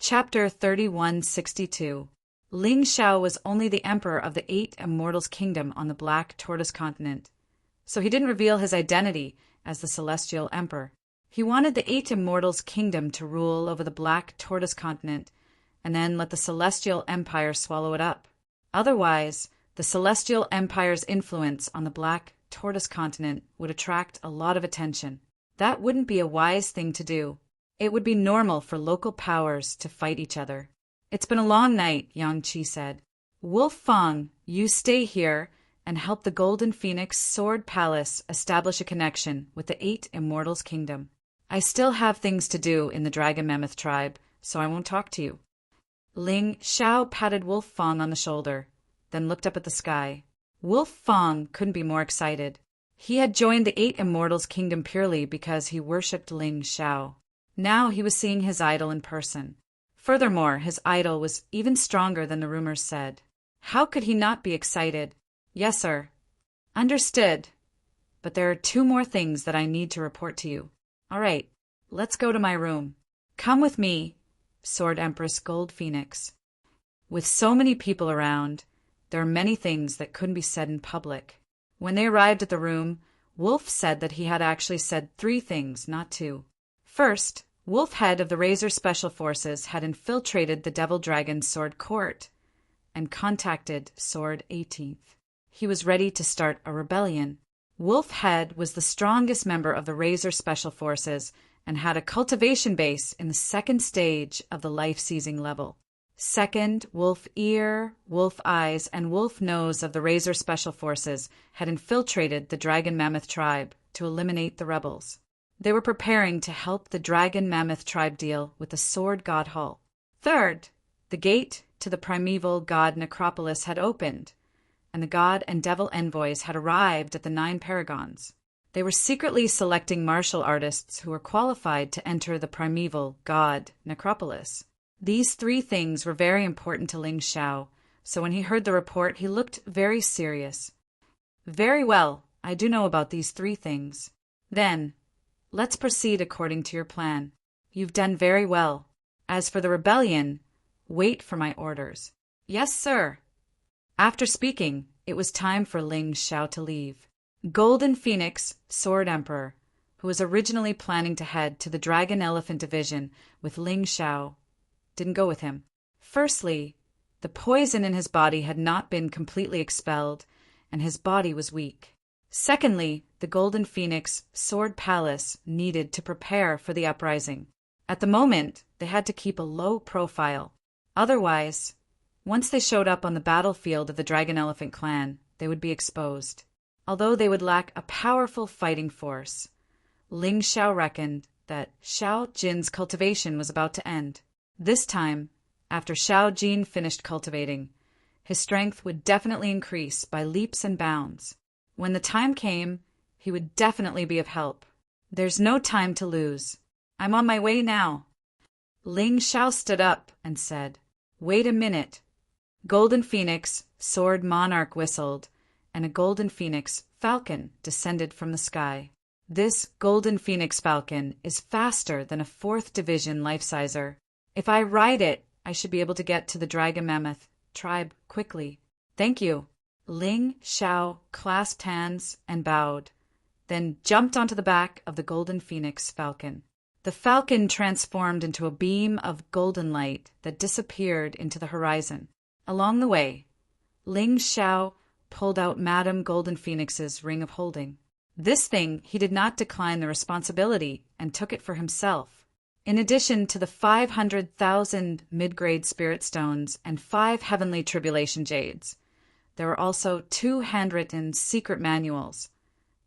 Chapter 3162. Ling Xiao was only the emperor of the 8 Immortals' kingdom on the Black Tortoise continent, so he didn't reveal his identity as the Celestial Emperor. He wanted the 8 Immortals' kingdom to rule over the Black Tortoise continent and then let the Celestial Empire swallow it up. Otherwise, the Celestial Empire's influence on the Black Tortoise continent would attract a lot of attention. That wouldn't be a wise thing to do. It would be normal for local powers to fight each other. It's been a long night, Yang Qi said. Wolf Fang, you stay here and help the Golden Phoenix Sword Palace establish a connection with the 8 Immortals' kingdom. I still have things to do in the Dragon Mammoth tribe, so I won't talk to you. Ling Xiao patted Wolf Fang on the shoulder, then looked up at the sky. Wolf Fang couldn't be more excited. He had joined the 8 Immortals' kingdom purely because he worshipped Ling Xiao. Now he was seeing his idol in person. Furthermore, his idol was even stronger than the rumors said. How could he not be excited? Yes, sir. Understood. But there are 2 more things that I need to report to you. All right, let's go to my room. Come with me, Sword Empress Gold Phoenix. With so many people around, there are many things that couldn't be said in public. When they arrived at the room, Wolf said that he had actually said 3 things, not 2. First, Wolf, head of the Razor Special Forces, had infiltrated the Devil Dragon Sword Court and contacted Sword 18th. He was ready to start a rebellion. Wolf Head was the strongest member of the Razor Special Forces and had a cultivation base in the 2nd stage of the life-seizing level. Second, Wolf Ear, Wolf Eyes, and Wolf Nose of the Razor Special Forces had infiltrated the Dragon Mammoth tribe to eliminate the rebels. They were preparing to help the Dragon Mammoth tribe deal with the Sword God Hull. Third, the gate to the primeval god Necropolis had opened, and the god and devil envoys had arrived at the 9 paragons. They were secretly selecting martial artists who were qualified to enter the primeval god Necropolis. These 3 things were very important to Ling Xiao, so when he heard the report, he looked very serious. Very well, I do know about these 3 things. Then, let's proceed according to your plan. You've done very well. As for the rebellion, wait for my orders. Yes, sir. After speaking, it was time for Ling Xiao to leave. Golden Phoenix, Sword Emperor, who was originally planning to head to the Dragon Elephant Division with Ling Xiao, didn't go with him. Firstly, the poison in his body had not been completely expelled, and his body was weak. Secondly, the Golden Phoenix Sword Palace needed to prepare for the uprising. At the moment, they had to keep a low profile. Otherwise, once they showed up on the battlefield of the Dragon Elephant clan, they would be exposed. Although they would lack a powerful fighting force, Ling Xiao reckoned that Xiao Jin's cultivation was about to end. This time, after Xiao Jin finished cultivating, his strength would definitely increase by leaps and bounds. When the time came, he would definitely be of help. There's no time to lose. I'm on my way now. Ling Xiao stood up and said, Wait a minute. Golden Phoenix, Sword Monarch whistled, and a Golden Phoenix falcon descended from the sky. This Golden Phoenix falcon is faster than a 4th division life-sizer. If I ride it, I should be able to get to the Dragon Mammoth tribe quickly. Thank you. Ling Xiao clasped hands and bowed, then jumped onto the back of the Golden Phoenix falcon. The falcon transformed into a beam of golden light that disappeared into the horizon. Along the way, Ling Xiao pulled out Madame Golden Phoenix's ring of holding. This thing he did not decline the responsibility and took it for himself. In addition to the 500,000 mid-grade spirit stones and 5 heavenly tribulation jades, there were also 2 handwritten secret manuals,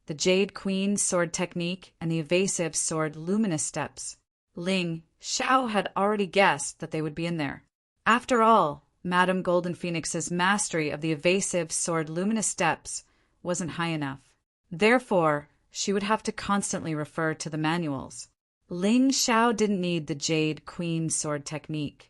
the Jade Queen Sword Technique and the Evasive Sword Luminous Steps. Ling Xiao had already guessed that they would be in there. After all, Madame Golden Phoenix's mastery of the Evasive Sword Luminous Steps wasn't high enough. Therefore, she would have to constantly refer to the manuals. Ling Xiao didn't need the Jade Queen Sword Technique,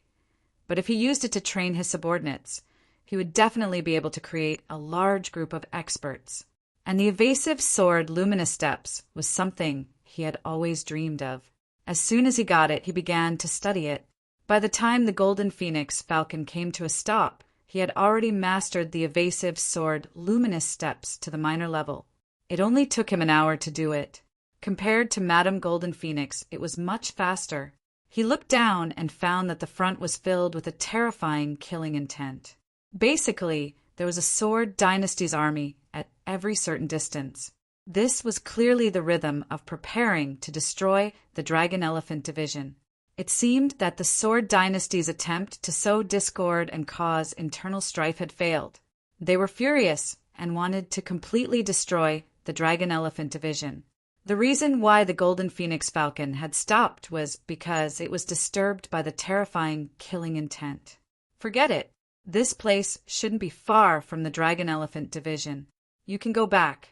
but if he used it to train his subordinates, he would definitely be able to create a large group of experts. And the Evasive Sword Luminous Steps was something he had always dreamed of. As soon as he got it, he began to study it. By the time the Golden Phoenix Falcon came to a stop, he had already mastered the evasive sword Luminous Steps to the minor level. It only took him an hour to do it. Compared to Madame Golden Phoenix, it was much faster. He looked down and found that the front was filled with a terrifying killing intent. Basically, there was a Sword Dynasty's army at every certain distance. This was clearly the rhythm of preparing to destroy the Dragon Elephant Division. It seemed that the Sword Dynasty's attempt to sow discord and cause internal strife had failed. They were furious and wanted to completely destroy the Dragon Elephant Division. The reason why the Golden Phoenix Falcon had stopped was because it was disturbed by the terrifying killing intent. Forget it. This place shouldn't be far from the Dragon Elephant Division. You can go back.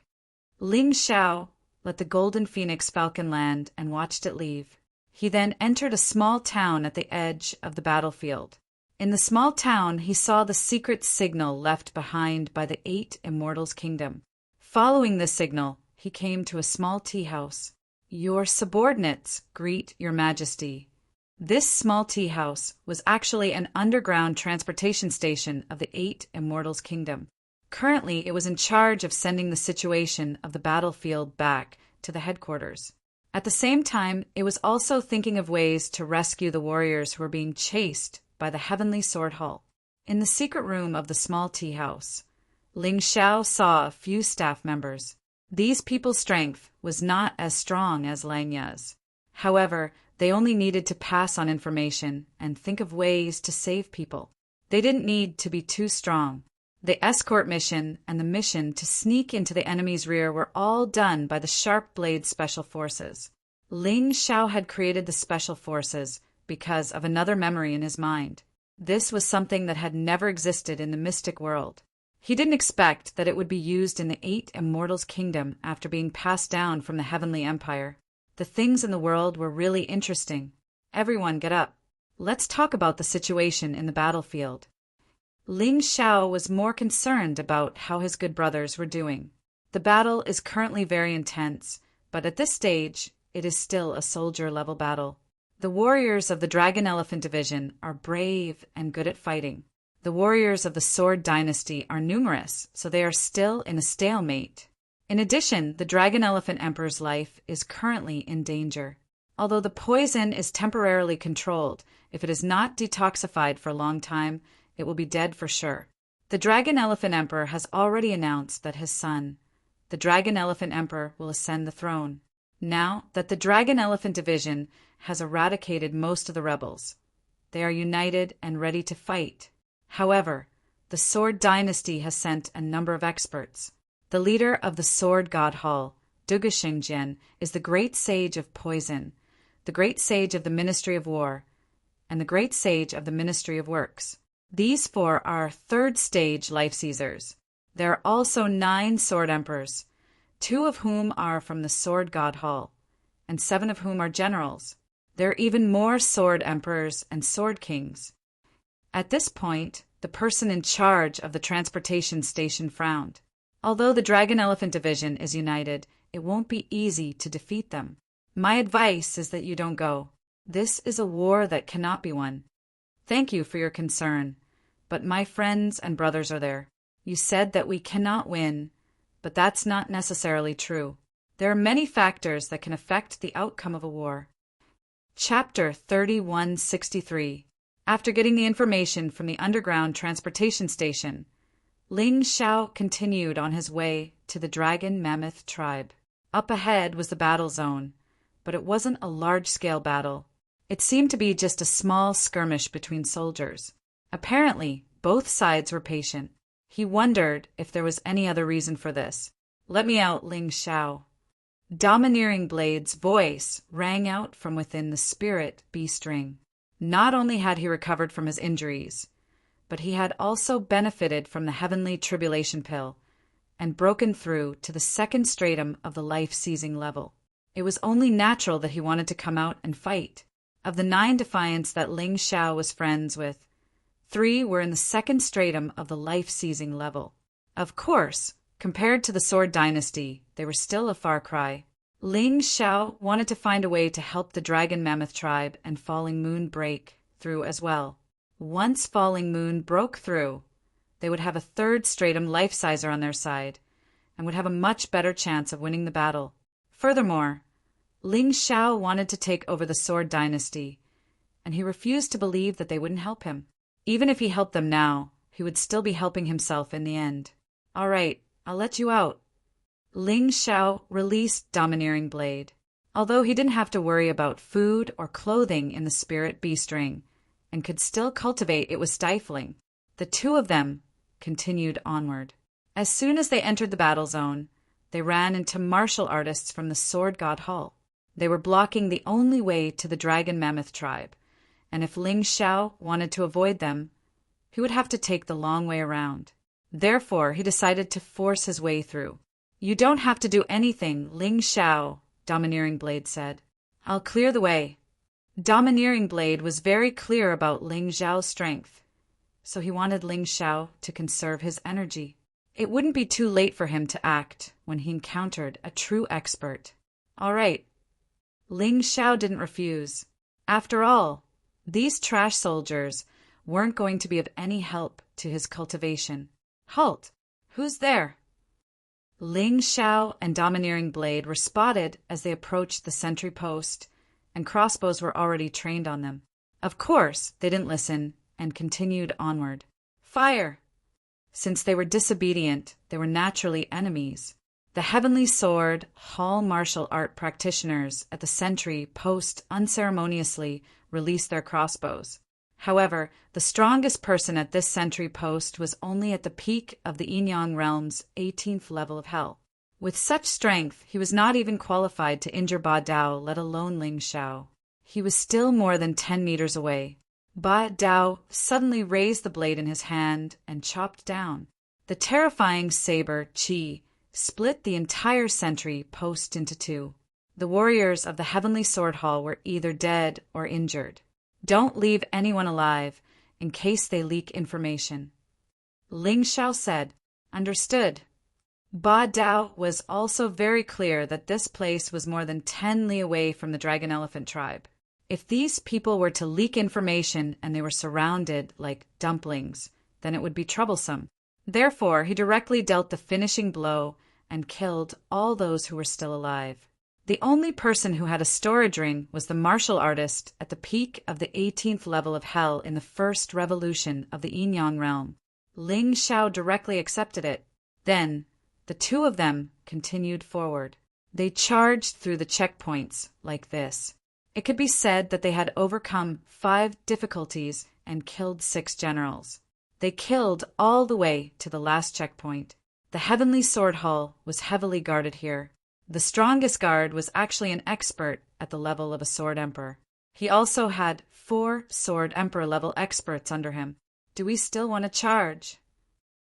Ling Xiao let the Golden Phoenix Falcon land and watched it leave. He then entered a small town at the edge of the battlefield. In the small town, he saw the secret signal left behind by the 8 Immortals' Kingdom. Following this signal, he came to a small tea house. "Your subordinates greet your majesty." This small tea house was actually an underground transportation station of the 8 Immortals' Kingdom. Currently, it was in charge of sending the situation of the battlefield back to the headquarters. At the same time, it was also thinking of ways to rescue the warriors who were being chased by the Heavenly Sword Hall. In the secret room of the small tea house, Ling Xiao saw a few staff members. These people's strength was not as strong as Lang Ya's. However, they only needed to pass on information and think of ways to save people. They didn't need to be too strong. The escort mission and the mission to sneak into the enemy's rear were all done by the Sharp Blade Special Forces. Ling Xiao had created the Special Forces because of another memory in his mind. This was something that had never existed in the mystic world. He didn't expect that it would be used in the 8 Immortals' Kingdom after being passed down from the Heavenly Empire. The things in the world were really interesting. Everyone get up. Let's talk about the situation in the battlefield. Ling Xiao was more concerned about how his good brothers were doing. The battle is currently very intense, but at this stage, it is still a soldier-level battle. The warriors of the Dragon Elephant Division are brave and good at fighting. The warriors of the Sword Dynasty are numerous, so they are still in a stalemate. In addition, the Dragon Elephant Emperor's life is currently in danger. Although the poison is temporarily controlled, if it is not detoxified for a long time, it will be dead for sure. The Dragon Elephant Emperor has already announced that his son, the Dragon Elephant Emperor, will ascend the throne. Now that the Dragon Elephant Division has eradicated most of the rebels, they are united and ready to fight. However, the Sword Dynasty has sent a number of experts. The leader of the Sword God Hall, Duga Xingjian, is the great sage of poison, the great sage of the Ministry of War, and the great sage of the Ministry of Works. These 4 are third-stage life-seizers. There are also 9 Sword Emperors, 2 of whom are from the Sword God Hall, and 7 of whom are generals. There are even more Sword Emperors and Sword Kings. At this point, the person in charge of the transportation station frowned. Although the Dragon Elephant Division is united, it won't be easy to defeat them. My advice is that you don't go. This is a war that cannot be won. Thank you for your concern, but my friends and brothers are there. You said that we cannot win, but that's not necessarily true. There are many factors that can affect the outcome of a war. Chapter 3163. After getting the information from the underground transportation station, Ling Xiao continued on his way to the Dragon Mammoth tribe. Up ahead was the battle zone, but it wasn't a large-scale battle. It seemed to be just a small skirmish between soldiers. Apparently, both sides were patient. He wondered if there was any other reason for this. "Let me out, Ling Xiao." Domineering Blade's voice rang out from within the spirit beast ring. Not only had he recovered from his injuries, but he had also benefited from the heavenly tribulation pill and broken through to the second stratum of the life-seizing level. It was only natural that he wanted to come out and fight. Of the 9 defiants that Ling Xiao was friends with, 3 were in the second stratum of the life-seizing level. Of course, compared to the Sword Dynasty, they were still a far cry. Ling Xiao wanted to find a way to help the Dragon Mammoth tribe and Falling Moon break through as well. Once Falling Moon broke through, they would have a third Stratum life-sizer on their side and would have a much better chance of winning the battle. Furthermore, Ling Xiao wanted to take over the Sword Dynasty, and he refused to believe that they wouldn't help him. Even if he helped them now, he would still be helping himself in the end. All right, I'll let you out. Ling Xiao released Domineering Blade. Although he didn't have to worry about food or clothing in the Spirit Beast Ring, and could still cultivate, it was stifling. The two of them continued onward. As soon as they entered the battle zone, they ran into martial artists from the Sword God Hall. They were blocking the only way to the Dragon Mammoth tribe, and if Ling Xiao wanted to avoid them, he would have to take the long way around. Therefore, he decided to force his way through. "You don't have to do anything, Ling Xiao," Domineering Blade said. "I'll clear the way." Domineering Blade was very clear about Ling Xiao's strength, so he wanted Ling Xiao to conserve his energy. It wouldn't be too late for him to act when he encountered a true expert. All right. Ling Xiao didn't refuse. After all, these trash soldiers weren't going to be of any help to his cultivation. Halt! Who's there? Ling Xiao and Domineering Blade were spotted as they approached the sentry post, and crossbows were already trained on them. Of course, they didn't listen and continued onward. Fire! Since they were disobedient, they were naturally enemies. The Heavenly Sword Hall martial art practitioners at the sentry post unceremoniously released their crossbows. However, the strongest person at this sentry post was only at the peak of the Yin-Yang realm's 18th level of hell. With such strength, he was not even qualified to injure Ba Dao, let alone Ling Xiao. He was still more than 10 meters away. Ba Dao suddenly raised the blade in his hand and chopped down. The terrifying saber Qi split the entire sentry post into two. The warriors of the Heavenly Sword Hall were either dead or injured. Don't leave anyone alive in case they leak information. Ling Xiao said, "Understood." Ba Dao was also very clear that this place was more than 10 li away from the Dragon Elephant tribe. If these people were to leak information and they were surrounded like dumplings, then it would be troublesome. Therefore, he directly dealt the finishing blow and killed all those who were still alive. The only person who had a storage ring was the martial artist at the peak of the 18th level of hell in the first revolution of the Yin-Yang realm. Ling Xiao directly accepted it. Then, the two of them continued forward. They charged through the checkpoints like this. It could be said that they had overcome 5 difficulties and killed 6 generals. They killed all the way to the last checkpoint. The Heavenly Sword Hall was heavily guarded here. The strongest guard was actually an expert at the level of a Sword Emperor. He also had 4 Sword Emperor level experts under him. "Do we still want to charge?"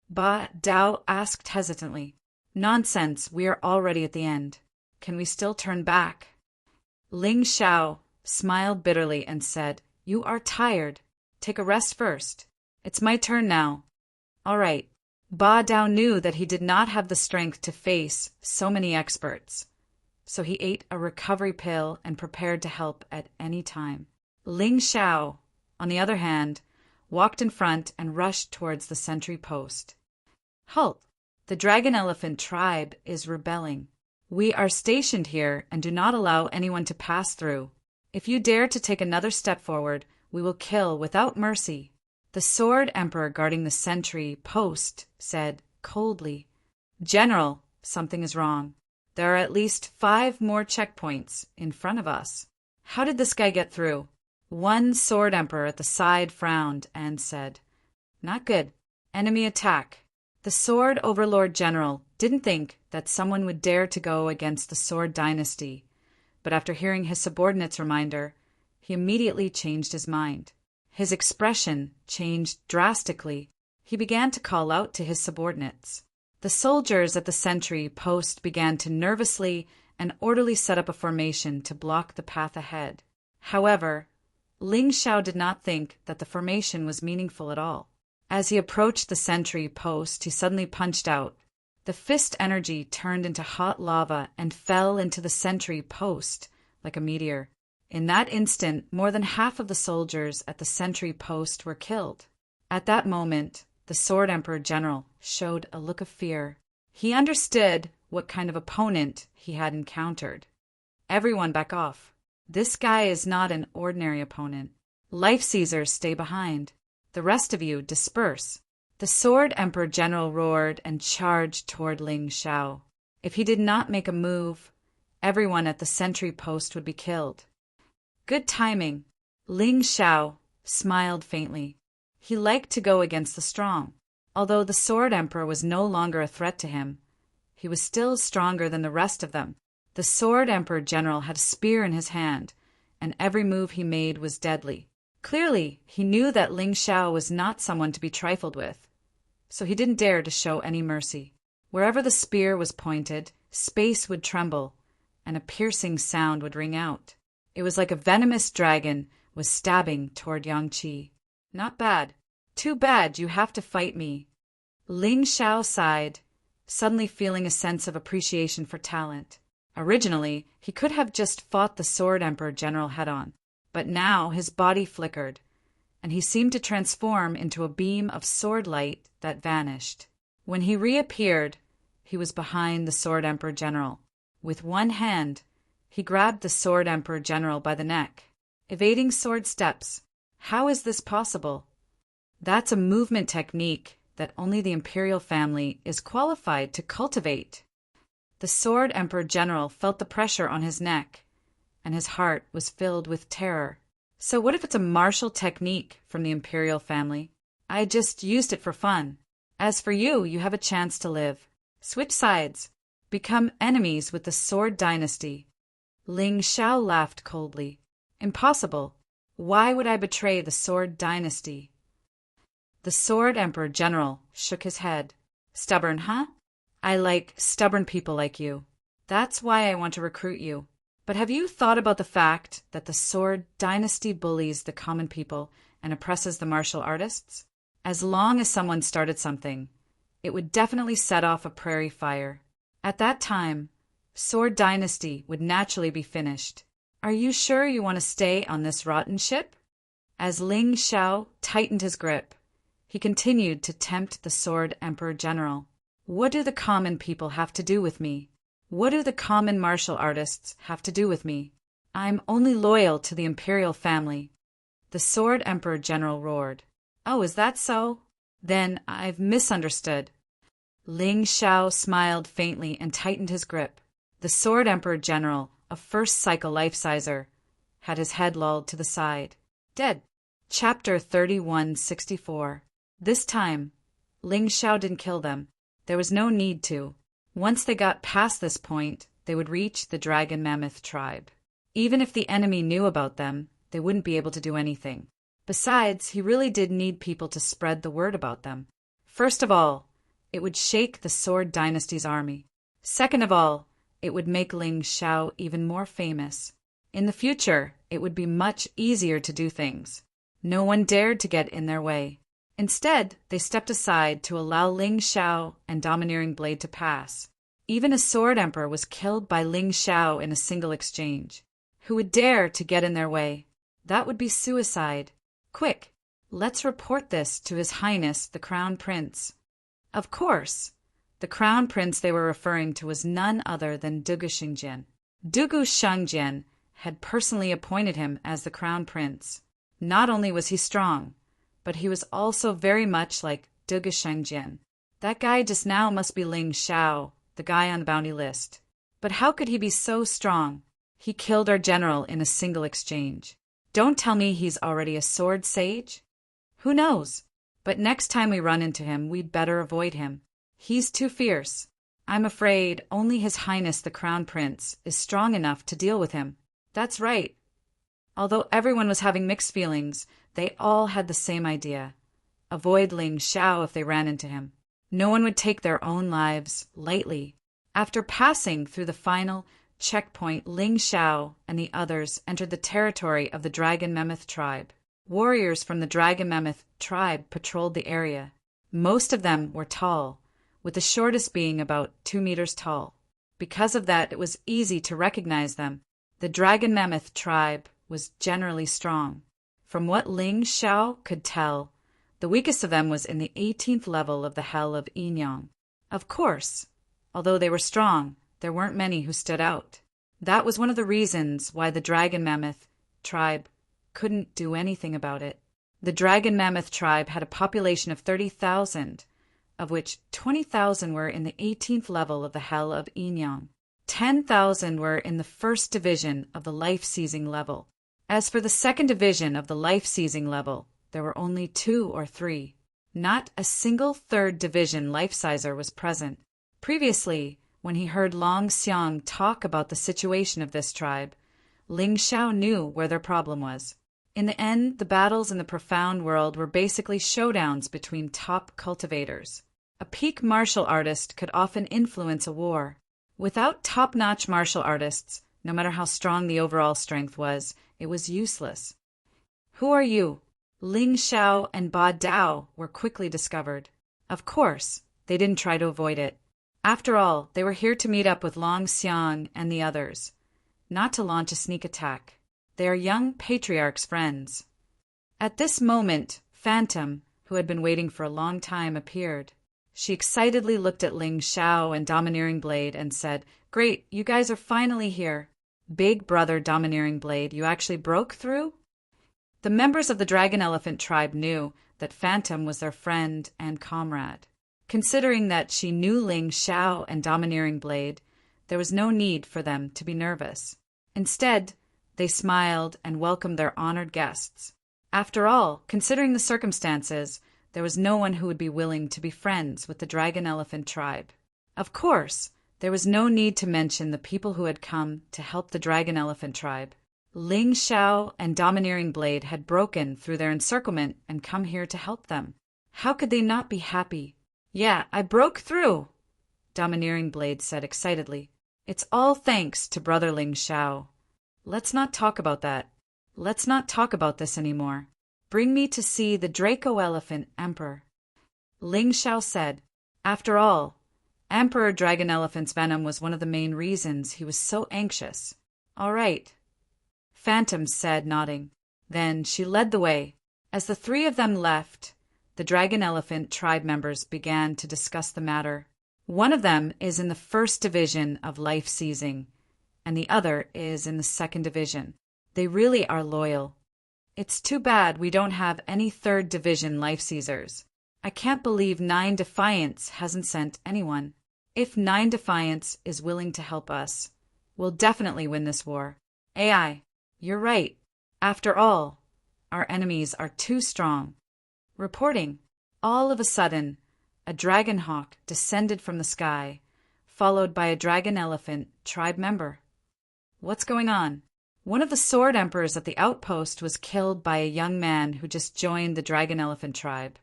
Ba Dao asked hesitantly. "Nonsense, we are already at the end. Can we still turn back?" Ling Xiao smiled bitterly and said, "You are tired. Take a rest first. It's my turn now." All right. Ba Dao knew that he did not have the strength to face so many experts, so he ate a recovery pill and prepared to help at any time. Ling Xiao, on the other hand, walked in front and rushed towards the sentry post. "Halt! The Dragon Elephant tribe is rebelling. We are stationed here and do not allow anyone to pass through. If you dare to take another step forward, we will kill without mercy." The Sword Emperor guarding the sentry post said coldly, "General, something is wrong. There are at least 5 more checkpoints in front of us. How did this guy get through?" One Sword Emperor at the side frowned and said, "Not good. Enemy attack." The Sword Overlord General didn't think that someone would dare to go against the Sword Dynasty, but after hearing his subordinate's reminder, he immediately changed his mind. His expression changed drastically. He began to call out to his subordinates. The soldiers at the sentry post began to nervously and orderly set up a formation to block the path ahead. However, Ling Xiao did not think that the formation was meaningful at all. As he approached the sentry post, he suddenly punched out. The fist energy turned into hot lava and fell into the sentry post like a meteor. In that instant, more than half of the soldiers at the sentry post were killed. At that moment, the Sword Emperor General showed a look of fear. He understood what kind of opponent he had encountered. Everyone back off. This guy is not an ordinary opponent. Life Caesars stay behind. The rest of you disperse. The Sword Emperor General roared and charged toward Ling Shao. If he did not make a move, everyone at the sentry post would be killed. Good timing. Ling Shao smiled faintly. He liked to go against the strong. Although the Sword Emperor was no longer a threat to him, he was still stronger than the rest of them. The Sword Emperor General had a spear in his hand, and every move he made was deadly. Clearly, he knew that Ling Shao was not someone to be trifled with, so he didn't dare to show any mercy. Wherever the spear was pointed, space would tremble, and a piercing sound would ring out. It was like a venomous dragon was stabbing toward Yang Qi. Not bad. Too bad you have to fight me. Ling Shao sighed, suddenly feeling a sense of appreciation for talent. Originally, he could have just fought the Sword Emperor General head-on, but now his body flickered, and he seemed to transform into a beam of sword light that vanished. When he reappeared, he was behind the Sword Emperor General. With one hand, he grabbed the Sword Emperor General by the neck, evading sword steps. How is this possible? That's a movement technique that only the imperial family is qualified to cultivate. The Sword Emperor General felt the pressure on his neck, and his heart was filled with terror. So what if it's a martial technique from the imperial family? I just used it for fun. As for you, you have a chance to live. Switch sides. Become enemies with the Sword Dynasty. Ling Shao laughed coldly. Impossible. Why would I betray the Sword Dynasty? The Sword Emperor General shook his head. Stubborn, huh? I like stubborn people like you. That's why I want to recruit you. But have you thought about the fact that the Sword Dynasty bullies the common people and oppresses the martial artists? As long as someone started something, it would definitely set off a prairie fire. At that time, Sword Dynasty would naturally be finished. Are you sure you want to stay on this rotten ship? As Ling Shao tightened his grip, he continued to tempt the Sword Emperor General. What do the common people have to do with me? What do the common martial artists have to do with me? I'm only loyal to the imperial family. The Sword Emperor General roared. Oh, is that so? Then I've misunderstood. Ling Shao smiled faintly and tightened his grip. The Sword Emperor General, a first-cycle life-sizer, had his head lulled to the side. Dead. Chapter 3164. This time, Ling Shao didn't kill them. There was no need to. Once they got past this point, they would reach the Dragon Mammoth tribe. Even if the enemy knew about them, they wouldn't be able to do anything. Besides, he really did need people to spread the word about them. First of all, it would shake the Sword Dynasty's army. Second of all, it would make Ling Shao even more famous. In the future, it would be much easier to do things. No one dared to get in their way. Instead, they stepped aside to allow Ling Shao and Domineering Blade to pass. Even a Sword Emperor was killed by Ling Shao in a single exchange. Who would dare to get in their way? That would be suicide. Quick, let's report this to His Highness the Crown Prince. Of course, the Crown Prince they were referring to was none other than Dugu Shengjian. Dugu Shengjian had personally appointed him as the Crown Prince. Not only was he strong, but he was also very much like Dugu Shengjian. That guy just now must be Ling Shao, the guy on the bounty list. But how could he be so strong? He killed our general in a single exchange. Don't tell me he's already a sword sage? Who knows? But next time we run into him, we'd better avoid him. He's too fierce. I'm afraid only His Highness the Crown Prince is strong enough to deal with him. That's right. Although everyone was having mixed feelings, they all had the same idea. Avoid Ling Shao if they ran into him. No one would take their own lives lightly. After passing through the final checkpoint, Ling Shao and the others entered the territory of the Dragon Mammoth tribe. Warriors from the Dragon Mammoth tribe patrolled the area. Most of them were tall, with the shortest being about 2 meters tall. Because of that, it was easy to recognize them. The Dragon Mammoth tribe was generally strong. From what Ling Xiao could tell, the weakest of them was in the 18th level of the Hell of Yinyang. Of course, although they were strong, there weren't many who stood out. That was one of the reasons why the Dragon Mammoth tribe couldn't do anything about it. The Dragon Mammoth tribe had a population of 30,000, of which 20,000 were in the 18th level of the Hell of Yinyang. 10,000 were in the first division of the life-seizing level. As for the second division of the life-seizing level, there were only 2 or 3. Not a single third division life-sizer was present. Previously, when he heard Long Xiang talk about the situation of this tribe, Ling Xiao knew where their problem was. In the end, the battles in the profound world were basically showdowns between top cultivators. A peak martial artist could often influence a war. Without top-notch martial artists, no matter how strong the overall strength was, it was useless. Who are you? Ling Xiao and Ba Dao were quickly discovered. Of course, they didn't try to avoid it. After all, they were here to meet up with Long Xiang and the others, not to launch a sneak attack. They are young patriarch's friends. At this moment, Phantom, who had been waiting for a long time, appeared. She excitedly looked at Ling Xiao and Domineering Blade and said, "Great, you guys are finally here. Big brother Domineering Blade, you actually broke through?" The members of the Dragon Elephant tribe knew that Phantom was their friend and comrade. Considering that she knew Ling Xiao and Domineering Blade, there was no need for them to be nervous. Instead, they smiled and welcomed their honored guests. After all, considering the circumstances, there was no one who would be willing to be friends with the Dragon Elephant tribe. Of course, there was no need to mention the people who had come to help the Dragon Elephant tribe. Ling Xiao and Domineering Blade had broken through their encirclement and come here to help them. How could they not be happy? "Yeah, I broke through," Domineering Blade said excitedly. "It's all thanks to Brother Ling Xiao. Let's not talk about that. Let's not talk about this anymore. Bring me to see the Draco Elephant Emperor." Ling Xiao said. After all, Emperor Dragon Elephant's venom was one of the main reasons he was so anxious. "All right," Phantom said, nodding. Then she led the way. As the three of them left, the Dragon Elephant tribe members began to discuss the matter. One of them is in the first division of life seizing, and the other is in the second division. They really are loyal. It's too bad we don't have any third division life seizers. I can't believe 9 Defiance hasn't sent anyone. If 9 Defiance is willing to help us, we'll definitely win this war. AI, you're right. After all, our enemies are too strong. Reporting. All of a sudden, a dragon hawk descended from the sky, followed by a Dragon Elephant tribe member. What's going on? One of the sword emperors at the outpost was killed by a young man who just joined the Dragon Elephant tribe.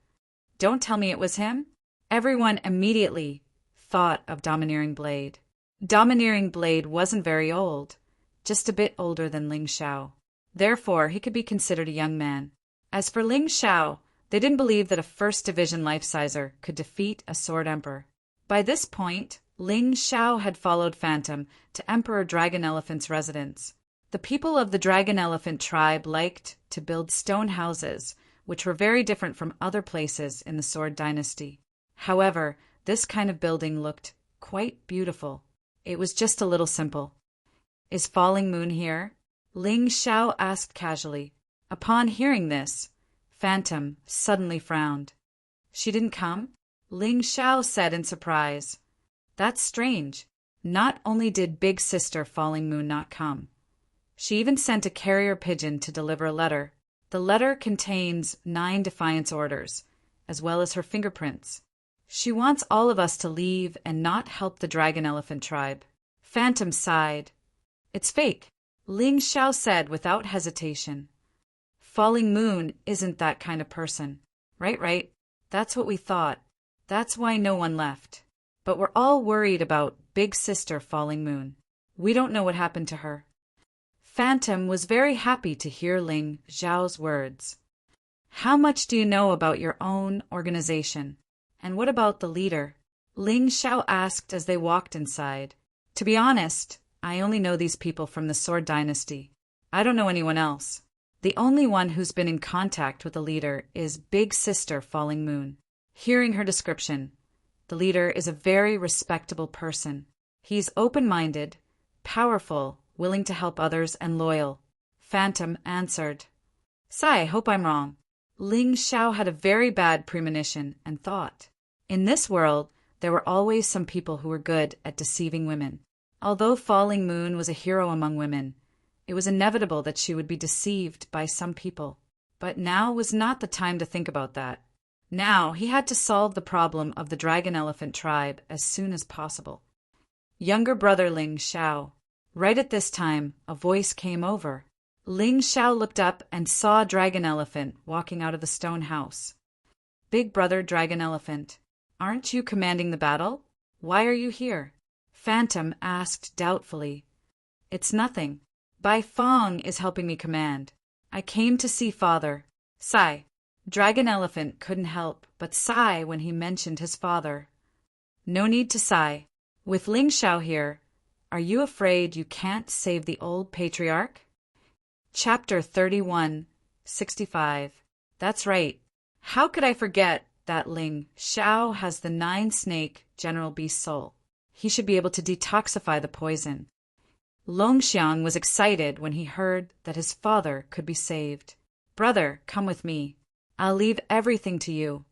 Don't tell me it was him? Everyone immediately thought of Domineering Blade. Domineering Blade wasn't very old, just a bit older than Ling Xiao. Therefore, he could be considered a young man. As for Ling Xiao, they didn't believe that a first division life-sizer could defeat a sword emperor. By this point, Ling Xiao had followed Phantom to Emperor Dragon Elephant's residence. The people of the Dragon Elephant tribe liked to build stone houses, which were very different from other places in the Sword Dynasty. However, this kind of building looked quite beautiful. It was just a little simple. "Is Falling Moon here?" Ling Xiao asked casually. Upon hearing this, Phantom suddenly frowned. "She didn't come?" Ling Xiao said in surprise. "That's strange. Not only did Big Sister Falling Moon not come, she even sent a carrier pigeon to deliver a letter. The letter contains 9 defiance orders, as well as her fingerprints. She wants all of us to leave and not help the Dragon Elephant tribe." Phantom sighed. "It's fake," Ling Xiao said without hesitation. "Falling Moon isn't that kind of person." Right. That's what we thought. That's why no one left. But we're all worried about Big Sister Falling Moon. We don't know what happened to her." Phantom was very happy to hear Ling Xiao's words. "How much do you know about your own organization? And what about the leader?" Ling Xiao asked as they walked inside. "To be honest, I only know these people from the Sword Dynasty. I don't know anyone else. The only one who's been in contact with the leader is Big Sister Falling Moon. Hearing her description, the leader is a very respectable person. He's open-minded, powerful, willing to help others, and loyal. Phantom answered. I hope I'm wrong. Ling Xiao had a very bad premonition and thought. In this world, there were always some people who were good at deceiving women. Although Falling Moon was a hero among women, it was inevitable that she would be deceived by some people. But now was not the time to think about that. Now he had to solve the problem of the dragon elephant tribe as soon as possible. Younger brother Ling Xiao. Right at this time, a voice came over. Ling Xiao looked up and saw Dragon Elephant walking out of the stone house. Big brother Dragon Elephant, aren't you commanding the battle? Why are you here? Phantom asked doubtfully. It's nothing. Bai Fong is helping me command. I came to see father. Sigh. Dragon Elephant couldn't help but sigh when he mentioned his father. No need to sigh. With Ling Xiao here, are you afraid you can't save the old patriarch? Chapter 31, 65. That's right. How could I forget that Ling Xiao has the 9-snake General Beast soul? He should be able to detoxify the poison. Longxiang was excited when he heard that his father could be saved. Brother, come with me. I'll leave everything to you.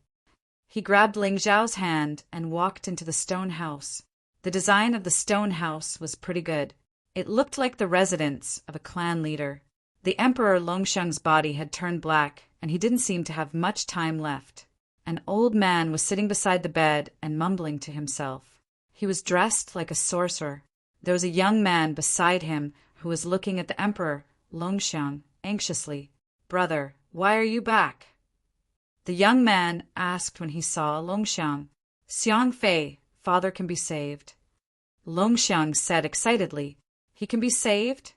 He grabbed Ling Xiao's hand and walked into the stone house. The design of the stone house was pretty good. It looked like the residence of a clan leader. The Emperor Longxiang's body had turned black, and he didn't seem to have much time left. An old man was sitting beside the bed and mumbling to himself. He was dressed like a sorcerer. There was a young man beside him who was looking at the Emperor Longxiang anxiously. Brother, why are you back? The young man asked when he saw Longxiang. Xiang Fei, father can be saved. Longxiang said excitedly, He can be saved?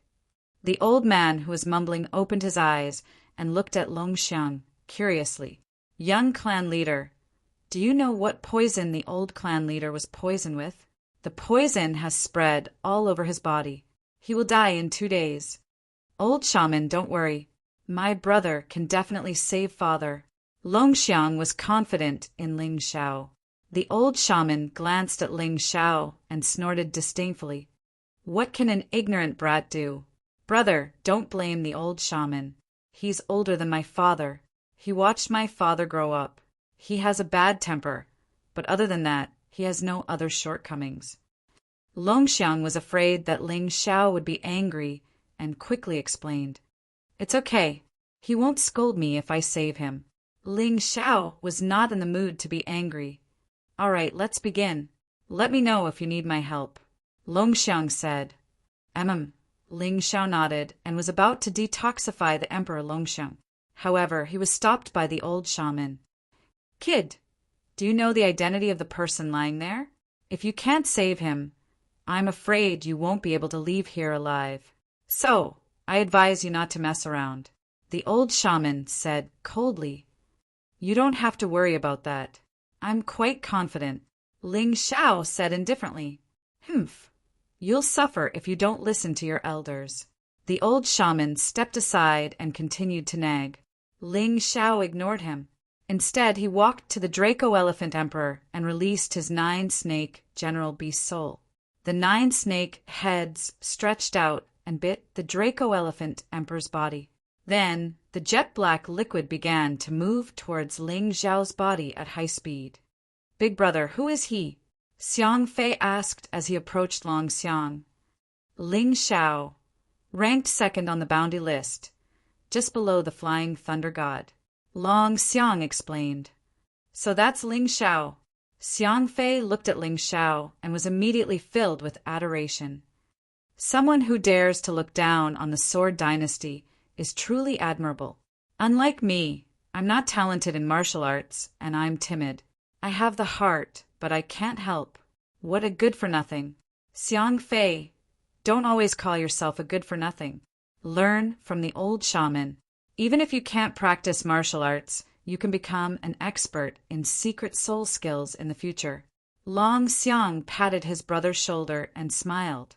The old man who was mumbling opened his eyes and looked at Longxiang curiously. Young clan leader, do you know what poison the old clan leader was poisoned with? The poison has spread all over his body. He will die in 2 days. Old shaman, don't worry. My brother can definitely save father. Longxiang was confident in Ling Xiao. The old shaman glanced at Ling Xiao and snorted disdainfully. What can an ignorant brat do? Brother, don't blame the old shaman. He's older than my father. He watched my father grow up. He has a bad temper, but other than that, he has no other shortcomings. Longxiang was afraid that Ling Xiao would be angry and quickly explained. It's okay. He won't scold me if I save him. Ling Xiao was not in the mood to be angry. All right, let's begin. Let me know if you need my help. Longxiang said. Ling Xiao nodded and was about to detoxify the Emperor Longxiang. However, he was stopped by the old shaman. Kid, do you know the identity of the person lying there? If you can't save him, I'm afraid you won't be able to leave here alive. So, I advise you not to mess around. The old shaman said coldly. You don't have to worry about that. I'm quite confident. Ling Xiao said indifferently. Humph. You'll suffer if you don't listen to your elders. The old shaman stepped aside and continued to nag. Ling Xiao ignored him. Instead, he walked to the Draco Elephant Emperor and released his 9-snake General Beast soul. The 9-snake heads stretched out and bit the Draco Elephant Emperor's body. Then, the jet-black liquid began to move towards Ling Xiao's body at high speed. Big brother, who is he? Xiang Fei asked as he approached Longxiang. Ling Xiao, ranked second on the bounty list, just below the Flying Thunder God. Longxiang explained. So that's Ling Xiao. Xiang Fei looked at Ling Xiao and was immediately filled with adoration. Someone who dares to look down on the Sword Dynasty is truly admirable. Unlike me, I'm not talented in martial arts, and I'm timid. I have the heart, but I can't help. What a good-for-nothing. Xiang Fei, don't always call yourself a good-for-nothing. Learn from the old shaman. Even if you can't practice martial arts, you can become an expert in secret soul skills in the future. Longxiang patted his brother's shoulder and smiled.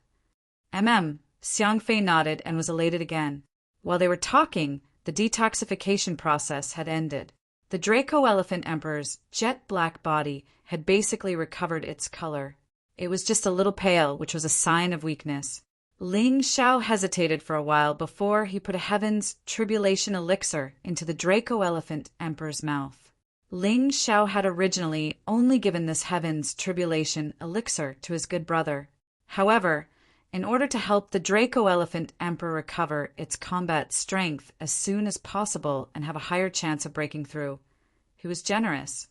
Xiang Fei nodded and was elated again. While they were talking, the detoxification process had ended. The Draco Elephant Emperor's jet-black body had basically recovered its color. It was just a little pale, which was a sign of weakness. Ling Xiao hesitated for a while before he put a Heaven's Tribulation elixir into the Draco Elephant Emperor's mouth. Ling Xiao had originally only given this Heaven's Tribulation elixir to his good brother. However, in order to help the Draco Elephant Emperor recover its combat strength as soon as possible and have a higher chance of breaking through, he was generous.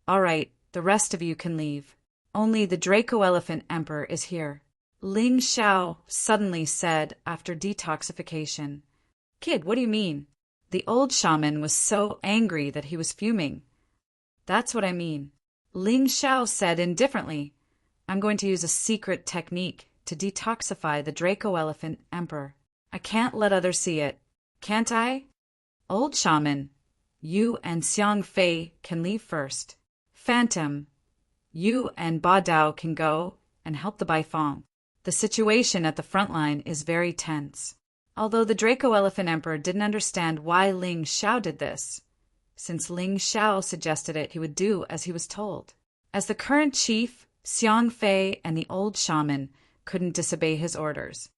"All right, the rest of you can leave. Only the Draco Elephant Emperor is here," Ling Xiao suddenly said after detoxification. "Kid, what do you mean?" The old shaman was so angry that he was fuming. "That's what I mean," Ling Xiao said indifferently. "I'm going to use a secret technique to detoxify the Draco Elephant Emperor. I can't let others see it. Can't I?" "Old shaman, you and Xiang Fei can leave first. Phantom, you and Ba Dao can go and help the Baifeng. The situation at the front line is very tense." Although the Draco Elephant Emperor didn't understand why Ling Xiao did this, since Ling Xiao suggested it, he would do as he was told. As the current chief, Xiang Fei and the old shaman couldn't disobey his orders.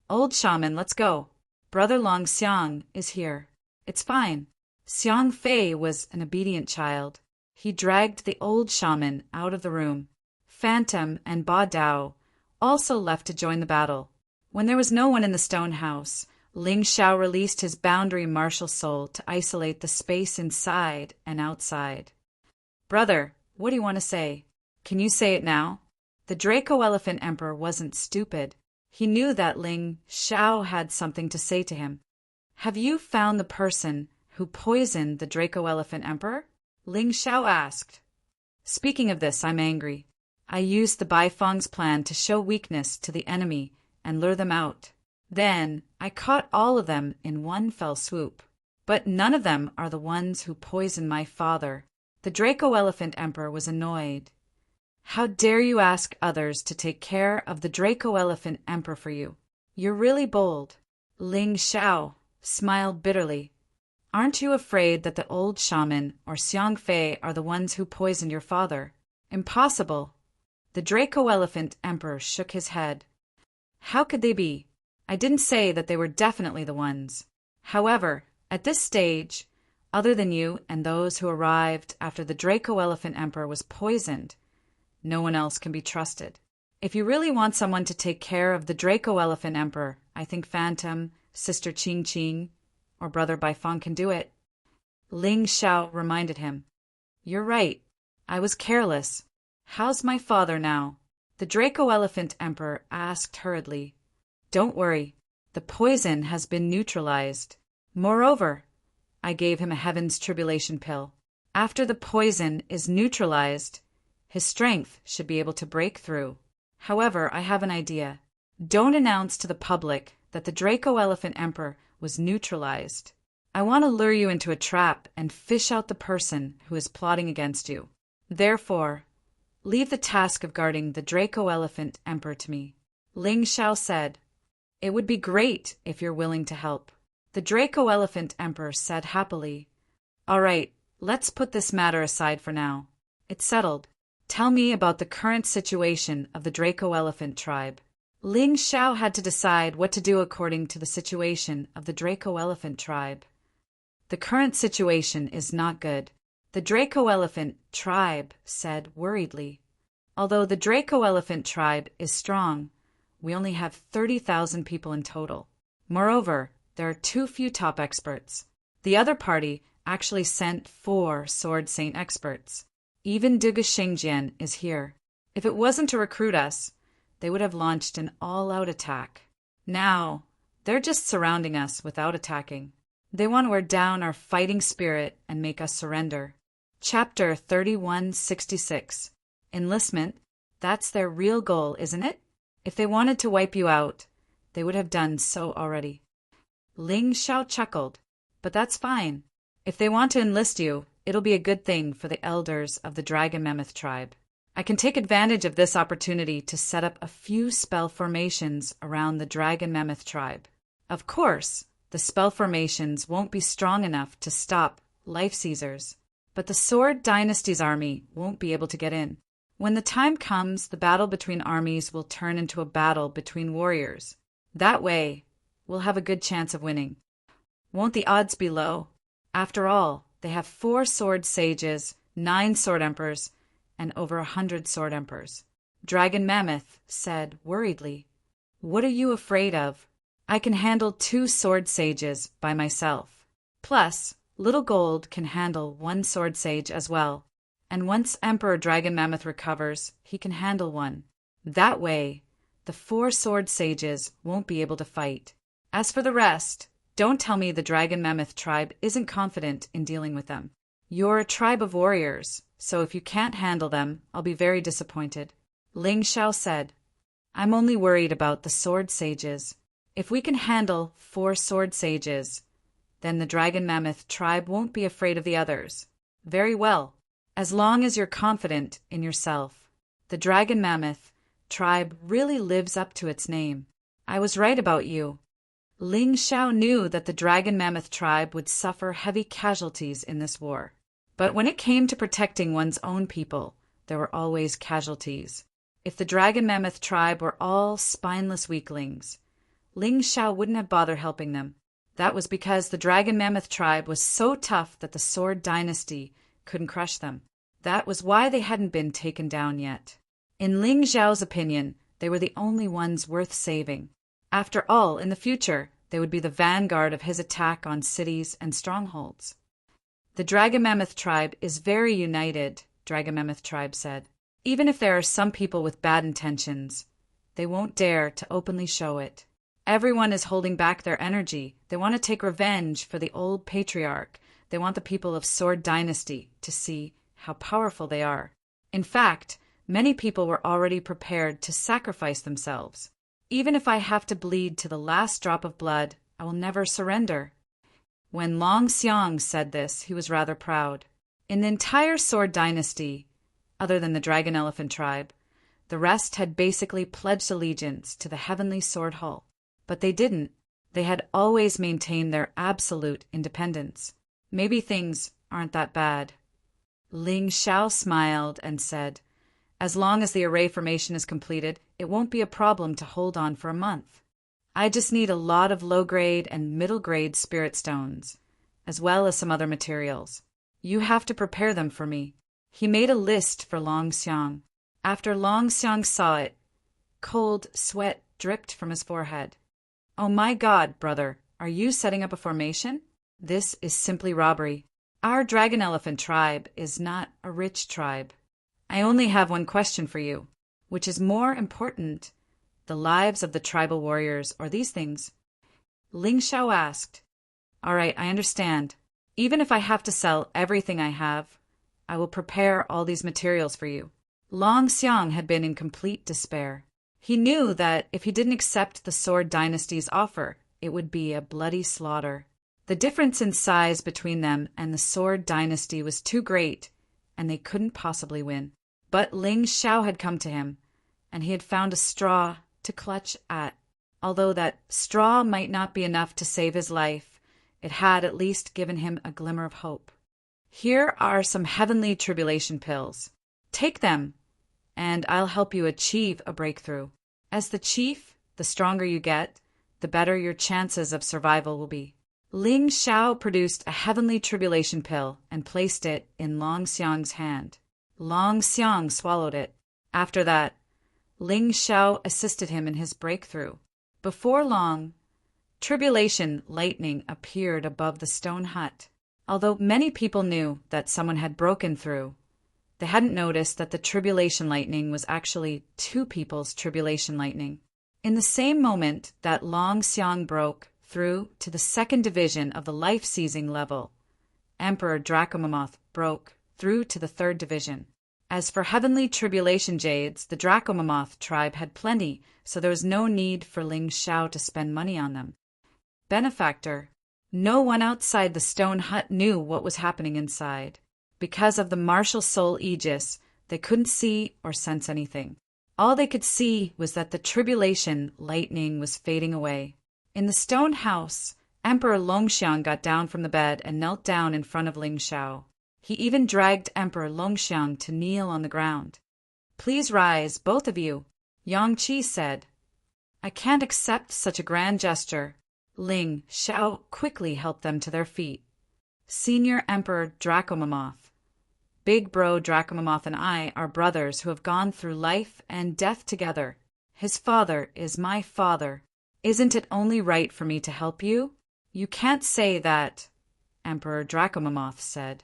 "Old shaman, let's go. Brother Long Xiang is here." "It's fine." Xiang Fei was an obedient child. He dragged the old shaman out of the room. Phantom and Ba Dao also left to join the battle. When there was no one in the stone house, Ling Xiao released his boundary martial soul to isolate the space inside and outside. "Brother, what do you want to say? Can you say it now?" The Draco Elephant Emperor wasn't stupid. He knew that Ling Xiao had something to say to him. "Have you found the person who poisoned the Draco Elephant Emperor?" Ling Xiao asked. "Speaking of this, I'm angry. I used the Baifeng's plan to show weakness to the enemy and lure them out. Then I caught all of them in one fell swoop. But none of them are the ones who poisoned my father." The Draco Elephant Emperor was annoyed. "How dare you ask others to take care of the Draco Elephant Emperor for you? You're really bold." Ling Xiao smiled bitterly. "Aren't you afraid that the old shaman or Xiang Fei are the ones who poisoned your father?" "Impossible." The Draco Elephant Emperor shook his head. "How could they be? I didn't say that they were definitely the ones. However, at this stage, other than you and those who arrived after the Draco Elephant Emperor was poisoned, no one else can be trusted. If you really want someone to take care of the Draco Elephant Emperor, I think Phantom, Sister Qing Qing, or Brother Baifeng can do it." Ling Xiao reminded him. "You're right. I was careless. How's my father now?" The Draco Elephant Emperor asked hurriedly. "Don't worry. The poison has been neutralized. Moreover, I gave him a Heaven's Tribulation pill. After the poison is neutralized, his strength should be able to break through. However, I have an idea. Don't announce to the public that the Draco Elephant Emperor was neutralized. I want to lure you into a trap and fish out the person who is plotting against you. Therefore, leave the task of guarding the Draco Elephant Emperor to me." Ling Xiao said. "It would be great if you're willing to help." The Draco Elephant Emperor said happily. "All right, let's put this matter aside for now. It's settled. Tell me about the current situation of the Draco Elephant tribe." Ling Xiao had to decide what to do according to the situation of the Draco Elephant tribe. "The current situation is not good," the Draco Elephant tribe said worriedly. "Although the Draco Elephant tribe is strong, we only have 30,000 people in total. Moreover, there are too few top experts. The other party actually sent 4 Sword Saint experts. Even Duga Shengjian is here. If it wasn't to recruit us, they would have launched an all-out attack. Now, they're just surrounding us without attacking. They want to wear down our fighting spirit and make us surrender." Chapter 3166. Enlistment. That's their real goal, isn't it? If they wanted to wipe you out, they would have done so already. Ling Xiao chuckled. "But that's fine. If they want to enlist you, it'll be a good thing for the elders of the Dragon Mammoth tribe. I can take advantage of this opportunity to set up a few spell formations around the Dragon Mammoth tribe. Of course, The spell formations won't be strong enough to stop Life Seizers, but the Sword Dynasty's army won't be able to get in. When the time comes, the battle between armies will turn into a battle between warriors. That way, we'll have a good chance of winning. Won't the odds be low? After all, they have 4 sword sages, 9 sword emperors, and over 100 sword emperors. Dragon Mammoth said worriedly, "What are you afraid of? I can handle 2 sword sages by myself. Plus, Little Gold can handle 1 sword sage as well. And once Emperor Dragon Mammoth recovers, he can handle 1. That way, the 4 sword sages won't be able to fight. As for the rest, don't tell me the Dragon Mammoth tribe isn't confident in dealing with them. You're a tribe of warriors, so if you can't handle them, I'll be very disappointed." Ling Xiao said, "I'm only worried about the sword sages. If we can handle 4 sword sages, then the Dragon Mammoth tribe won't be afraid of the others." "Very well, as long as you're confident in yourself. The Dragon Mammoth tribe really lives up to its name. I was right about you." Ling Xiao knew that the Dragon Mammoth tribe would suffer heavy casualties in this war. But when it came to protecting one's own people, there were always casualties. If the Dragon Mammoth tribe were all spineless weaklings, Ling Xiao wouldn't have bothered helping them. That was because the Dragon Mammoth tribe was so tough that the Sword Dynasty couldn't crush them. That was why they hadn't been taken down yet. In Ling Xiao's opinion, they were the only ones worth saving. After all, in the future, they would be the vanguard of his attack on cities and strongholds. "The Dragon Mammoth tribe is very united," Dragon Mammoth tribe said. "Even if there are some people with bad intentions, they won't dare to openly show it. Everyone is holding back their energy. They want to take revenge for the old patriarch. They want the people of Sword Dynasty to see how powerful they are. In fact, many people were already prepared to sacrifice themselves. Even if I have to bleed to the last drop of blood, I will never surrender." When Long Xiang said this, he was rather proud. In the entire Sword Dynasty, other than the Dragon Elephant tribe, the rest had basically pledged allegiance to the Heavenly Sword Hall. But they didn't. They had always maintained their absolute independence. Maybe things aren't that bad. Ling Xiao smiled and said, "As long as the array formation is completed, it won't be a problem to hold on for a month. I just need a lot of low-grade and middle-grade spirit stones, as well as some other materials. You have to prepare them for me." He made a list for Long Xiang. After Long Xiang saw it, cold sweat dripped from his forehead. "Oh my God, brother, are you setting up a formation? This is simply robbery. Our Dragon Elephant tribe is not a rich tribe. I only have one question for you. Which is more important, the lives of the tribal warriors or these things?" Ling Xiao asked. "All right, I understand. Even if I have to sell everything I have, I will prepare all these materials for you." Long Xiang had been in complete despair. He knew that if he didn't accept the Sword Dynasty's offer, it would be a bloody slaughter. The difference in size between them and the Sword Dynasty was too great, and they couldn't possibly win. But Ling Xiao had come to him, and he had found a straw to clutch at. Although that straw might not be enough to save his life, it had at least given him a glimmer of hope. "Here are some heavenly tribulation pills. Take them, and I'll help you achieve a breakthrough. As the chief, the stronger you get, the better your chances of survival will be." Ling Xiao produced a heavenly tribulation pill and placed it in Long Xiang's hand. Long Xiang swallowed it. After that, Ling Xiao assisted him in his breakthrough. Before long, tribulation lightning appeared above the stone hut. Although many people knew that someone had broken through, they hadn't noticed that the tribulation lightning was actually 2 people's tribulation lightning. In the same moment that Long Xiang broke through to the 2nd division of the life-seizing level, Emperor Dracomamoth broke through to the 3rd division. As for heavenly tribulation jades, the Dracomamoth tribe had plenty, so there was no need for Ling Xiao to spend money on them. Benefactor. No one outside the stone hut knew what was happening inside. Because of the martial soul aegis, they couldn't see or sense anything. All they could see was that the tribulation lightning was fading away. In the stone house, Emperor Longxiang got down from the bed and knelt down in front of Ling Shao. He even dragged Emperor Longxiang to kneel on the ground. "Please rise, both of you," Yang Qi said. "I can't accept such a grand gesture." Ling Shao quickly helped them to their feet. "Senior Emperor Dracomamoth. Big Bro Dracomamoth and I are brothers who have gone through life and death together. His father is my father. Isn't it only right for me to help you?" "You can't say that," Emperor Dracomamoth said.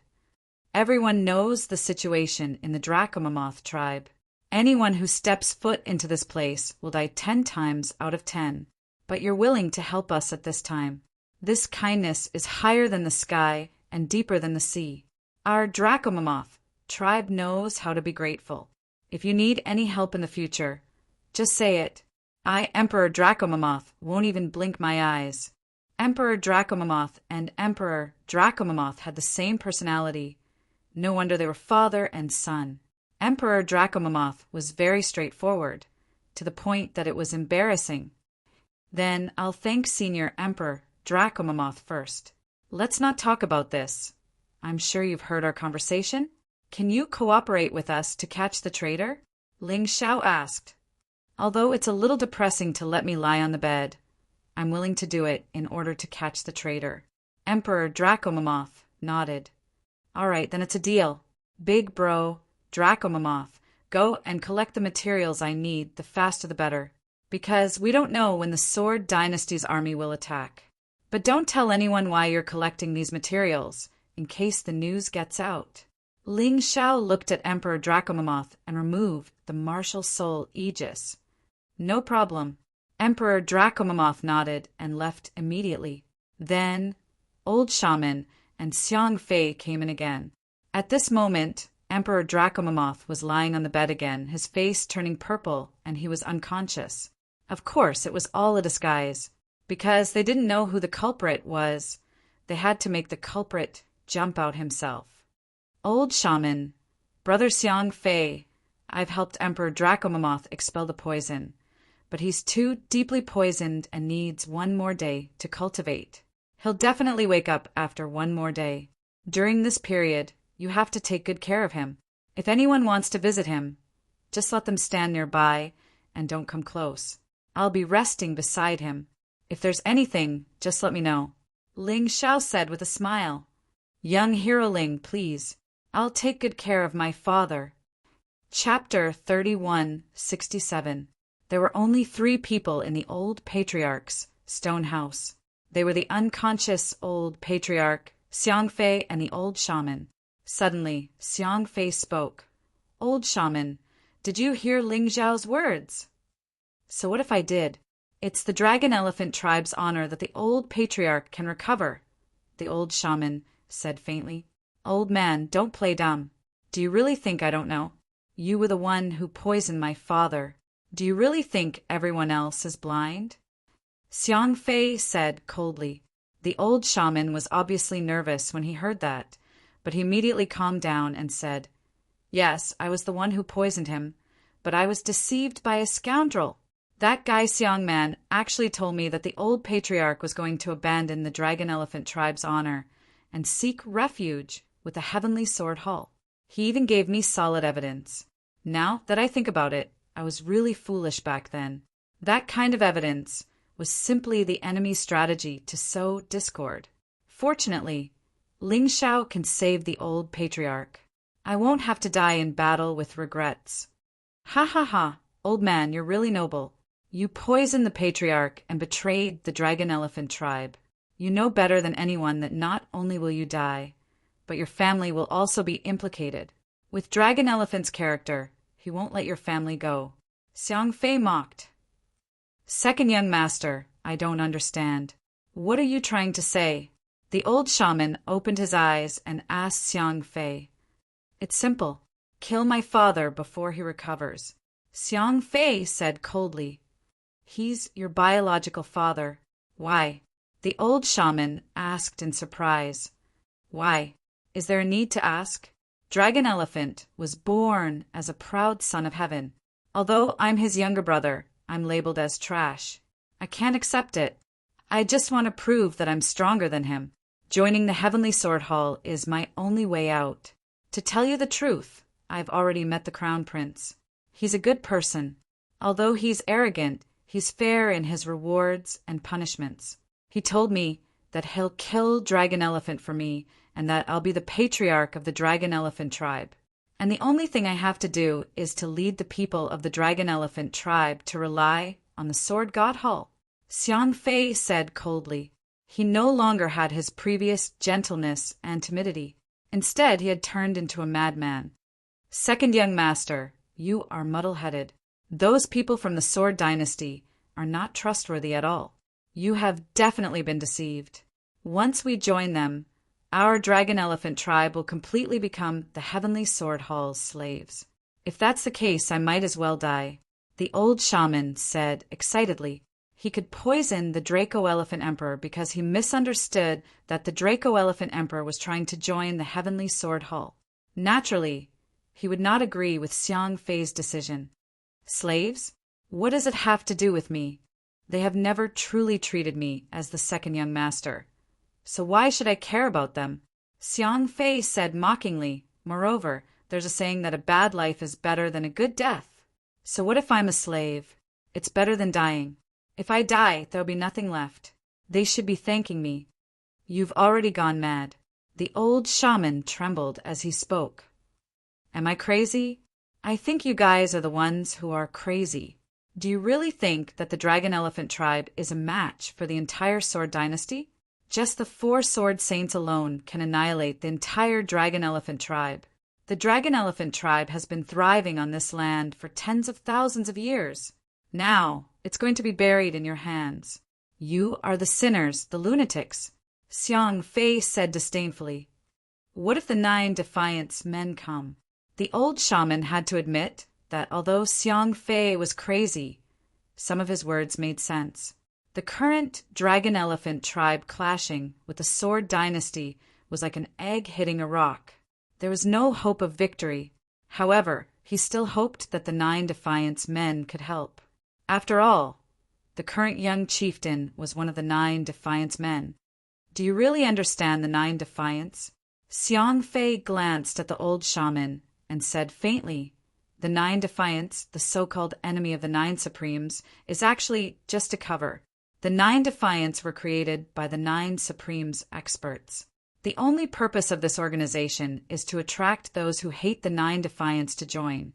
"Everyone knows the situation in the Dracomamoth tribe. Anyone who steps foot into this place will die 10 times out of 10. But you're willing to help us at this time. This kindness is higher than the sky and deeper than the sea. Our Dracomamoth tribe knows how to be grateful. If you need any help in the future, just say it. I, Emperor Dracomamoth, won't even blink my eyes." Emperor Dracomamoth and Emperor Dracomamoth had the same personality. No wonder they were father and son. Emperor Dracomamoth was very straightforward, to the point that it was embarrassing. "Then I'll thank Senior Emperor Dracomamoth first. Let's not talk about this. I'm sure you've heard our conversation. Can you cooperate with us to catch the traitor?" Ling Shao asked. "Although it's a little depressing to let me lie on the bed, I'm willing to do it in order to catch the traitor." Emperor Dracomamoth nodded. "All right, then it's a deal. Big Bro Dracomamoth, go and collect the materials I need, the faster the better, because we don't know when the Sword Dynasty's army will attack. But don't tell anyone why you're collecting these materials, in case the news gets out." Ling Shao looked at Emperor Dracomamoth and removed the martial soul aegis. "No problem." Emperor Dracomamoth nodded and left immediately. Then, Old Shaman and Xiang Fei came in again. At this moment, Emperor Dracomamoth was lying on the bed again, his face turning purple, and he was unconscious. Of course, it was all a disguise. Because they didn't know who the culprit was, they had to make the culprit jump out himself. "Old Shaman, Brother Xiang Fei, I've helped Emperor Dracomamoth expel the poison, but he's too deeply poisoned and needs 1 more day to cultivate. He'll definitely wake up after 1 more day. During this period, you have to take good care of him. If anyone wants to visit him, just let them stand nearby and don't come close. I'll be resting beside him. If there's anything, just let me know." Ling Shao said with a smile. "Young Hero Ling, please. I'll take good care of my father." Chapter 3167. There were only 3 people in the old patriarch's stone house. They were the unconscious old patriarch, Xiang Fei, and the old shaman. Suddenly, Xiang Fei spoke. "Old shaman, did you hear Ling Zhao's words?" "So what if I did? It's the dragon elephant tribe's honor that the old patriarch can recover," the old shaman said faintly. "Old man, don't play dumb. Do you really think I don't know? You were the one who poisoned my father. Do you really think everyone else is blind?" Xiang Fei said coldly. The old shaman was obviously nervous when he heard that, but he immediately calmed down and said, "Yes, I was the one who poisoned him, but I was deceived by a scoundrel. That guy Xiang Man actually told me that the old patriarch was going to abandon the dragon elephant tribe's honor and seek refuge with the heavenly sword hull. He even gave me solid evidence. Now that I think about it, I was really foolish back then. That kind of evidence was simply the enemy's strategy to sow discord. Fortunately, Ling Shao can save the old patriarch. I won't have to die in battle with regrets." "Ha ha ha, old man, you're really noble. You poisoned the patriarch and betrayed the dragon elephant tribe. You know better than anyone that not only will you die, but your family will also be implicated. With Dragon Elephant's character, he won't let your family go." Xiang Fei mocked. "Second young master, I don't understand. What are you trying to say?" The old shaman opened his eyes and asked Xiang Fei. "It's simple. Kill my father before he recovers." Xiang Fei said coldly. "He's your biological father." "Why?" The old shaman asked in surprise. "Why? Is there a need to ask? Dragon Elephant was born as a proud son of heaven. Although I'm his younger brother, I'm labeled as trash. I can't accept it. I just want to prove that I'm stronger than him. Joining the Heavenly Sword Hall is my only way out. To tell you the truth, I've already met the Crown Prince. He's a good person. Although he's arrogant, he's fair in his rewards and punishments. He told me that he'll kill Dragon Elephant for me and that I'll be the patriarch of the Dragon Elephant tribe. And the only thing I have to do is to lead the people of the Dragon Elephant tribe to rely on the Sword God Hall. Xiang Fei said coldly. He no longer had his previous gentleness and timidity. Instead, he had turned into a madman. Second young master, you are muddle-headed. Those people from the Sword Dynasty are not trustworthy at all. You have definitely been deceived. Once we join them, our Dragon Elephant tribe will completely become the Heavenly Sword Hall's slaves. If that's the case, I might as well die, the old shaman said excitedly. He could poison the Draco Elephant Emperor because he misunderstood that the Draco Elephant Emperor was trying to join the Heavenly Sword Hall. Naturally, he would not agree with Xiang Fei's decision. Slaves? What does it have to do with me? They have never truly treated me as the second young master. So why should I care about them? Xiang Fei said mockingly. Moreover, there's a saying that a bad life is better than a good death. So what if I'm a slave? It's better than dying. If I die, there'll be nothing left. They should be thanking me. You've already gone mad. The old shaman trembled as he spoke. Am I crazy? I think you guys are the ones who are crazy. Do you really think that the Dragon Elephant tribe is a match for the entire Sword Dynasty? Just the 4 Sword Saints alone can annihilate the entire Dragon Elephant tribe. The Dragon Elephant tribe has been thriving on this land for tens of thousands of years. Now, it's going to be buried in your hands. You are the sinners, the lunatics, Xiang Fei said disdainfully. What if the 9 Defiance men come? The old shaman had to admit that although Xiang Fei was crazy, some of his words made sense. The current Dragon Elephant tribe clashing with the Sword Dynasty was like an egg hitting a rock. There was no hope of victory. However, he still hoped that the 9 Defiance men could help. After all, the current young chieftain was one of the 9 Defiance men. Do you really understand the 9 Defiance? Xiang Fei glanced at the old shaman and said faintly, the 9 Defiance, the so-called enemy of the 9 Supremes, is actually just a cover. The 9 Defiance were created by the 9 Supremes experts. The only purpose of this organization is to attract those who hate the 9 Defiance to join,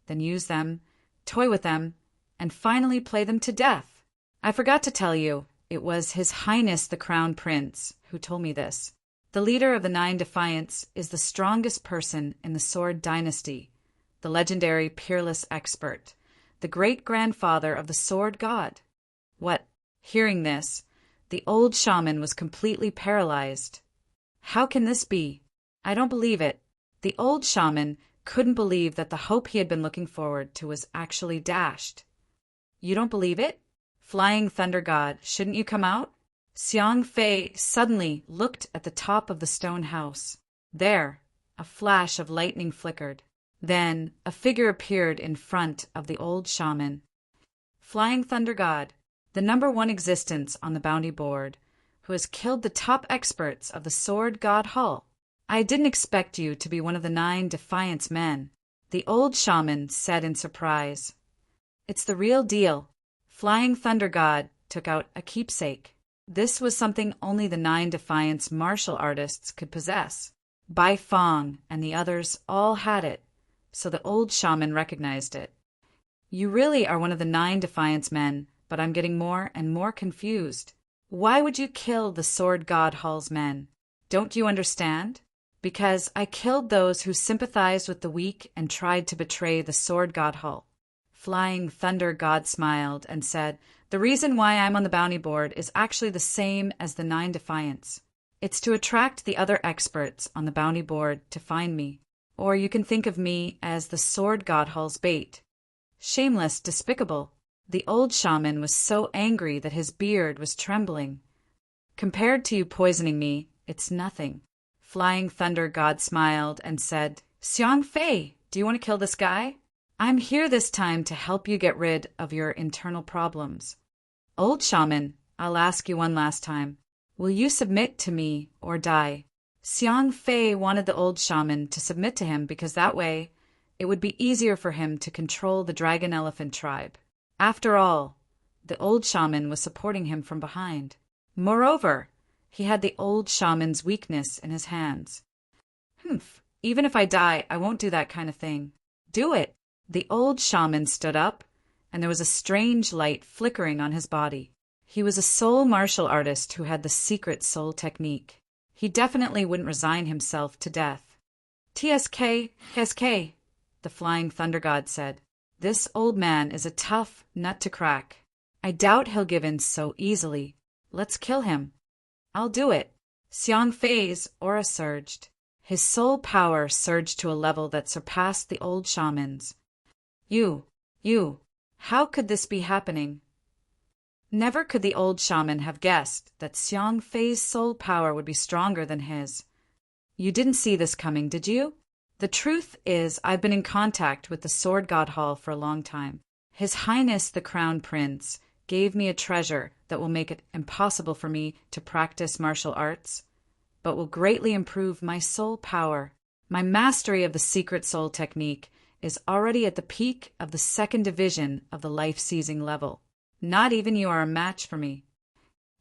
then use them, toy with them, and finally play them to death. I forgot to tell you, it was His Highness the Crown Prince who told me this. The leader of the 9 Defiance is the strongest person in the Sword Dynasty, the legendary peerless expert, the great-grandfather of the Sword God. What? Hearing this, the old shaman was completely paralyzed. How can this be? I don't believe it. The old shaman couldn't believe that the hope he had been looking forward to was actually dashed. You don't believe it? Flying Thunder God, shouldn't you come out? Xiang Fei suddenly looked at the top of the stone house. There, a flash of lightning flickered. Then a figure appeared in front of the old shaman. Flying Thunder God, the #1 existence on the bounty board, who has killed the top experts of the Sword God Hall. I didn't expect you to be one of the 9 Defiance men, the old shaman said in surprise. It's the real deal. Flying Thunder God took out a keepsake. This was something only the 9 Defiance martial artists could possess. Bai Fong and the others all had it, so the old shaman recognized it. You really are one of the 9 Defiance men, but I'm getting more and more confused. Why would you kill the Sword God Hall's men? Don't you understand? Because I killed those who sympathized with the weak and tried to betray the Sword God Hall. Flying Thunder God smiled and said, the reason why I'm on the bounty board is actually the same as the 9 Defiance. It's to attract the other experts on the bounty board to find me. Or you can think of me as the Sword God Hall's bait. Shameless, despicable. The old shaman was so angry that his beard was trembling. Compared to you poisoning me, it's nothing. Flying Thunder God smiled and said, Xiang Fei, do you want to kill this guy? I'm here this time to help you get rid of your internal problems. Old shaman, I'll ask you one last time. Will you submit to me or die? Xiang Fei wanted the old shaman to submit to him because that way it would be easier for him to control the dragon elephant tribe. After all, the old shaman was supporting him from behind. Moreover, he had the old shaman's weakness in his hands. Humph, even if I die, I won't do that kind of thing. Do it. The old shaman stood up, and there was a strange light flickering on his body. He was a soul martial artist who had the secret soul technique. He definitely wouldn't resign himself to death. TSK, the flying thunder god said. This old man is a tough nut to crack. I doubt he'll give in so easily. Let's kill him. I'll do it. Xiang Fei's aura surged. His soul power surged to a level that surpassed the old shaman's. You, how could this be happening? Never could the old shaman have guessed that Xiang Fei's soul power would be stronger than his. You didn't see this coming, did you? The truth is, I've been in contact with the Sword God Hall for a long time. His Highness the Crown Prince gave me a treasure that will make it impossible for me to practice martial arts, but will greatly improve my soul power. My mastery of the secret soul technique is already at the peak of the 2nd division of the life-seizing level. Not even you are a match for me.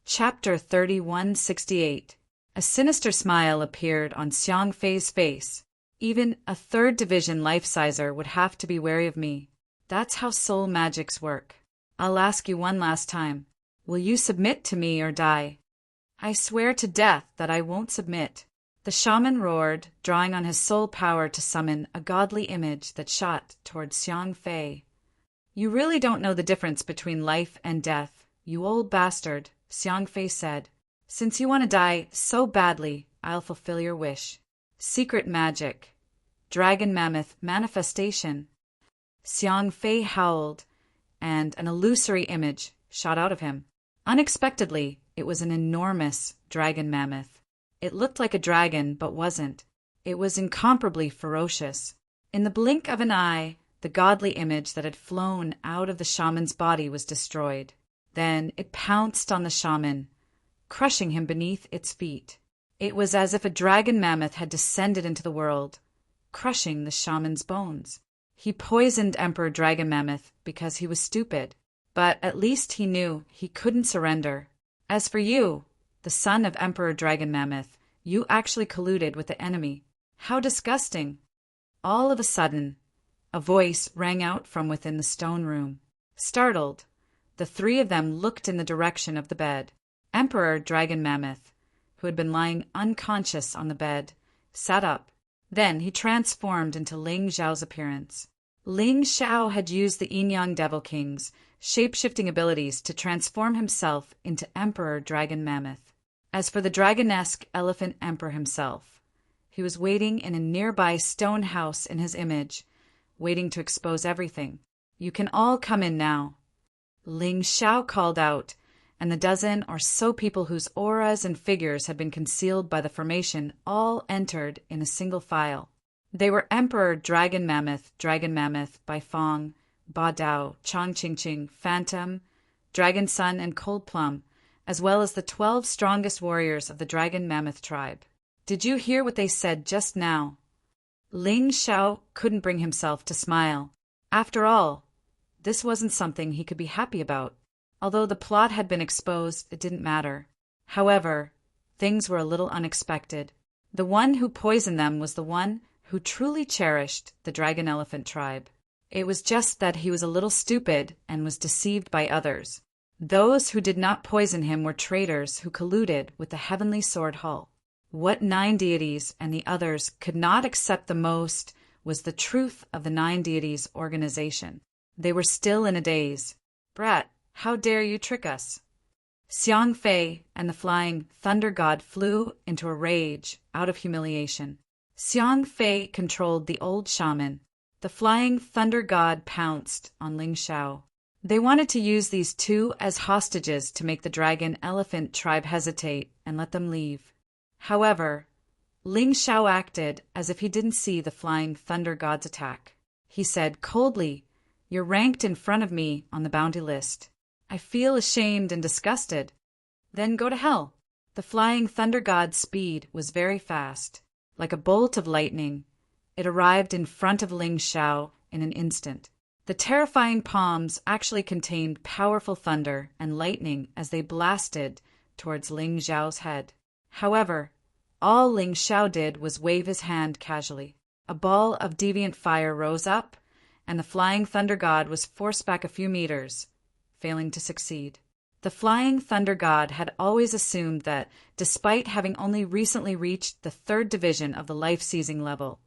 Chapter 3168. A sinister smile appeared on Xiang Fei's face. Even a 3rd division life-sizer would have to be wary of me. That's how soul magics work. I'll ask you one last time. Will you submit to me or die? I swear to death that I won't submit. The shaman roared, drawing on his soul power to summon a godly image that shot toward Xiang Fei. You really don't know the difference between life and death, you old bastard, Xiang Fei said. Since you want to die so badly, I'll fulfill your wish. Secret magic. Dragon mammoth manifestation. Xiang Fei howled, and an illusory image shot out of him. Unexpectedly, it was an enormous dragon mammoth. It looked like a dragon, but wasn't. It was incomparably ferocious. In the blink of an eye, the godly image that had flown out of the shaman's body was destroyed. Then it pounced on the shaman, crushing him beneath its feet. It was as if a dragon mammoth had descended into the world, crushing the shaman's bones. He poisoned Emperor Dragon Mammoth because he was stupid, but at least he knew he couldn't surrender. As for you, the son of Emperor Dragon Mammoth, you actually colluded with the enemy. How disgusting! All of a sudden, a voice rang out from within the stone room. Startled, the 3 of them looked in the direction of the bed. Emperor Dragon Mammoth, who had been lying unconscious on the bed, sat up. Then he transformed into Ling Xiao's appearance. Ling Xiao had used the Yin-Yang Devil King's shape-shifting abilities to transform himself into Emperor Dragon Mammoth. As for the dragonesque Elephant Emperor himself, he was waiting in a nearby stone house in his image, waiting to expose everything. You can all come in now. Ling Xiao called out, and the dozen or so people whose auras and figures had been concealed by the formation all entered in a single file. They were Emperor Dragon Mammoth Bai Fong, Ba Dao, Chong Ching Ching, Phantom, Dragon Sun, and Cold Plum, as well as the 12 strongest warriors of the Dragon Mammoth tribe. Did you hear what they said just now? Ling Xiao couldn't bring himself to smile. After all, this wasn't something he could be happy about. Although the plot had been exposed, it didn't matter. However, things were a little unexpected. The one who poisoned them was the one who truly cherished the Dragon Elephant tribe. It was just that he was a little stupid and was deceived by others. Those who did not poison him were traitors who colluded with the Heavenly Sword Hall. What 9 deities and the others could not accept the most was the truth of the 9 deities' organization. They were still in a daze. Brat, how dare you trick us? Xiang Fei and the flying thunder god flew into a rage out of humiliation. Xiang Fei controlled the old shaman. The flying thunder god pounced on Ling Xiao. They wanted to use these 2 as hostages to make the dragon elephant tribe hesitate and let them leave. However, Ling Xiao acted as if he didn't see the flying thunder god's attack. He said coldly, "You're ranked in front of me on the bounty list. I feel ashamed and disgusted. Then go to hell. The flying thunder god's speed was very fast. Like a bolt of lightning, it arrived in front of Ling Xiao in an instant. The terrifying palms actually contained powerful thunder and lightning as they blasted towards Ling Xiao's head. However, all Ling Xiao did was wave his hand casually. A ball of deviant fire rose up, and the flying thunder god was forced back a few meters, failing to succeed. The flying thunder god had always assumed that, despite having only recently reached the 3rd division of the life-seizing level,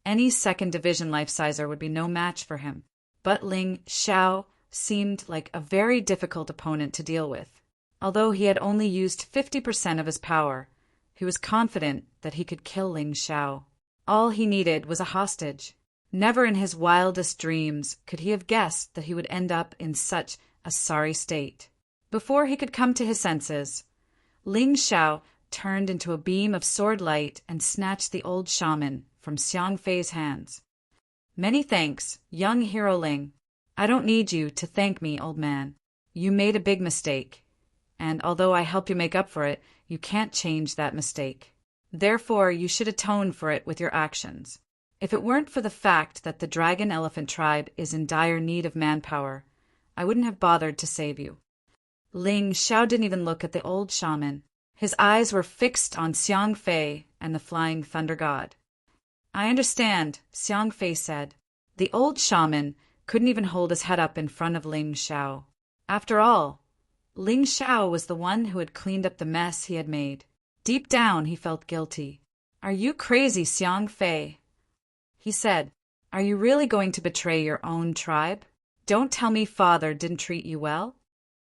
any 2nd division life-sizer would be no match for him. But Ling Xiao seemed like a very difficult opponent to deal with. Although he had only used 50% of his power, he was confident that he could kill Ling Xiao. All he needed was a hostage. Never in his wildest dreams could he have guessed that he would end up in such a sorry state. Before he could come to his senses, Ling Xiao turned into a beam of sword light and snatched the old shaman from Xiang Fei's hands. Many thanks, young hero Ling. I don't need you to thank me, old man. You made a big mistake, and although I helped you make up for it, you can't change that mistake. Therefore, you should atone for it with your actions. If it weren't for the fact that the dragon elephant tribe is in dire need of manpower, I wouldn't have bothered to save you. Ling Xiao didn't even look at the old shaman. His eyes were fixed on Xiang Fei and the flying thunder god. I understand, Xiang Fei said. The old shaman couldn't even hold his head up in front of Ling Xiao. After all, Ling Xiao was the one who had cleaned up the mess he had made. Deep down, he felt guilty. Are you crazy, Xiang Fei? He said, are you really going to betray your own tribe? Don't tell me father didn't treat you well?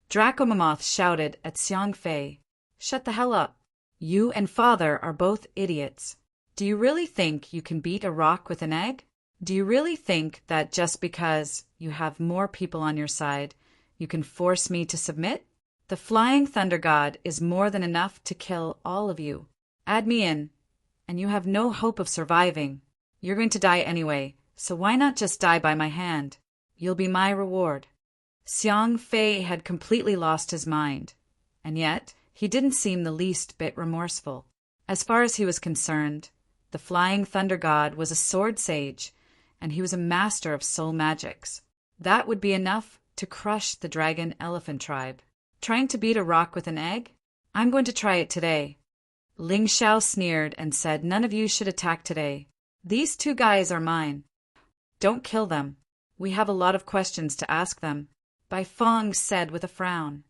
Draco Mammoth shouted at Xiang Fei. Shut the hell up. You and father are both idiots. Do you really think you can beat a rock with an egg? Do you really think that just because you have more people on your side, you can force me to submit? The flying thunder god is more than enough to kill all of you. Add me in, and you have no hope of surviving. You're going to die anyway, so why not just die by my hand? You'll be my reward. Xiang Fei had completely lost his mind, and yet he didn't seem the least bit remorseful. As far as he was concerned, the flying thunder god was a sword sage, and he was a master of soul magics. That would be enough to crush the dragon elephant tribe. Trying to beat a rock with an egg? I'm going to try it today. Ling Xiao sneered and said none of you should attack today. These 2 guys are mine. Don't kill them. We have a lot of questions to ask them. Bai Fong said with a frown.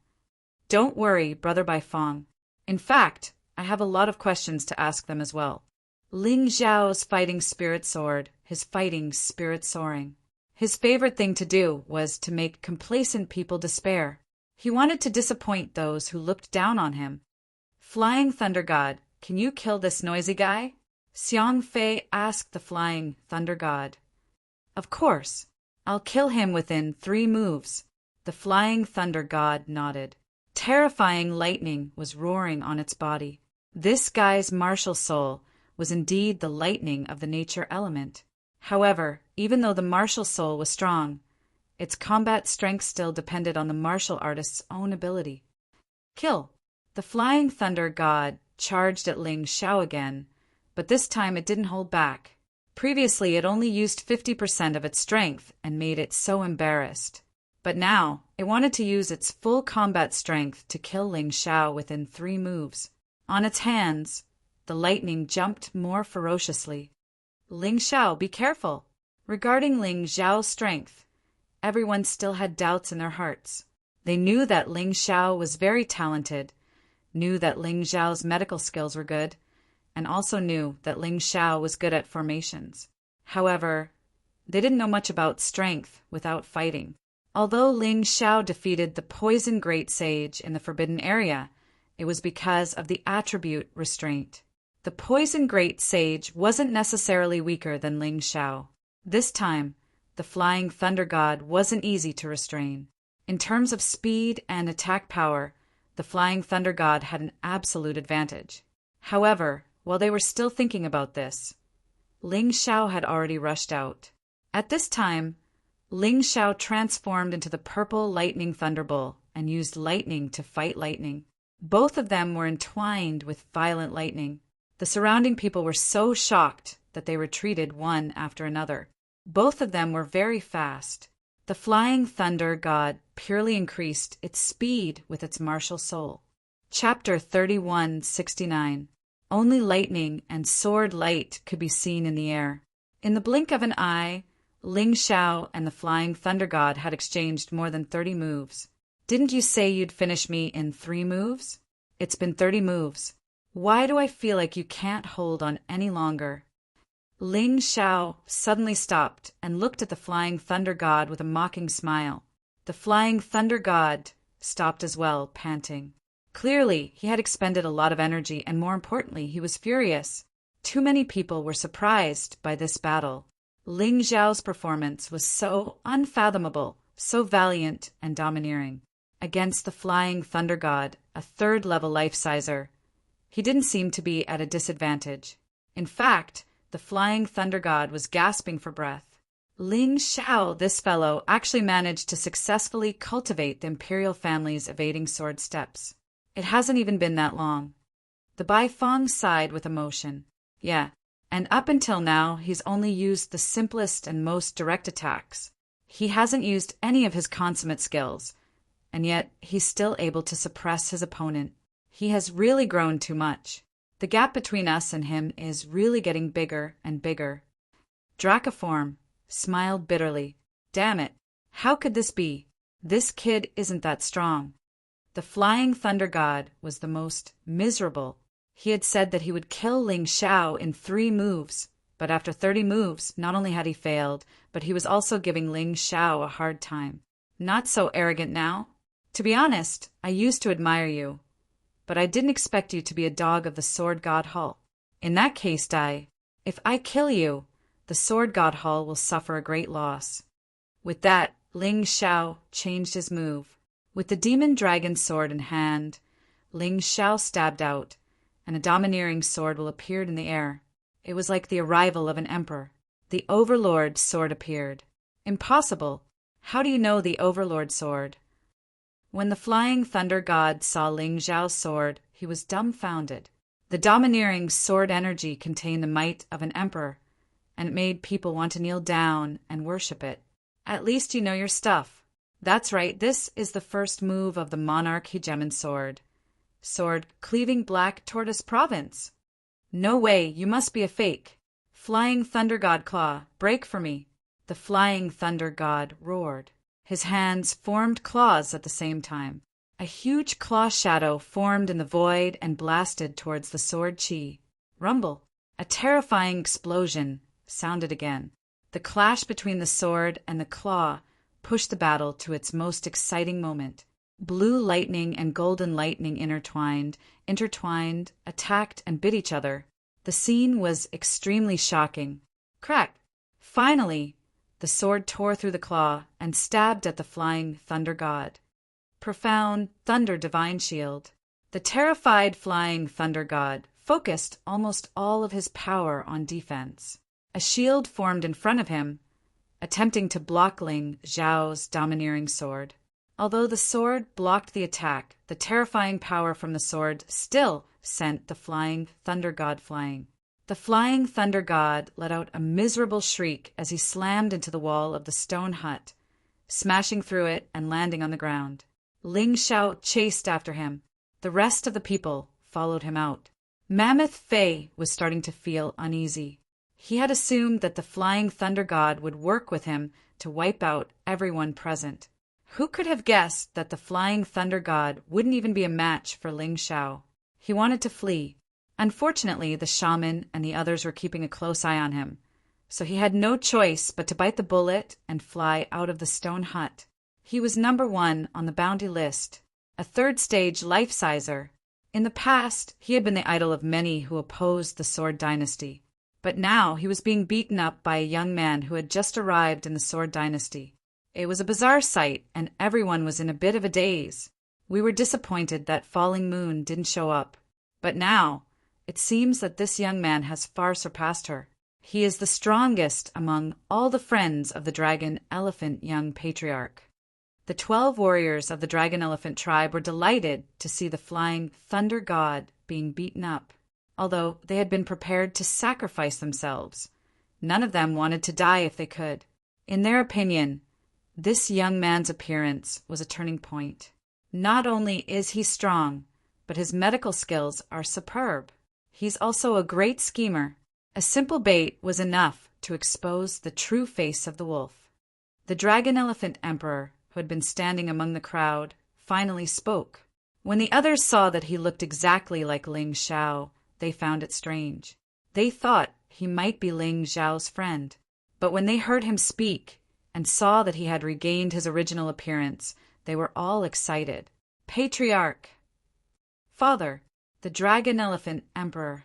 Don't worry, brother Bai Fong. In fact, I have a lot of questions to ask them as well. Ling Xiao's fighting spirit soared, his fighting spirit soaring. His favorite thing to do was to make complacent people despair. He wanted to disappoint those who looked down on him. Flying Thunder God, can you kill this noisy guy? Xiang Fei asked the Flying Thunder God. Of course. I'll kill him within 3 moves. The Flying Thunder God nodded. Terrifying lightning was roaring on its body. This guy's martial soul was indeed the lightning of the nature element. However, even though the martial soul was strong, its combat strength still depended on the martial artist's own ability. Kill! The Flying Thunder God charged at Ling Xiao again, but this time it didn't hold back. Previously, it only used 50% of its strength and made it so embarrassed. But now, it wanted to use its full combat strength to kill Ling Xiao within 3 moves. On its hands, the lightning jumped more ferociously. Ling Xiao, be careful! Regarding Ling Xiao's strength, everyone still had doubts in their hearts. They knew that Ling Xiao was very talented, knew that Ling Xiao's medical skills were good, and also knew that Ling Xiao was good at formations. However, they didn't know much about strength without fighting. Although Ling Xiao defeated the Poison Great Sage in the Forbidden Area, it was because of the attribute restraint. The Poison Great Sage wasn't necessarily weaker than Ling Xiao. This time, the Flying Thunder God wasn't easy to restrain. In terms of speed and attack power, the Flying Thunder God had an absolute advantage. However, while they were still thinking about this, Ling Xiao had already rushed out. At this time, Ling Xiao transformed into the purple lightning thunderbolt and used lightning to fight lightning. Both of them were entwined with violent lightning. The surrounding people were so shocked that they retreated one after another. Both of them were very fast. The flying thunder god purely increased its speed with its martial soul. Chapter 3169. Only lightning and sword light could be seen in the air. In the blink of an eye, Ling Xiao and the flying thunder god had exchanged more than 30 moves. Didn't you say you'd finish me in 3 moves? It's been 30 moves. Why do I feel like you can't hold on any longer? Ling Xiao suddenly stopped and looked at the flying thunder god with a mocking smile. The flying thunder god stopped as well, panting. Clearly, he had expended a lot of energy, and more importantly, he was furious. Too many people were surprised by this battle. Ling Xiao's performance was so unfathomable, so valiant and domineering. Against the flying thunder god, a 3rd-level life-sizer, he didn't seem to be at a disadvantage. In fact, the flying thunder god was gasping for breath. Ling Xiao, this fellow, actually managed to successfully cultivate the imperial family's evading sword steps. It hasn't even been that long. The Bai Feng sighed with emotion. Yeah, and up until now, he's only used the simplest and most direct attacks. He hasn't used any of his consummate skills, and yet he's still able to suppress his opponent. He has really grown too much. The gap between us and him is really getting bigger and bigger. Dracoform smiled bitterly. Damn it, how could this be? This kid isn't that strong. The flying thunder god was the most miserable. He had said that he would kill Ling Xiao in 3 moves, but after 30 moves, not only had he failed, but he was also giving Ling Xiao a hard time. Not so arrogant now. To be honest, I used to admire you, but I didn't expect you to be a dog of the sword god Hull. In that case, Dai, if I kill you, the sword god Hull will suffer a great loss. With that, Ling Xiao changed his move. With the demon dragon sword in hand, Ling Xiao stabbed out, and a domineering sword will appeared in the air. It was like the arrival of an emperor. The Overlord sword appeared. Impossible. How do you know the Overlord sword? When the flying thunder god saw Ling Xiao's sword, he was dumbfounded. The domineering sword energy contained the might of an emperor, and it made people want to kneel down and worship it. At least you know your stuff. That's right, this is the first move of the monarch hegemon sword. Sword cleaving black tortoise province. No way, you must be a fake. Flying thunder god claw, break for me. The flying thunder god roared. His hands formed claws at the same time. A huge claw shadow formed in the void and blasted towards the sword chi. Rumble. A terrifying explosion sounded again. The clash between the sword and the claw pushed the battle to its most exciting moment. Blue lightning and golden lightning intertwined, attacked, and bit each other. The scene was extremely shocking. Crack! Finally, the sword tore through the claw and stabbed at the flying thunder god. Profound thunder divine shield. The terrified flying thunder god focused almost all of his power on defense. A shield formed in front of him, attempting to block Ling Xiao's domineering sword. Although the sword blocked the attack, the terrifying power from the sword still sent the flying thunder god flying. The flying thunder god let out a miserable shriek as he slammed into the wall of the stone hut, smashing through it and landing on the ground. Ling Xiao chased after him. The rest of the people followed him out. Mammoth Fei was starting to feel uneasy. He had assumed that the flying thunder god would work with him to wipe out everyone present. Who could have guessed that the flying thunder god wouldn't even be a match for Ling Xiao? He wanted to flee. Unfortunately, the shaman and the others were keeping a close eye on him, so he had no choice but to bite the bullet and fly out of the stone hut. He was number 1 on the bounty list, a 3rd-stage life-sizer. In the past, he had been the idol of many who opposed the Sword Dynasty. But now he was being beaten up by a young man who had just arrived in the Sword Dynasty. It was a bizarre sight, and everyone was in a bit of a daze. We were disappointed that Falling Moon didn't show up. But now, it seems that this young man has far surpassed her. He is the strongest among all the friends of the dragon elephant young patriarch. The 12 warriors of the dragon elephant tribe were delighted to see the flying thunder god being beaten up, although they had been prepared to sacrifice themselves. None of them wanted to die if they could. In their opinion, this young man's appearance was a turning point. Not only is he strong, but his medical skills are superb. He's also a great schemer. A simple bait was enough to expose the true face of the wolf. The dragon elephant emperor, who had been standing among the crowd, finally spoke. When the others saw that he looked exactly like Ling Xiao, they found it strange. They thought he might be Ling Xiao's friend. But when they heard him speak and saw that he had regained his original appearance, they were all excited. Patriarch! Father, the dragon elephant emperor.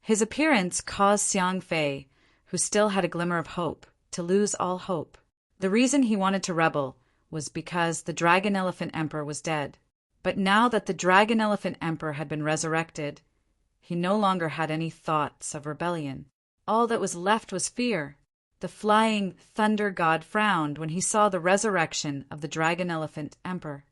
His appearance caused Xiang Fei, who still had a glimmer of hope, to lose all hope. The reason he wanted to rebel was because the dragon elephant emperor was dead. But now that the dragon elephant emperor had been resurrected, he no longer had any thoughts of rebellion. All that was left was fear. The flying thunder god frowned when he saw the resurrection of the dragon elephant emperor.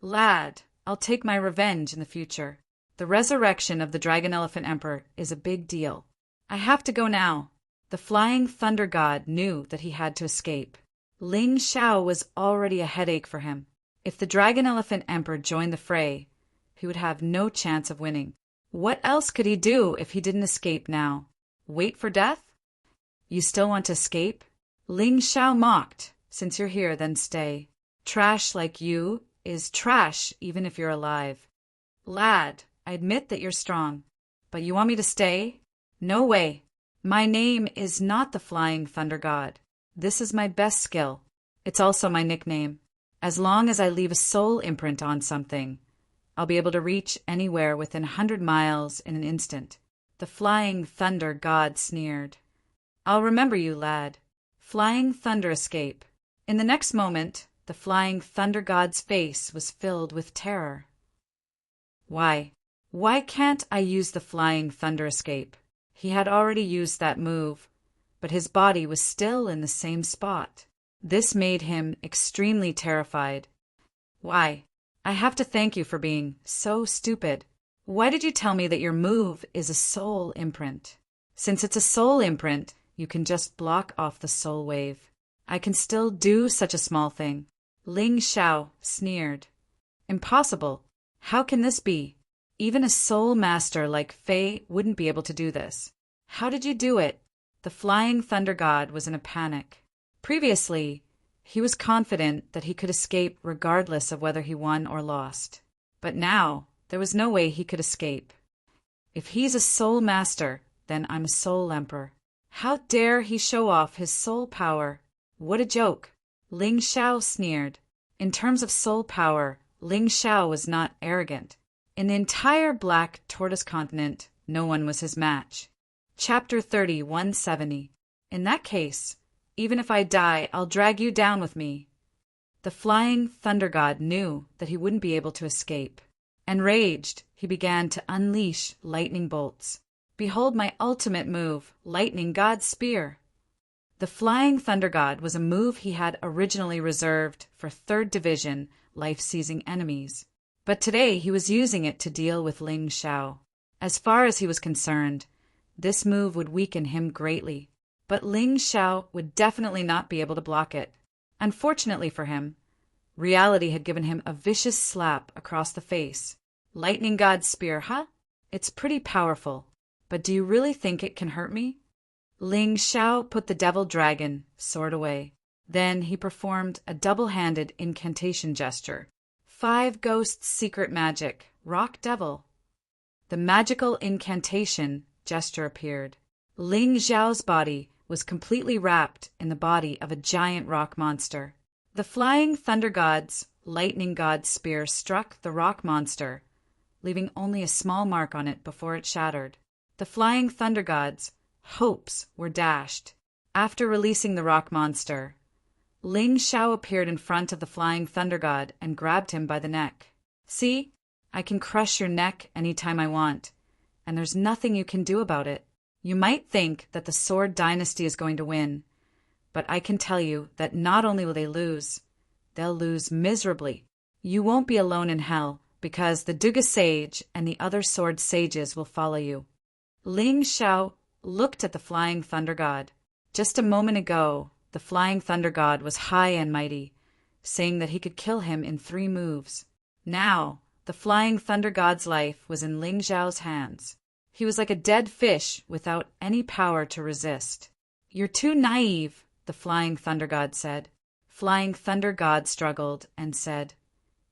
Lad, I'll take my revenge in the future. The resurrection of the dragon elephant emperor is a big deal. I have to go now. The flying thunder god knew that he had to escape. Ling Xiao was already a headache for him. If the dragon elephant emperor joined the fray, he would have no chance of winning. What else could he do if he didn't escape now? Wait for death? You still want to escape? Ling Xiao mocked. Since you're here, then stay. Trash like you is trash even if you're alive. Lad, I admit that you're strong, but you want me to stay? No way. My name is not the Flying Thunder God. This is my best skill. It's also my nickname. As long as I leave a soul imprint on something, I'll be able to reach anywhere within 100 miles in an instant. The Flying Thunder God sneered. I'll remember you, lad. Flying Thunder escape. In the next moment, the Flying Thunder God's face was filled with terror. Why can't I use the Flying Thunder escape? He had already used that move, but his body was still in the same spot. This made him extremely terrified. Why, I have to thank you for being so stupid. Why did you tell me that your move is a soul imprint? Since it's a soul imprint, you can just block off the soul wave. I can still do such a small thing. Ling Xiao sneered. Impossible. How can this be? Even a soul master like Fei wouldn't be able to do this. How did you do it? The Flying Thunder God was in a panic. Previously, he was confident that he could escape regardless of whether he won or lost. But now, there was no way he could escape. If he's a soul master, then I'm a soul emperor. How dare he show off his soul power? What a joke! Ling Xiao sneered. In terms of soul power, Ling Xiao was not arrogant. In the entire Black Tortoise continent, no one was his match. Chapter 30, 170. In that case, even if I die, I'll drag you down with me. The Flying Thunder God knew that he wouldn't be able to escape. Enraged, he began to unleash lightning bolts. Behold my ultimate move, Lightning God's Spear. The Flying Thunder God was a move he had originally reserved for 3rd Division life-seizing enemies. But today he was using it to deal with Ling Xiao. As far as he was concerned, this move would weaken him greatly. But Ling Xiao would definitely not be able to block it. Unfortunately for him, reality had given him a vicious slap across the face. Lightning God's Spear, huh? It's pretty powerful. But do you really think it can hurt me? Ling Xiao put the devil dragon sword away. Then he performed a double-handed incantation gesture. 5 Ghosts Secret Magic, Rock Devil. The magical incantation gesture appeared. Ling Xiao's body was completely wrapped in the body of a giant rock monster. The Flying Thunder God's Lightning God's Spear struck the rock monster, leaving only a small mark on it before it shattered. The Flying Thunder God's hopes were dashed. After releasing the rock monster, Ling Xiao appeared in front of the Flying Thunder God and grabbed him by the neck. See? I can crush your neck anytime I want, and there's nothing you can do about it. You might think that the Sword Dynasty is going to win, but I can tell you that not only will they lose, they'll lose miserably. You won't be alone in hell, because the Duga sage and the other sword sages will follow you." Ling Xiao looked at the flying thunder god. Just a moment ago, the flying thunder god was high and mighty, saying that he could kill him in 3 moves. Now, the flying thunder god's life was in Ling Xiao's hands. He was like a dead fish without any power to resist. "You're too naive," the flying thunder god said. Flying thunder god struggled and said,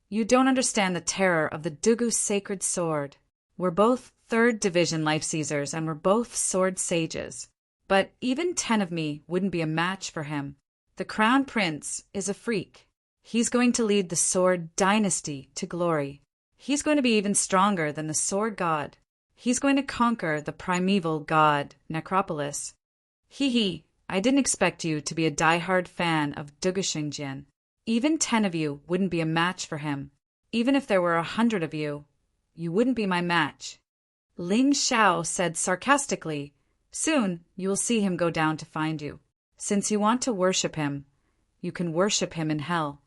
"You don't understand the terror of the Dugu sacred sword. We're both 3rd Division Life Seizers, and we're both sword sages. But even 10 of me wouldn't be a match for him. The Crown Prince is a freak. He's going to lead the sword dynasty to glory. He's going to be even stronger than the sword god. He's going to conquer the primeval god, Necropolis. Hee, I didn't expect you to be a die-hard fan of Dugu Xingjian. Even 10 of you wouldn't be a match for him. Even if there were 100 of you, you wouldn't be my match." Ling Xiao said sarcastically, "Soon you will see him go down to find you. Since you want to worship him, you can worship him in hell."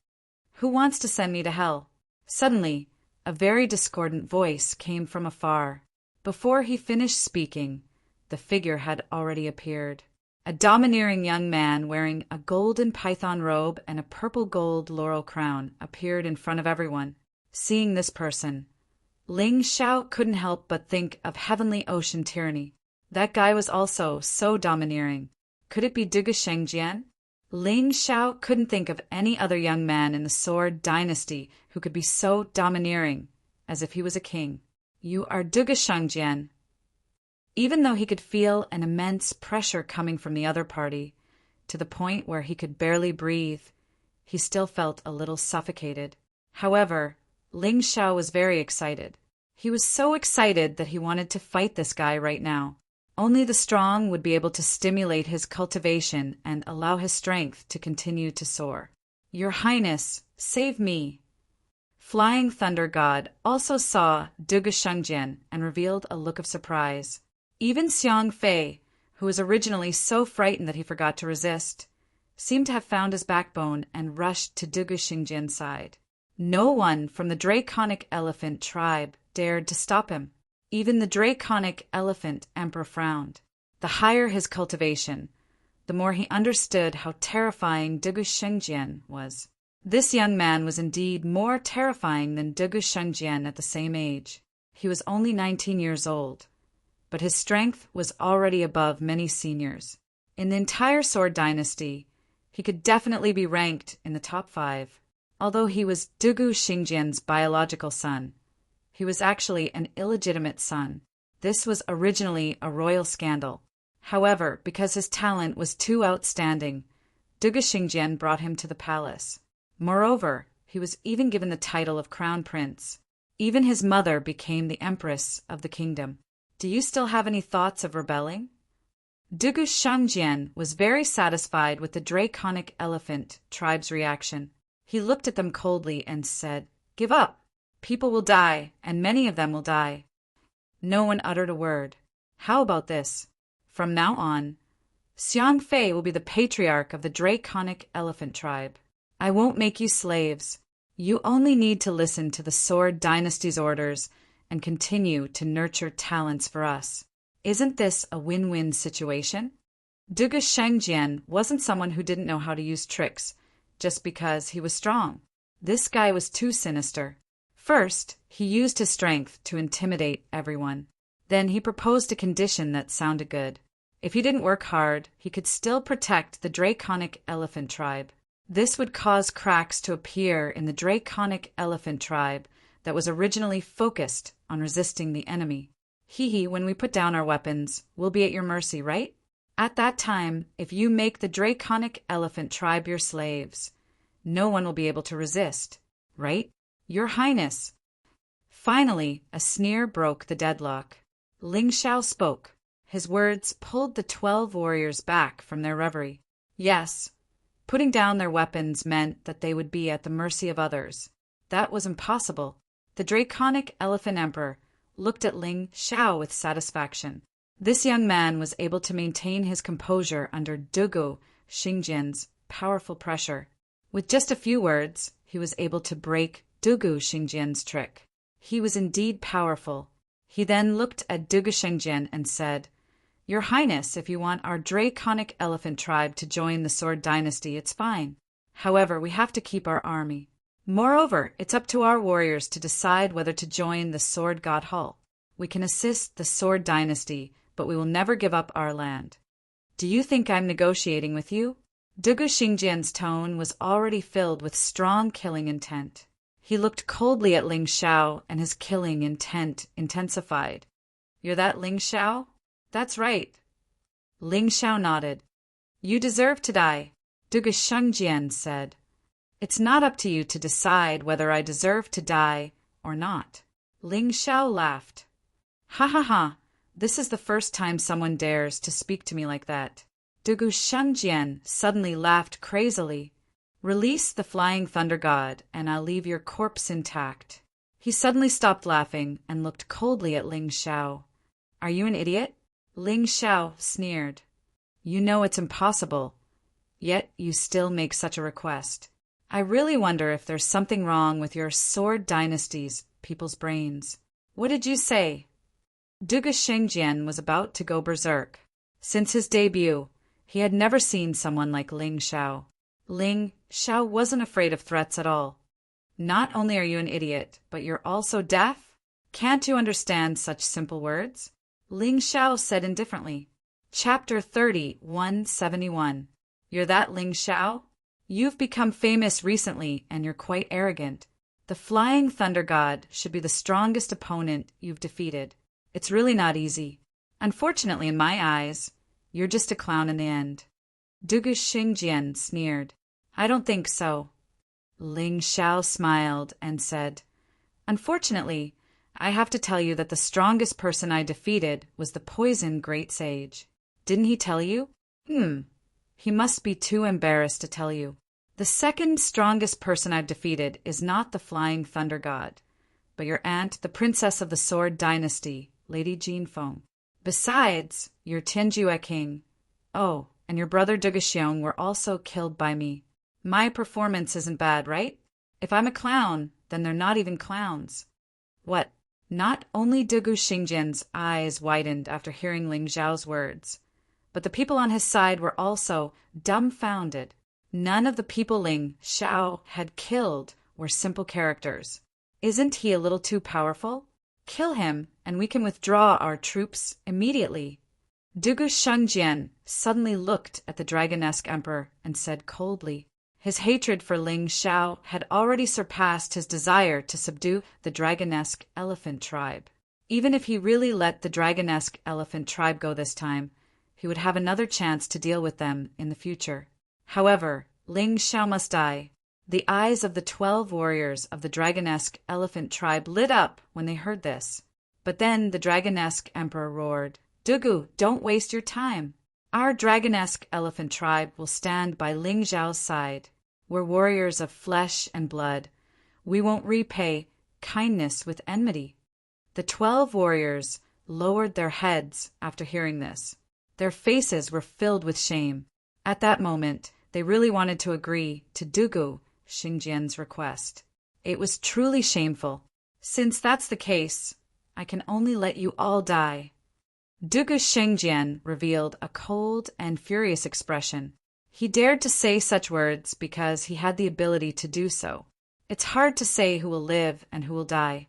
"Who wants to send me to hell?" Suddenly, a very discordant voice came from afar. Before he finished speaking, the figure had already appeared. A domineering young man wearing a golden python robe and a purple gold laurel crown appeared in front of everyone. Seeing this person, Ling Xiao couldn't help but think of Heavenly Ocean Tyranny. That guy was also so domineering. Could it be Dugu Shengjian? Ling Xiao couldn't think of any other young man in the Sword Dynasty who could be so domineering, as if he was a king. "You are Dugu Shengjian." Even though he could feel an immense pressure coming from the other party, to the point where he could barely breathe, he still felt a little suffocated. However, Ling Xiao was very excited. He was so excited that he wanted to fight this guy right now. Only the strong would be able to stimulate his cultivation and allow his strength to continue to soar. "Your Highness, save me." Flying Thunder God also saw Dugu Shengjian and revealed a look of surprise. Even Xiang Fei, who was originally so frightened that he forgot to resist, seemed to have found his backbone and rushed to Dugu Shengjian's side. No one from the Draconic Elephant tribe dared to stop him. Even the Draconic Elephant Emperor frowned. The higher his cultivation, the more he understood how terrifying Dugu Shengjian was. This young man was indeed more terrifying than Dugu Shengjian at the same age. He was only 19 years old, but his strength was already above many seniors. In the entire Sword Dynasty, he could definitely be ranked in the top 5. Although he was Dugu Shengjian's biological son, he was actually an illegitimate son. This was originally a royal scandal. However, because his talent was too outstanding, Dugu Shengjian brought him to the palace. Moreover, he was even given the title of Crown Prince. Even his mother became the Empress of the kingdom. Do you still have any thoughts of rebelling? Dugu Shengjian was very satisfied with the Draconic Elephant tribe's reaction. He looked at them coldly and said, "Give up. People will die, and many of them will die." No one uttered a word. "How about this? From now on, Xiang Fei will be the patriarch of the Draconic Elephant tribe. I won't make you slaves. You only need to listen to the Sword Dynasty's orders and continue to nurture talents for us. Isn't this a win-win situation?" Dugu Shengjian wasn't someone who didn't know how to use tricks just because he was strong. This guy was too sinister. First, he used his strength to intimidate everyone. Then he proposed a condition that sounded good. If he didn't work hard, he could still protect the Draconic Elephant tribe. This would cause cracks to appear in the Draconic Elephant tribe that was originally focused on resisting the enemy. When we put down our weapons, we'll be at your mercy, right? At that time, if you make the Draconic Elephant tribe your slaves, no one will be able to resist, right? Your Highness. Finally, a sneer broke the deadlock. Ling Xiao spoke. His words pulled the 12 warriors back from their reverie. Yes, putting down their weapons meant that they would be at the mercy of others. That was impossible. The Draconic Elephant Emperor looked at Ling Xiao with satisfaction. This young man was able to maintain his composure under Dugu Shengjian's powerful pressure. With just a few words, he was able to break Dugu Xingjian's trick. He was indeed powerful. He then looked at Dugu Xingjian and said, "Your Highness, if you want our draconic elephant tribe to join the Sword Dynasty, it's fine. However, we have to keep our army. Moreover, it's up to our warriors to decide whether to join the Sword God Hall. We can assist the Sword Dynasty, but we will never give up our land. Do you think I'm negotiating with you?" Dugu Xingjian's tone was already filled with strong killing intent. He looked coldly at Ling Xiao, and his killing intent intensified. "You're that Ling Xiao?" "That's right." Ling Xiao nodded. "You deserve to die," Dugu Xingjian said. "It's not up to you to decide whether I deserve to die or not." Ling Xiao laughed. "Ha ha ha, this is the first time someone dares to speak to me like that." Dugu Xingjian suddenly laughed crazily. "Release the flying thunder god, and I'll leave your corpse intact." He suddenly stopped laughing and looked coldly at Ling Xiao. "Are you an idiot?" Ling Xiao sneered. "You know it's impossible, yet you still make such a request. I really wonder if there's something wrong with your Sword Dynasty's people's brains." "What did you say?" Dugu Xingjian was about to go berserk. Since his debut, he had never seen someone like Ling Xiao. Ling Xiao wasn't afraid of threats at all. "Not only are you an idiot, but you're also deaf? Can't you understand such simple words?" Ling Xiao said indifferently. Chapter 30, 171. "You're that Ling Xiao? You've become famous recently, and you're quite arrogant. The Flying Thunder God should be the strongest opponent you've defeated. It's really not easy. Unfortunately, in my eyes, you're just a clown in the end." Dugu Xingjian sneered. "I don't think so." Ling Xiao smiled and said, "Unfortunately, I have to tell you that the strongest person I defeated was the Poison Great Sage." "Didn't he tell you?" He must be too embarrassed to tell you. The second strongest person I've defeated is not the Flying Thunder God, but your aunt, the Princess of the Sword Dynasty, Lady Jinfeng. Besides, your Tianjue king. Oh, and your brother Dugu Xiong were also killed by me. My performance isn't bad, right? If I'm a clown, then they're not even clowns. What? Not only Dugu Xingjian's eyes widened after hearing Ling Xiao's words, but the people on his side were also dumbfounded. None of the people Ling Xiao had killed were simple characters. Isn't he a little too powerful? Kill him, and we can withdraw our troops immediately. Dugu Xingjian suddenly looked at the dragonesque emperor and said coldly. His hatred for Ling Xiao had already surpassed his desire to subdue the dragonesque elephant tribe. Even if he really let the dragonesque elephant tribe go this time, he would have another chance to deal with them in the future. However, Ling Xiao must die. The eyes of the 12 warriors of the dragonesque elephant tribe lit up when they heard this. But then the dragonesque emperor roared, "Dugu, don't waste your time. Our dragonesque elephant tribe will stand by Ling Xiao's side. We're warriors of flesh and blood. We won't repay kindness with enmity." The 12 warriors lowered their heads after hearing this. Their faces were filled with shame. At that moment, they really wanted to agree to Dugu Xingjian's request. It was truly shameful. "Since that's the case, I can only let you all die." Dugu Xingjian revealed a cold and furious expression. He dared to say such words because he had the ability to do so. It's hard to say who will live and who will die.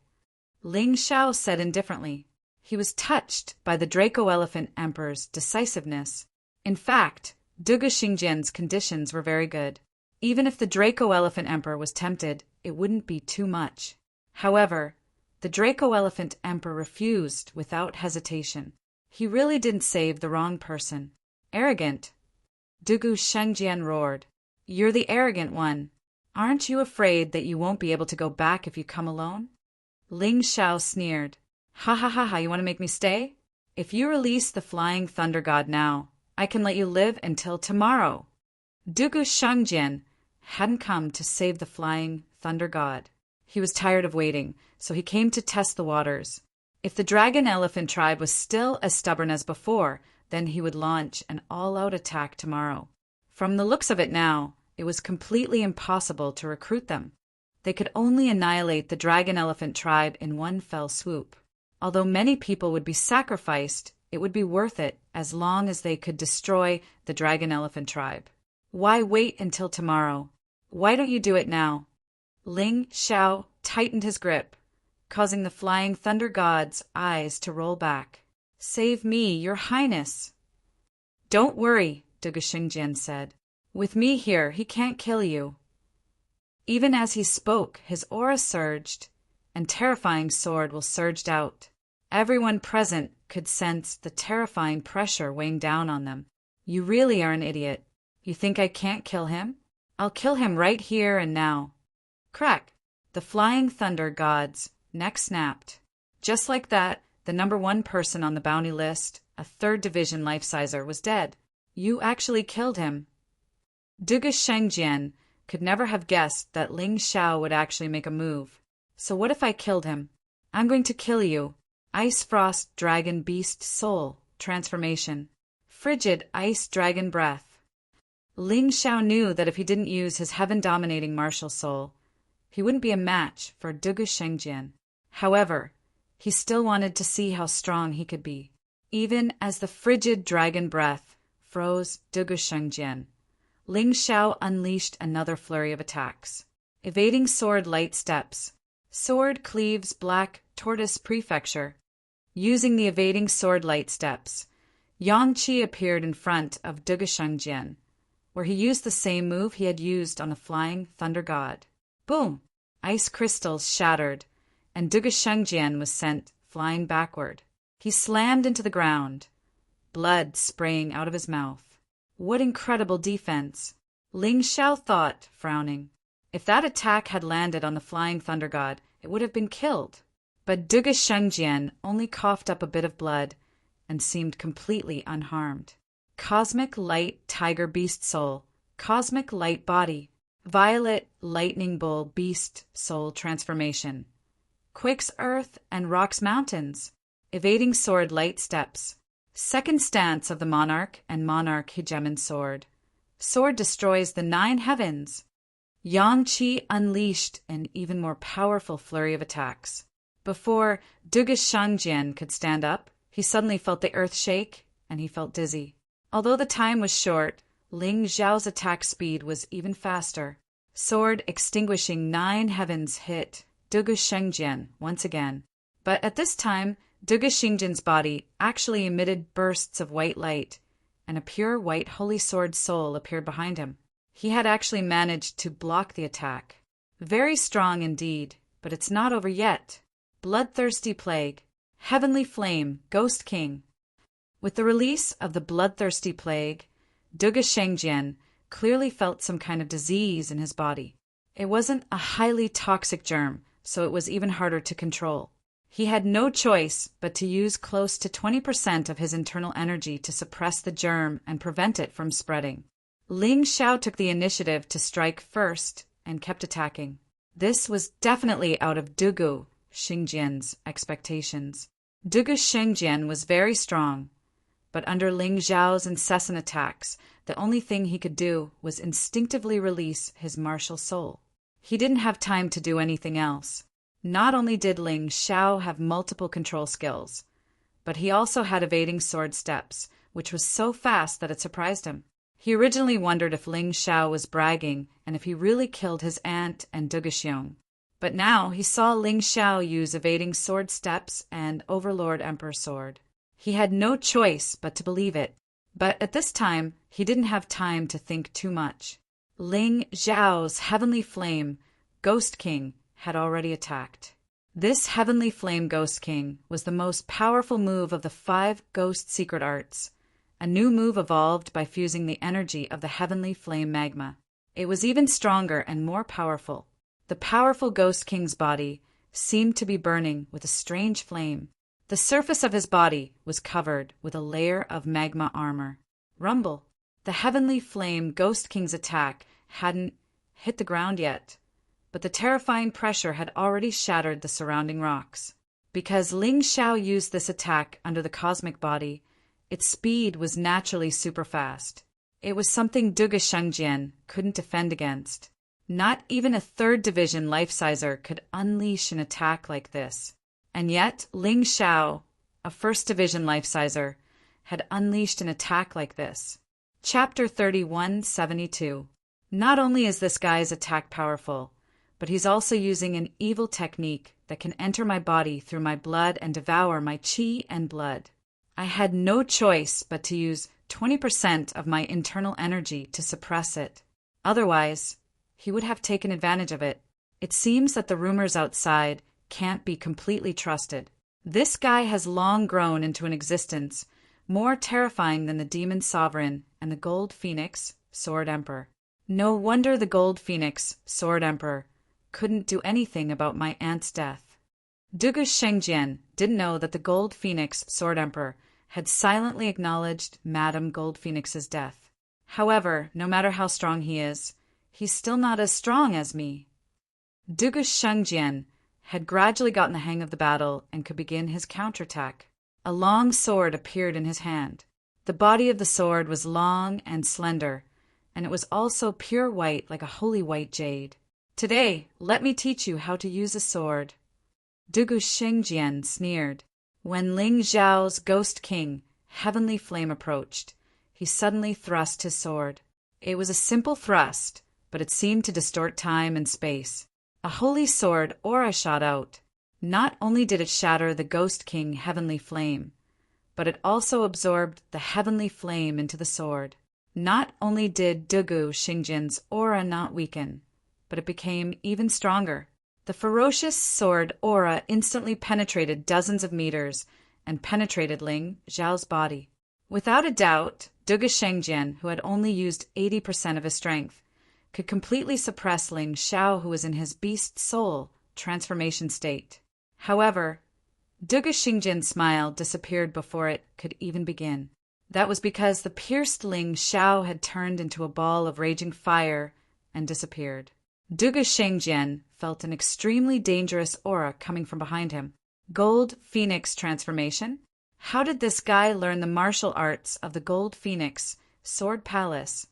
Ling Xiao said indifferently. He was touched by the Draco Elephant Emperor's decisiveness. In fact, Dugu Xingjian's conditions were very good. Even if the Draco Elephant Emperor was tempted, it wouldn't be too much. However, the Draco Elephant Emperor refused without hesitation. He really didn't save the wrong person. "Arrogant!" Dugu Xingjian roared. "You're the arrogant one. Aren't you afraid that you won't be able to go back if you come alone?" Ling Xiao sneered. "Ha ha ha ha, you want to make me stay? If you release the Flying Thunder God now, I can let you live until tomorrow." Dugu Xingjian hadn't come to save the Flying Thunder God. He was tired of waiting, so he came to test the waters. If the Dragon Elephant tribe was still as stubborn as before, then he would launch an all-out attack tomorrow. From the looks of it now, it was completely impossible to recruit them. They could only annihilate the dragon elephant tribe in one fell swoop. Although many people would be sacrificed, it would be worth it as long as they could destroy the dragon elephant tribe. Why wait until tomorrow? Why don't you do it now? Ling Xiao tightened his grip, causing the flying thunder god's eyes to roll back. Save me, your highness. Don't worry, Dugu Xingjian said. With me here, he can't kill you. Even as he spoke, his aura surged, and terrifying sword will surged out. Everyone present could sense the terrifying pressure weighing down on them. You really are an idiot. You think I can't kill him? I'll kill him right here and now. Crack! The flying thunder god's neck snapped. Just like that, the #1 person on the bounty list, a 3rd division life-sizer, was dead. You actually killed him. Dugu Shengjian could never have guessed that Ling Xiao would actually make a move. So what if I killed him? I'm going to kill you. Ice Frost Dragon Beast Soul Transformation. Frigid Ice Dragon Breath. Ling Xiao knew that if he didn't use his heaven-dominating martial soul, he wouldn't be a match for Dugu Shengjian. However, he still wanted to see how strong he could be. Even as the frigid dragon breath froze Dugu Shengjian, Ling Xiao unleashed another flurry of attacks. Evading sword light steps. Sword cleaves black tortoise prefecture. Using the evading sword light steps, Yang Qi appeared in front of Dugu Shengjian, where he used the same move he had used on the flying thunder god. Boom! Ice crystals shattered, and Dugu Shengjian was sent flying backward. He slammed into the ground, blood spraying out of his mouth. What incredible defense! Ling Xiao thought, frowning. If that attack had landed on the flying thunder god, it would have been killed. But Dugu Shengjian only coughed up a bit of blood and seemed completely unharmed. Cosmic Light Tiger Beast Soul, Cosmic Light Body, Violet Lightning Bull Beast Soul Transformation, Quakes Earth and Rocks Mountains, Evading Sword Light Steps, Second Stance of the Monarch and Monarch Hegemon Sword. Sword destroys the 9 heavens. Yang Qi unleashed an even more powerful flurry of attacks. Before Dugu Shengjian could stand up, he suddenly felt the earth shake, and he felt dizzy. Although the time was short, Ling Xiao's attack speed was even faster. Sword extinguishing 9 heavens hit Dugu Shengjian once again. But at this time, Dugu Shengjian's body actually emitted bursts of white light, and a pure white holy sword soul appeared behind him. He had actually managed to block the attack. Very strong indeed, but it's not over yet. Bloodthirsty Plague, Heavenly Flame, Ghost King. With the release of the Bloodthirsty Plague, Dugu Shengjian clearly felt some kind of disease in his body. It wasn't a highly toxic germ, so it was even harder to control. He had no choice but to use close to 20% of his internal energy to suppress the germ and prevent it from spreading. Ling Xiao took the initiative to strike first and kept attacking. This was definitely out of Dugu Shengjian's expectations. Dugu Shengjian was very strong, but under Ling Xiao's incessant attacks, the only thing he could do was instinctively release his martial soul. He didn't have time to do anything else. Not only did Ling Xiao have multiple control skills, but he also had evading sword steps, which was so fast that it surprised him. He originally wondered if Ling Xiao was bragging and if he really killed his aunt and Dugu Xiong. But now he saw Ling Xiao use evading sword steps and Overlord Emperor Sword. He had no choice but to believe it. But at this time, he didn't have time to think too much. Ling Xiao's Heavenly Flame, Ghost King, had already attacked. This Heavenly Flame Ghost King was the most powerful move of the 5 Ghost Secret Arts, a new move evolved by fusing the energy of the Heavenly Flame Magma. It was even stronger and more powerful. The powerful Ghost King's body seemed to be burning with a strange flame. The surface of his body was covered with a layer of magma armor. Rumble! The Heavenly Flame Ghost King's attack hadn't hit the ground yet, but the terrifying pressure had already shattered the surrounding rocks. Because Ling Xiao used this attack under the cosmic body, its speed was naturally super fast. It was something Dugu Shengjian couldn't defend against. Not even a 3rd Division life-sizer could unleash an attack like this. And yet, Ling Xiao, a 1st Division life-sizer, had unleashed an attack like this. Chapter 3172. Not only is this guy's attack powerful, but he's also using an evil technique that can enter my body through my blood and devour my qi and blood. I had no choice but to use 20% of my internal energy to suppress it. Otherwise, he would have taken advantage of it. It seems that the rumors outside can't be completely trusted. This guy has long grown into an existence more terrifying than the Demon Sovereign and the Gold Phoenix, Sword Emperor. No wonder the Gold Phoenix, Sword Emperor, couldn't do anything about my aunt's death. Dugu Shengjian didn't know that the Gold Phoenix, Sword Emperor, had silently acknowledged Madame Gold Phoenix's death. However, no matter how strong he is, he's still not as strong as me. Dugu Shengjian had gradually gotten the hang of the battle and could begin his counterattack. A long sword appeared in his hand. The body of the sword was long and slender, and it was also pure white like a holy white jade. Today, let me teach you how to use a sword. Dugu Shengjian sneered. When Ling Zhao's Ghost King, Heavenly Flame, approached, he suddenly thrust his sword. It was a simple thrust, but it seemed to distort time and space. A holy sword aura shot out. Not only did it shatter the Ghost King Heavenly Flame, but it also absorbed the Heavenly Flame into the sword. Not only did Dugu Shengjian's aura not weaken, but it became even stronger. The ferocious sword aura instantly penetrated dozens of meters and penetrated Ling Zhao's body. Without a doubt, Dugu Shengjian, who had only used 80% of his strength, could completely suppress Ling Xiao, who was in his beast soul transformation state. However, Dugu Shengjian's smile disappeared before it could even begin. That was because the pierced Ling Xiao had turned into a ball of raging fire and disappeared. Dugu Shengjian felt an extremely dangerous aura coming from behind him. Gold Phoenix transformation? How did this guy learn the martial arts of the Gold Phoenix, Sword Palace?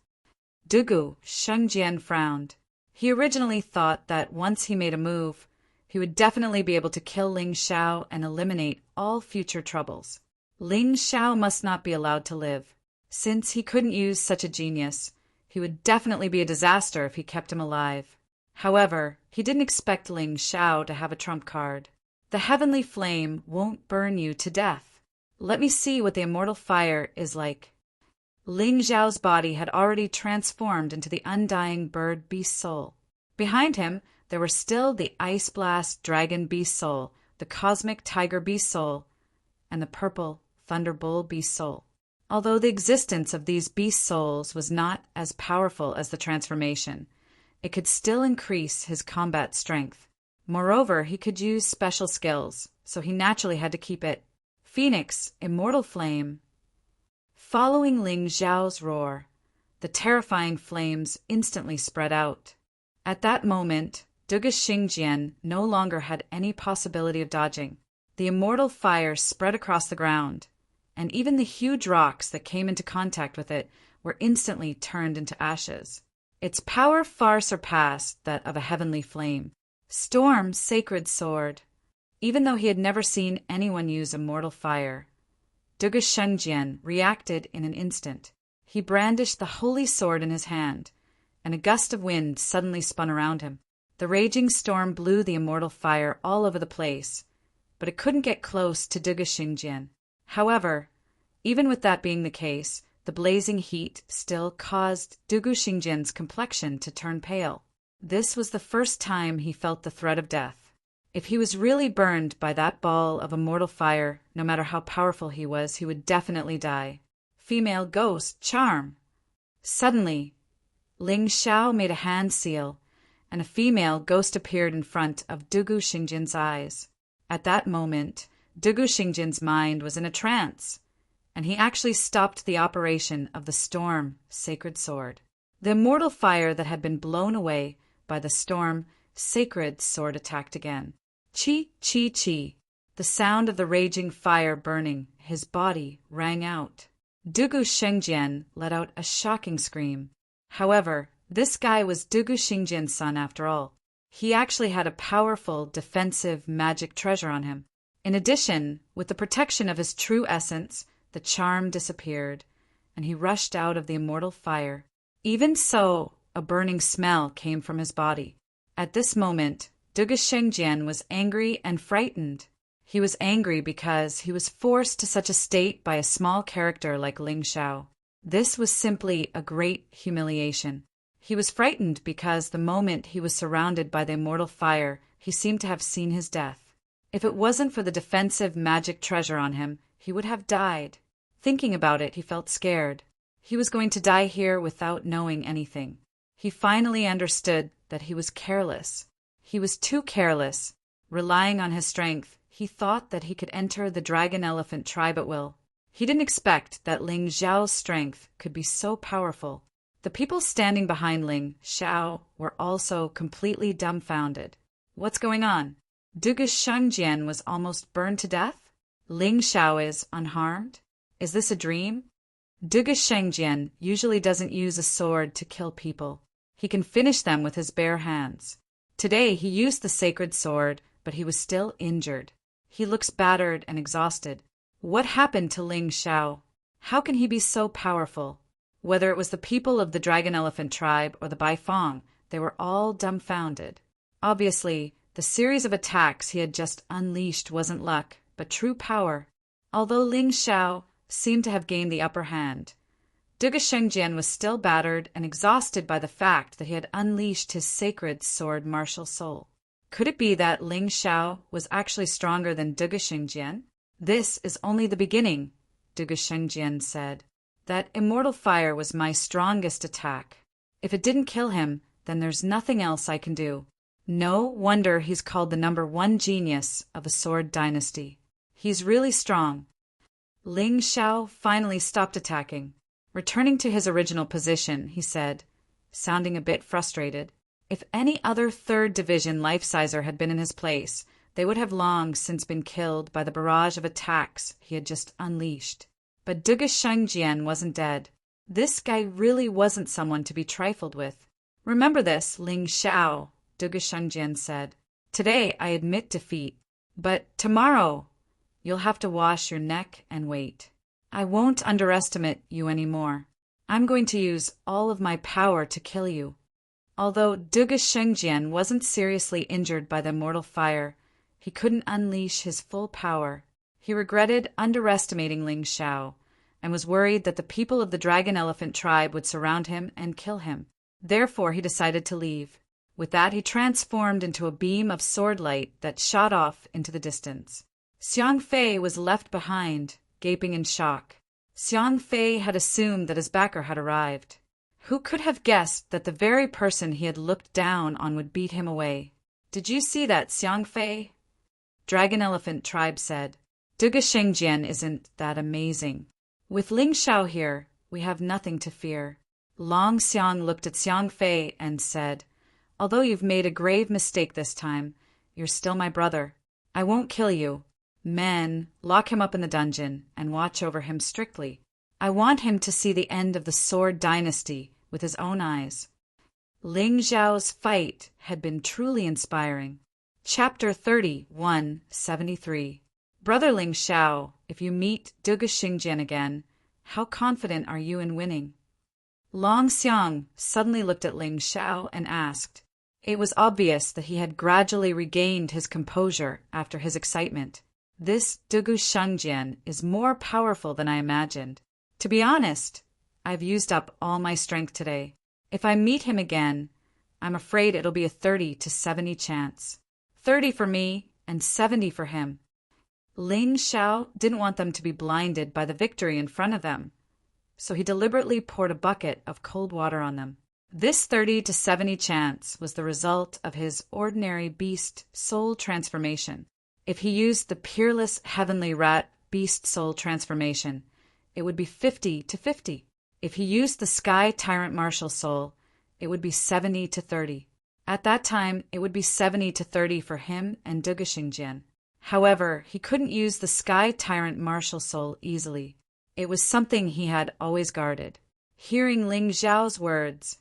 Dugu Shengjian frowned. He originally thought that once he made a move, he would definitely be able to kill Ling Xiao and eliminate all future troubles. Ling Xiao must not be allowed to live. Since he couldn't use such a genius, he would definitely be a disaster if he kept him alive. However, he didn't expect Ling Xiao to have a trump card. The Heavenly Flame won't burn you to death. Let me see what the immortal fire is like. Ling Zhao's body had already transformed into the undying bird beast soul. Behind him, there were still the Ice Blast Dragon Beast Soul, the Cosmic Tiger Beast Soul, and the Purple Thunder Bull Beast Soul. Although the existence of these beast souls was not as powerful as the transformation, it could still increase his combat strength. Moreover, he could use special skills, so he naturally had to keep it. Phoenix, Immortal Flame. Following Ling Zhao's roar, the terrifying flames instantly spread out. At that moment, Dugu Shengjian no longer had any possibility of dodging. The immortal fire spread across the ground, and even the huge rocks that came into contact with it were instantly turned into ashes. Its power far surpassed that of a heavenly flame. Storm, Sacred Sword. Even though he had never seen anyone use immortal fire, Dugu Shengjian reacted in an instant. He brandished the holy sword in his hand, and a gust of wind suddenly spun around him. The raging storm blew the immortal fire all over the place, but it couldn't get close to Dugu Shengjian. However, even with that being the case, the blazing heat still caused Dugu Shengjian's complexion to turn pale. This was the first time he felt the threat of death. If he was really burned by that ball of immortal fire, no matter how powerful he was, he would definitely die. Female Ghost Charm. Suddenly, Ling Xiao made a hand seal, and a female ghost appeared in front of Dugu Shengjian's eyes. At that moment, Dugu Shengjian's mind was in a trance, and he actually stopped the operation of the Storm Sacred Sword. The immortal fire that had been blown away by the Storm Sacred Sword attacked again. Chi, chi, chi. The sound of the raging fire burning his body rang out. Dugu Shengjian let out a shocking scream. However, this guy was Dugu Shengjian's son after all. He actually had a powerful, defensive magic treasure on him. In addition, with the protection of his true essence, the charm disappeared, and he rushed out of the immortal fire. Even so, a burning smell came from his body. At this moment, Dugu Shengjian was angry and frightened. He was angry because he was forced to such a state by a small character like Ling Shao. This was simply a great humiliation. He was frightened because the moment he was surrounded by the immortal fire, he seemed to have seen his death. If it wasn't for the defensive magic treasure on him, he would have died. Thinking about it, he felt scared. He was going to die here without knowing anything. He finally understood that he was careless. He was too careless. Relying on his strength, he thought that he could enter the dragon elephant tribe at will. He didn't expect that Ling Xiao's strength could be so powerful. The people standing behind Ling Xiao were also completely dumbfounded. What's going on? Dugu Shengjian was almost burned to death? Ling Xiao is unharmed? Is this a dream? Dugu Shengjian usually doesn't use a sword to kill people. He can finish them with his bare hands. Today he used the sacred sword, but he was still injured. He looks battered and exhausted. What happened to Ling Xiao? How can he be so powerful? Whether it was the people of the Dragon Elephant tribe or the Baifeng, they were all dumbfounded. Obviously, the series of attacks he had just unleashed wasn't luck, but true power. Although Ling Xiao seemed to have gained the upper hand, Dugu Shengjian was still battered and exhausted by the fact that he had unleashed his sacred sword martial soul. Could it be that Ling Xiao was actually stronger than Dugu Shengjian? This is only the beginning, Dugu Shengjian said. That immortal fire was my strongest attack. If it didn't kill him, then there's nothing else I can do. No wonder he's called the #1 genius of a sword dynasty. He's really strong. Ling Xiao finally stopped attacking. Returning to his original position, he said, sounding a bit frustrated, if any other 3rd Division life-sizer had been in his place, they would have long since been killed by the barrage of attacks he had just unleashed. But Dugu Shengjian wasn't dead. This guy really wasn't someone to be trifled with. Remember this, Ling Xiao, Dugu Shengjian said. Today I admit defeat, but tomorrow you'll have to wash your neck and wait. I won't underestimate you anymore. I'm going to use all of my power to kill you. Although Dugu Shengjian wasn't seriously injured by the immortal fire, he couldn't unleash his full power. He regretted underestimating Ling Xiao and was worried that the people of the Dragon Elephant tribe would surround him and kill him. Therefore, he decided to leave. With that, he transformed into a beam of sword light that shot off into the distance. Xiang Fei was left behind, gaping in shock. Xiang Fei had assumed that his backer had arrived. Who could have guessed that the very person he had looked down on would beat him away? Did you see that, Xiang Fei? Dragon Elephant tribe said. Dugu Shengjian isn't that amazing. With Ling Xiao here, we have nothing to fear. Long Xiang looked at Xiang Fei and said, although you've made a grave mistake this time, you're still my brother. I won't kill you. Men, lock him up in the dungeon and watch over him strictly. I want him to see the end of the sword dynasty with his own eyes. Ling Xiao's fight had been truly inspiring. Chapter 31:73. Brother Ling Xiao, if you meet Dugu Shengjian again, how confident are you in winning? Long Xiang suddenly looked at Ling Xiao and asked. It was obvious that he had gradually regained his composure after his excitement. This Dugu Shengjian is more powerful than I imagined. To be honest, I've used up all my strength today. If I meet him again, I'm afraid it'll be a 30 to 70 chance. 30 for me and 70 for him. Ling Xiao didn't want them to be blinded by the victory in front of them, so he deliberately poured a bucket of cold water on them. This 30 to 70 chance was the result of his ordinary beast soul transformation. If he used the peerless heavenly rat beast soul transformation, it would be 50 to 50. If he used the sky tyrant martial soul, it would be 70 to 30. At that time, it would be 70 to 30 for him and Dugu Shengjian. However, he couldn't use the sky tyrant martial soul easily. It was something he had always guarded. Hearing Ling Xiao's words,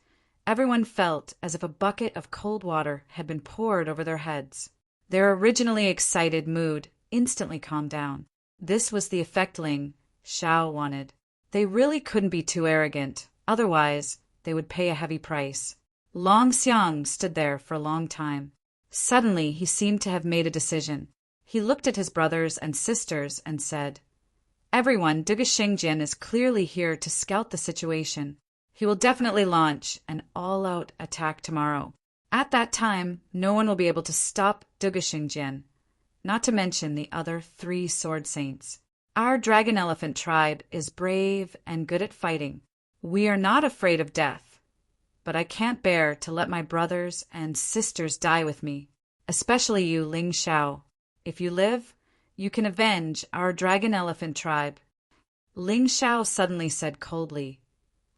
everyone felt as if a bucket of cold water had been poured over their heads. Their originally excited mood instantly calmed down. This was the effect Ling Xiao wanted. They really couldn't be too arrogant, otherwise they would pay a heavy price. Long Xiang stood there for a long time. Suddenly he seemed to have made a decision. He looked at his brothers and sisters and said, "Everyone, Duge Shengjian is clearly here to scout the situation. He will definitely launch an all-out attack tomorrow. At that time, no one will be able to stop Duge Shengjian, not to mention the other 3 sword saints. Our dragon elephant tribe is brave and good at fighting. We are not afraid of death, but I can't bear to let my brothers and sisters die with me, especially you, Ling Xiao. If you live, you can avenge our dragon elephant tribe." Ling Xiao suddenly said coldly,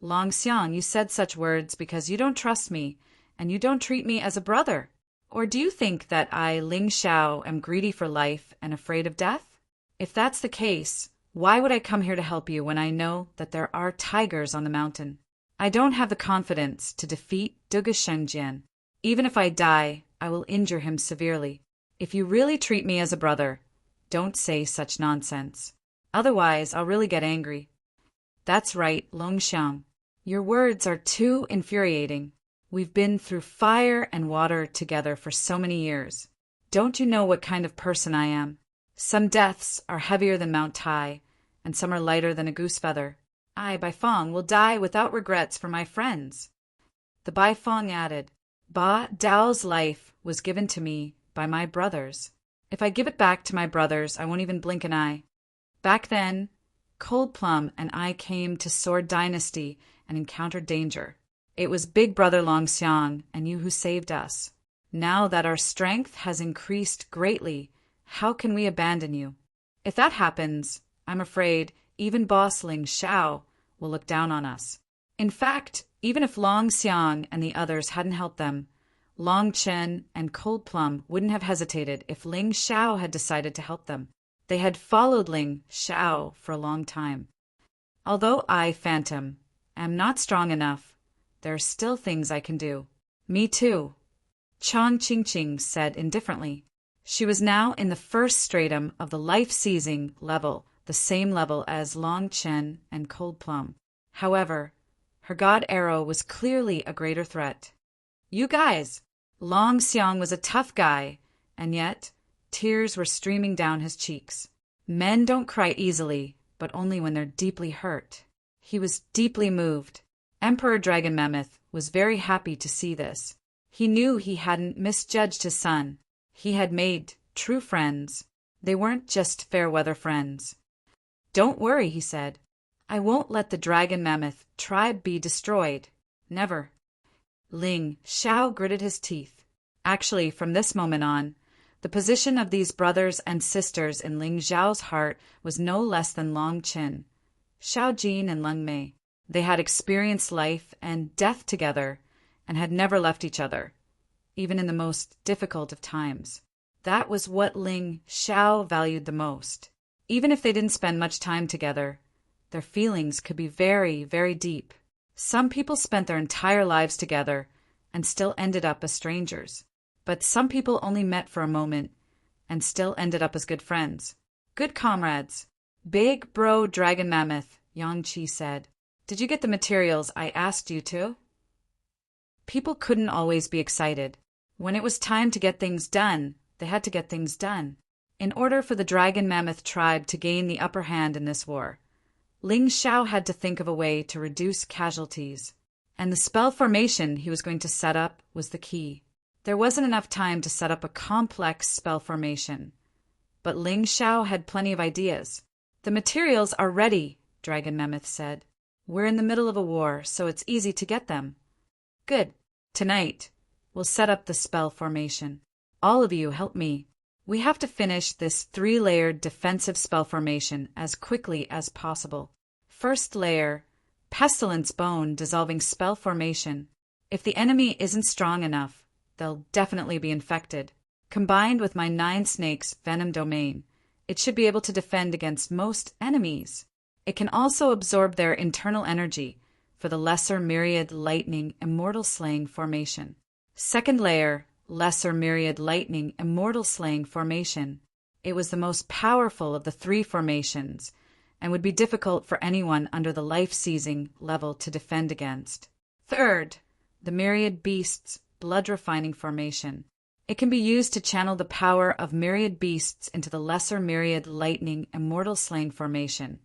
"Long Xiang, you said such words because you don't trust me and you don't treat me as a brother. Or do you think that I, Ling Xiao, am greedy for life and afraid of death? If that's the case, why would I come here to help you when I know that there are tigers on the mountain? I don't have the confidence to defeat Duge Shengjian. Even if I die, I will injure him severely. If you really treat me as a brother, don't say such nonsense. Otherwise, I'll really get angry." "That's right, Long Xiang. Your words are too infuriating. We've been through fire and water together for so many years. Don't you know what kind of person I am? Some deaths are heavier than Mount Tai, and some are lighter than a goose feather. I, Baifeng, will die without regrets for my friends." The Baifeng added, "Ba Dao's life was given to me by my brothers. If I give it back to my brothers, I won't even blink an eye. Back then, Cold Plum and I came to Sword Dynasty and encountered danger. It was Big Brother Long Xiang and you who saved us. Now that our strength has increased greatly, how can we abandon you? If that happens, I'm afraid even Boss Ling Xiao will look down on us. In fact, even if Long Xiang and the others hadn't helped them, Long Chen and Cold Plum wouldn't have hesitated if Ling Xiao had decided to help them. They had followed Ling Xiao for a long time. Although I, Phantom, am not strong enough, there are still things I can do." "Me too," Chang Qingqing said indifferently. She was now in the first stratum of the life-seizing level, the same level as Long Chen and Cold Plum. However, her god arrow was clearly a greater threat. "You guys!" Long Xiang was a tough guy, and yet tears were streaming down his cheeks. Men don't cry easily, but only when they're deeply hurt. He was deeply moved. Emperor Dragon Mammoth was very happy to see this. He knew he hadn't misjudged his son. He had made true friends. They weren't just fair-weather friends. "Don't worry," he said. "I won't let the Dragon Mammoth tribe be destroyed. Never." Ling Xiao gritted his teeth. Actually, from this moment on, the position of these brothers and sisters in Ling Xiao's heart was no less than Long Chen, Xiao Jin, and Leng Mei. They had experienced life and death together and had never left each other, even in the most difficult of times. That was what Ling Xiao valued the most. Even if they didn't spend much time together, their feelings could be very, very deep. Some people spent their entire lives together and still ended up as strangers. But some people only met for a moment and still ended up as good friends. Good comrades. "Big Bro Dragon Mammoth," Yang Qi said. "Did you get the materials I asked you to?" People couldn't always be excited. When it was time to get things done, they had to get things done. In order for the Dragon Mammoth tribe to gain the upper hand in this war, Ling Xiao had to think of a way to reduce casualties, and the spell formation he was going to set up was the key. There wasn't enough time to set up a complex spell formation, but Ling Xiao had plenty of ideas. "The materials are ready," Dragon Mammoth said. "We're in the middle of a war, so it's easy to get them." "Good. Tonight, we'll set up the spell formation. All of you help me. We have to finish this 3-layered defensive spell formation as quickly as possible. First layer, Pestilence Bone dissolving spell formation. If the enemy isn't strong enough, they'll definitely be infected. Combined with my 9 snakes venom domain, it should be able to defend against most enemies. It can also absorb their internal energy for the Lesser Myriad Lightning Immortal Slaying Formation. Second layer, Lesser Myriad Lightning Immortal Slaying Formation. It was the most powerful of the three formations and would be difficult for anyone under the life-seizing level to defend against. Third, the Myriad Beasts Blood Refining Formation. It can be used to channel the power of myriad beasts into the Lesser Myriad Lightning Immortal Slaying Formation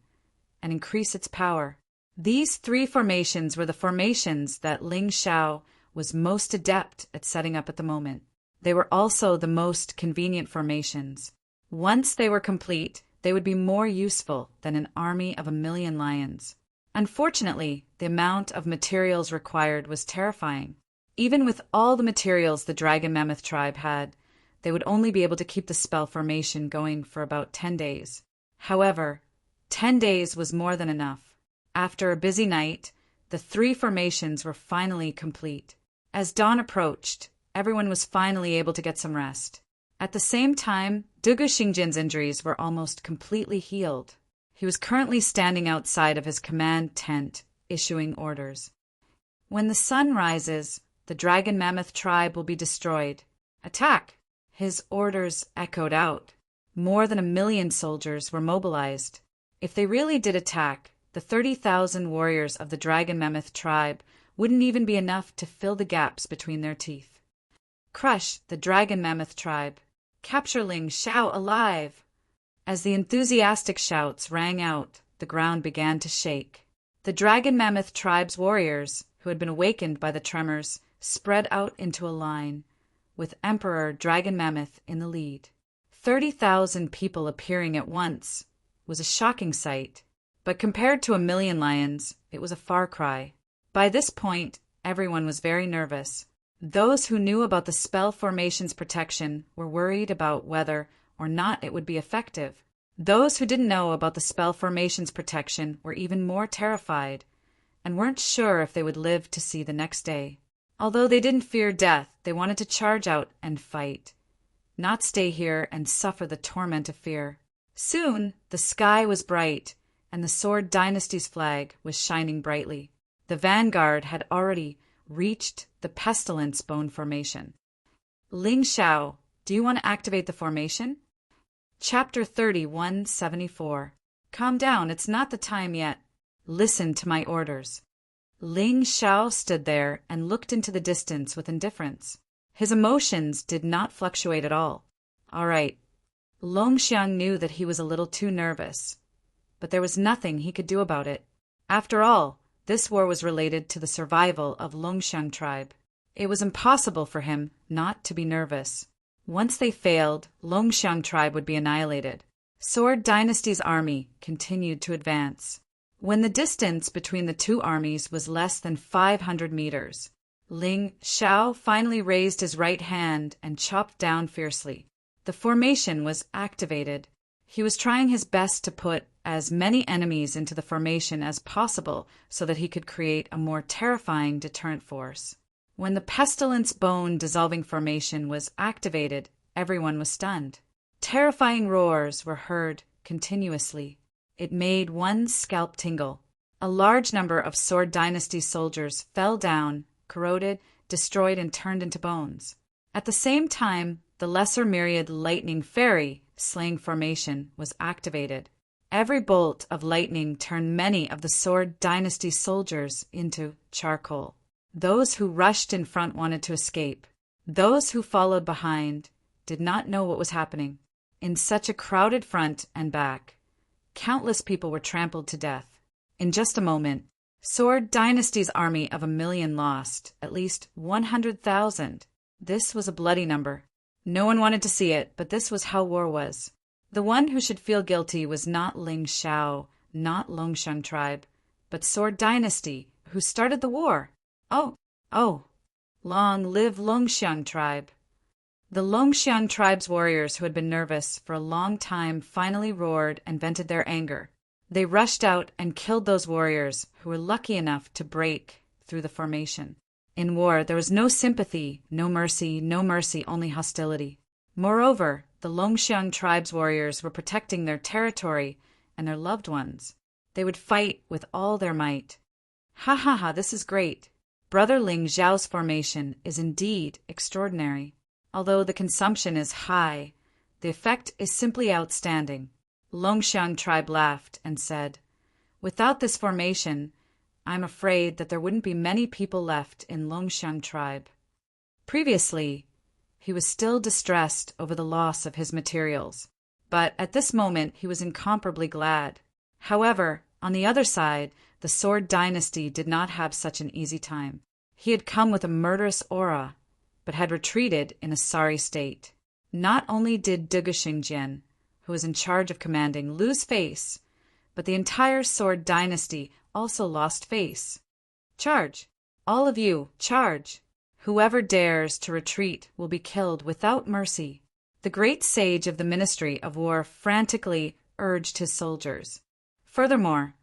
and increase its power. These three formations were the formations that Ling Xiao was most adept at setting up at the moment. They were also the most convenient formations. Once they were complete, they would be more useful than an army of 1,000,000 lions. Unfortunately, the amount of materials required was terrifying. Even with all the materials the Dragon Mammoth tribe had, they would only be able to keep the spell formation going for about 10 days. However, 10 days was more than enough. After a busy night, the three formations were finally complete. As dawn approached, everyone was finally able to get some rest. At the same time, Dugu Xingjin's injuries were almost completely healed. He was currently standing outside of his command tent, issuing orders. When the sun rises, the Dragon Mammoth tribe will be destroyed. Attack! His orders echoed out. More than 1,000,000 soldiers were mobilized. If they really did attack, the 30,000 warriors of the Dragon Mammoth tribe wouldn't even be enough to fill the gaps between their teeth. Crush the Dragon Mammoth tribe. Capture Ling Xiao alive! As the enthusiastic shouts rang out, the ground began to shake. The Dragon Mammoth tribe's warriors, who had been awakened by the tremors, spread out into a line, with Emperor Dragon Mammoth in the lead. 30,000 people appearing at once was a shocking sight, but compared to 1,000,000 lions, it was a far cry. By this point, everyone was very nervous. Those who knew about the spell formation's protection were worried about whether or not it would be effective. Those who didn't know about the spell formation's protection were even more terrified and weren't sure if they would live to see the next day. Although they didn't fear death, they wanted to charge out and fight, not stay here and suffer the torment of fear. Soon, the sky was bright, and the Sword Dynasty's flag was shining brightly. The vanguard had already reached the Pestilence Bone Formation. Ling Xiao, do you want to activate the formation? Chapter 3174. Calm down, it's not the time yet. Listen to my orders. Ling Xiao stood there and looked into the distance with indifference. His emotions did not fluctuate at all. All right. Longxiang knew that he was a little too nervous, but there was nothing he could do about it. After all, this war was related to the survival of Longxiang tribe. It was impossible for him not to be nervous. Once they failed, Longxiang tribe would be annihilated. Sword Dynasty's army continued to advance. When the distance between the two armies was less than 500 meters, Ling Xiao finally raised his right hand and chopped down fiercely. The formation was activated. He was trying his best to put as many enemies into the formation as possible so that he could create a more terrifying deterrent force. When the Pestilence Bone Dissolving Formation was activated, everyone was stunned. Terrifying roars were heard continuously. It made one's scalp tingle. A large number of Sword Dynasty soldiers fell down, corroded, destroyed, and turned into bones. At the same time, the Lesser Myriad Lightning Fairy Slaying Formation was activated. Every bolt of lightning turned many of the Sword Dynasty soldiers into charcoal. Those who rushed in front wanted to escape. Those who followed behind did not know what was happening. In such a crowded front and back, countless people were trampled to death. In just a moment, Sword Dynasty's army of 1,000,000 lost at least 100,000. This was a bloody number. No one wanted to see it, but this was how war was. The one who should feel guilty was not Ling Xiao, not Longxiang tribe, but Sword Dynasty, who started the war. Oh, long live Longxiang tribe. The Longxiang tribe's warriors who had been nervous for a long time finally roared and vented their anger. They rushed out and killed those warriors who were lucky enough to break through the formation. In war, there was no sympathy, no mercy, only hostility. Moreover, the Longxiang tribe's warriors were protecting their territory and their loved ones. They would fight with all their might. Ha ha ha, this is great. Brother Ling Xiao's formation is indeed extraordinary. Although the consumption is high, the effect is simply outstanding. Longxiang tribe laughed and said, "Without this formation, I'm afraid that there wouldn't be many people left in Longxiang tribe." Previously, he was still distressed over the loss of his materials, but at this moment he was incomparably glad. However, on the other side, the Sword Dynasty did not have such an easy time. He had come with a murderous aura, but had retreated in a sorry state. Not only did Dugu Xingjian, who was in charge of commanding, lose face, but the entire Sword Dynasty also lost face. "Charge! All of you, charge! Whoever dares to retreat will be killed without mercy." The great sage of the Ministry of War frantically urged his soldiers. Furthermore,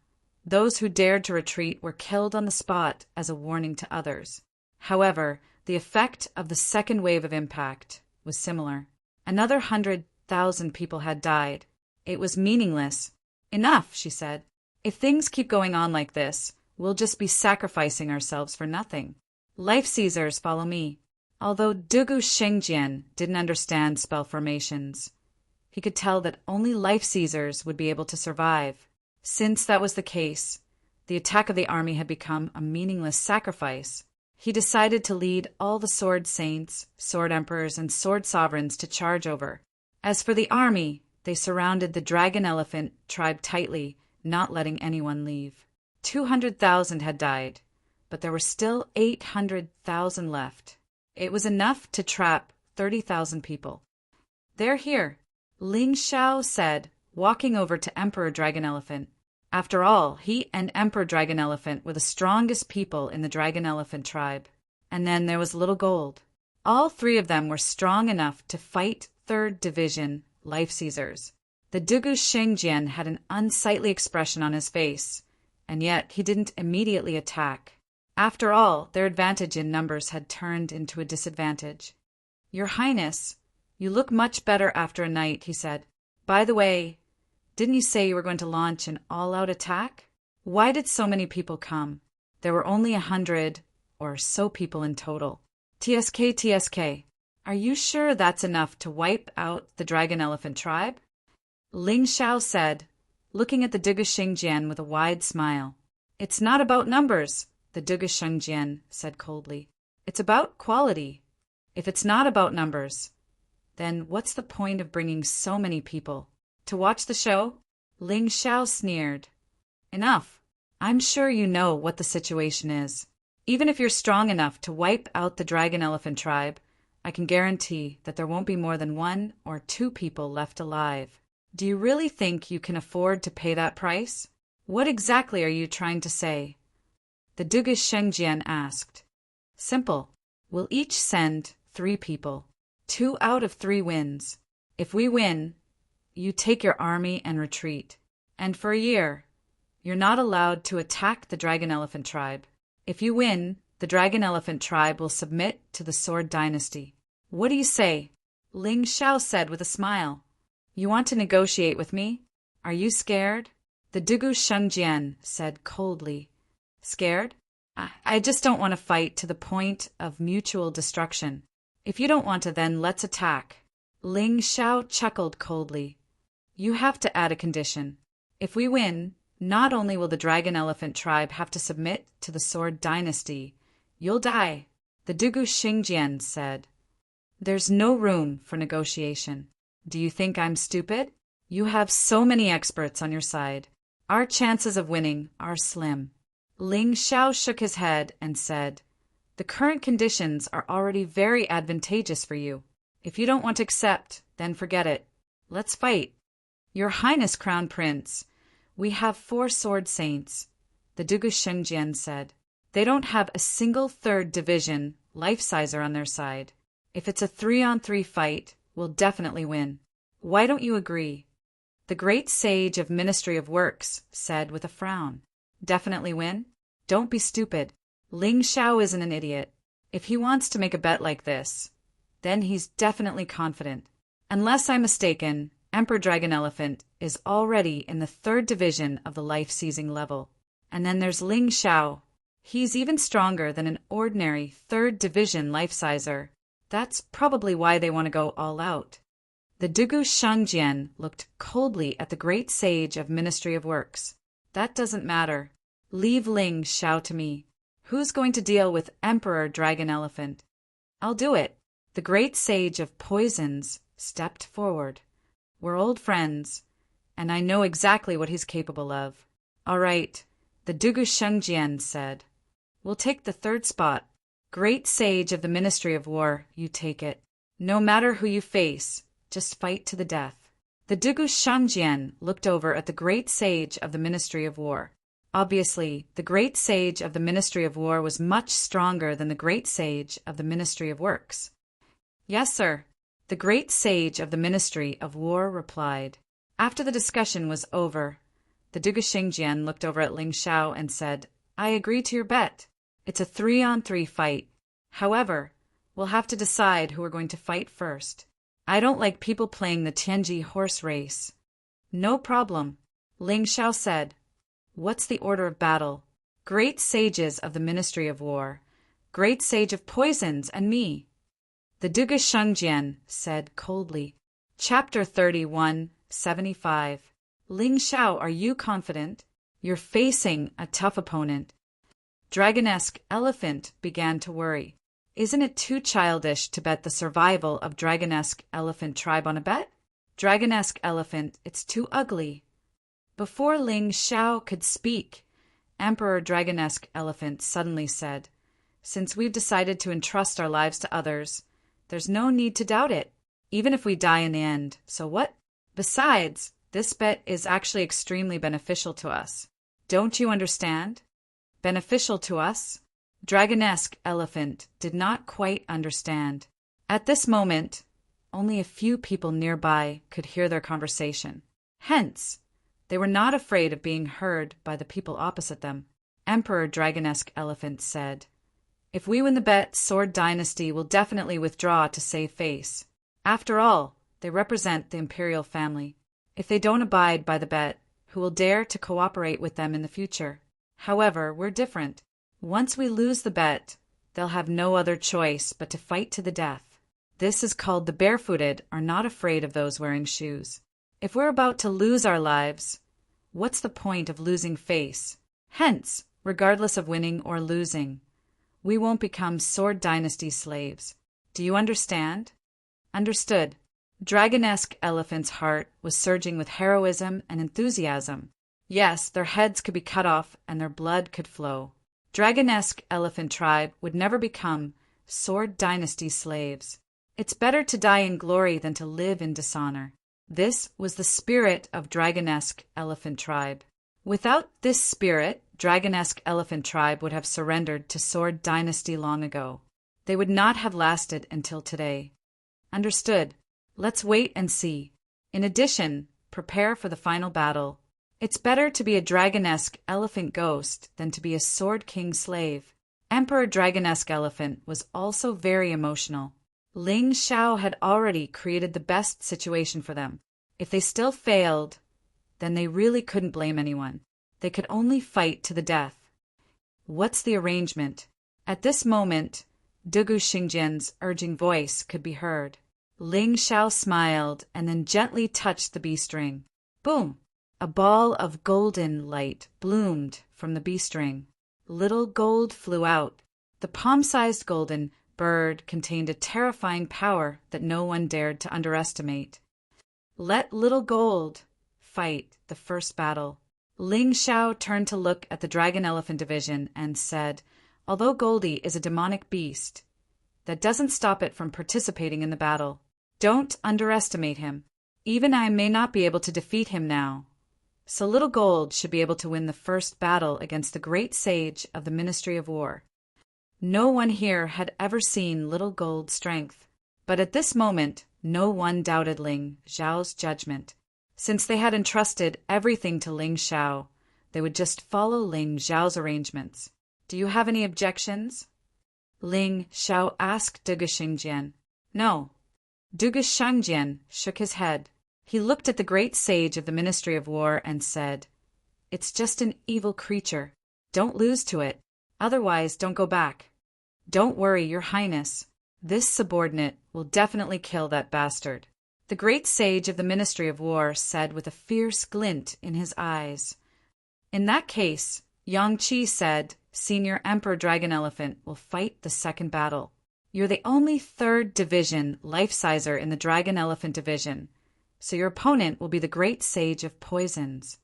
those who dared to retreat were killed on the spot as a warning to others. However, the effect of the second wave of impact was similar. Another 100,000 people had died. It was meaningless. "Enough," she said. "If things keep going on like this, we'll just be sacrificing ourselves for nothing. Life Caesars, follow me." Although Dugu Shengjian didn't understand spell formations, he could tell that only Life Caesars would be able to survive. Since that was the case, the attack of the army had become a meaningless sacrifice. He decided to lead all the sword saints, sword emperors, and sword sovereigns to charge over. As for the army, they surrounded the dragon elephant tribe tightly, not letting anyone leave. 200,000 had died, but there were still 800,000 left. It was enough to trap 30,000 people. "They're here," Ling Xiao said, walking over to Emperor Dragon Elephant. After all, he and Emperor Dragon Elephant were the strongest people in the Dragon Elephant tribe. And then there was Little Gold. All three of them were strong enough to fight 3rd Division Life Caesars. The Dugu Shengjian had an unsightly expression on his face, and yet he didn't immediately attack. After all, their advantage in numbers had turned into a disadvantage. "Your Highness, you look much better after a night," he said. "By the way, didn't you say you were going to launch an all-out attack? Why did so many people come? There were only 100 or so people in total." TSK, are you sure that's enough to wipe out the Dragon Elephant tribe?" Ling Xiao said, looking at the Dugu Shengjian with a wide smile. "It's not about numbers," the Dugu Shengjian said coldly. "It's about quality. If it's not about numbers, then what's the point of bringing so many people? To watch the show?" Ling Xiao sneered. "Enough. I'm sure you know what the situation is. Even if you're strong enough to wipe out the Dragon Elephant tribe, I can guarantee that there won't be more than 1 or 2 people left alive. Do you really think you can afford to pay that price? What exactly are you trying to say?" The Dugu Shengjian asked. "Simple. We'll each send 3 people. 2 out of 3 wins. If we win, you take your army and retreat. And for a year, you're not allowed to attack the Dragon Elephant tribe. If you win, the Dragon Elephant tribe will submit to the Sword Dynasty. What do you say?" Ling Xiao said with a smile. "You want to negotiate with me? Are you scared?" The Dugu Shengjian said coldly. "Scared? I just don't want to fight to the point of mutual destruction. If you don't want to, then let's attack." Ling Xiao chuckled coldly. "You have to add a condition. If we win, not only will the Dragon Elephant tribe have to submit to the Sword Dynasty, you'll die." The Dugu Shengjian said, "There's no room for negotiation. Do you think I'm stupid? You have so many experts on your side. Our chances of winning are slim." Ling Xiao shook his head and said, "The current conditions are already very advantageous for you. If you don't want to accept, then forget it. Let's fight." "Your Highness Crown Prince, we have 4 sword saints," the Dugu Shengjian said. "They don't have a single 3rd Division Life Sizer on their side. If it's a 3-on-3 fight, we'll definitely win. Why don't you agree?" The great sage of Ministry of Works said with a frown. "Definitely win? Don't be stupid. Ling Xiao isn't an idiot. If he wants to make a bet like this, then he's definitely confident. Unless I'm mistaken, Emperor Dragon Elephant is already in the 3rd division of the life-seizing level. And then there's Ling Xiao. He's even stronger than an ordinary 3rd division life-sizer. That's probably why they want to go all out. The Dugu Shangjian looked coldly at the great sage of Ministry of Works. That doesn't matter. Leave Ling Xiao to me. Who's going to deal with Emperor Dragon Elephant? I'll do it. The great sage of poisons stepped forward. We're old friends, and I know exactly what he's capable of. All right, the Dugu Shengjian said. We'll take the 3rd spot. Great sage of the Ministry of War, you take it. No matter who you face, just fight to the death. The Dugu Shangjian looked over at the great sage of the Ministry of War. Obviously, the great sage of the Ministry of War was much stronger than the great sage of the Ministry of Works. Yes, sir. The great sage of the Ministry of War replied. After the discussion was over, the Dugu Shengjian looked over at Ling Xiao and said, I agree to your bet. It's a 3-on-3 fight. However, we'll have to decide who we're going to fight first. I don't like people playing the Tianji horse race. No problem, Ling Xiao said. What's the order of battle? Great sages of the Ministry of War, great sage of poisons, and me. The Dugu Shengjian said coldly. Chapter 31, 75. Ling Xiao, are you confident? You're facing a tough opponent. Dragonesque Elephant began to worry. Isn't it too childish to bet the survival of Dragonesque Elephant tribe on a bet? Dragonesque Elephant, it's too ugly. Before Ling Xiao could speak, Emperor Dragonesque Elephant suddenly said, Since we've decided to entrust our lives to others, there's no need to doubt it, even if we die in the end. So what? Besides, this bet is actually extremely beneficial to us. Don't you understand? Beneficial to us? Dragonesque Elephant did not quite understand. At this moment, only a few people nearby could hear their conversation. Hence, they were not afraid of being heard by the people opposite them. Emperor Dragonesque Elephant said, If we win the bet, Sword Dynasty will definitely withdraw to save face. After all, they represent the imperial family. If they don't abide by the bet, who will dare to cooperate with them in the future? However, we're different. Once we lose the bet, they'll have no other choice but to fight to the death. This is called the barefooted are not afraid of those wearing shoes. If we're about to lose our lives, what's the point of losing face? Hence, regardless of winning or losing, we won't become Sword Dynasty slaves. Do you understand? Understood. Dragonesque Elephant's heart was surging with heroism and enthusiasm. Yes, their heads could be cut off and their blood could flow. Dragonesque Elephant tribe would never become Sword Dynasty slaves. It's better to die in glory than to live in dishonor. This was the spirit of Dragonesque Elephant tribe. Without this spirit, Dragonesque Elephant tribe would have surrendered to Sword Dynasty long ago. They would not have lasted until today. Understood. Let's wait and see. In addition, prepare for the final battle. It's better to be a Dragonesque Elephant ghost than to be a Sword King slave. Emperor Dragonesque Elephant was also very emotional. Ling Xiao had already created the best situation for them. If they still failed, then they really couldn't blame anyone. They could only fight to the death. What's the arrangement? At this moment, Dugu Xingjian's urging voice could be heard. Ling Xiao smiled and then gently touched the B-string. Boom! A ball of golden light bloomed from the B-string. Little gold flew out. The palm-sized golden bird contained a terrifying power that no one dared to underestimate. Let little gold fight the first battle. Ling Xiao turned to look at the Dragon Elephant Division and said, Although Goldie is a demonic beast, that doesn't stop it from participating in the battle. Don't underestimate him. Even I may not be able to defeat him now. So Little Gold should be able to win the first battle against the great sage of the Ministry of War. No one here had ever seen Little Gold's strength, but at this moment no one doubted Ling Xiao's judgment. Since they had entrusted everything to Ling Xiao, they would just follow Ling Xiao's arrangements. Do you have any objections? Ling Xiao asked Dugu Xingjian. No. Dugu Shangjian shook his head. He looked at the great sage of the Ministry of War and said, "It's just an evil creature. Don't lose to it. Otherwise, don't go back. Don't worry, Your Highness. This subordinate will definitely kill that bastard." The great sage of the Ministry of War said with a fierce glint in his eyes, "In that case," Yang Qi said, "Senior Emperor Dragon Elephant will fight the second battle. You're the only 3rd Division life-sizer in the Dragon Elephant Division, so your opponent will be the great sage of poisons."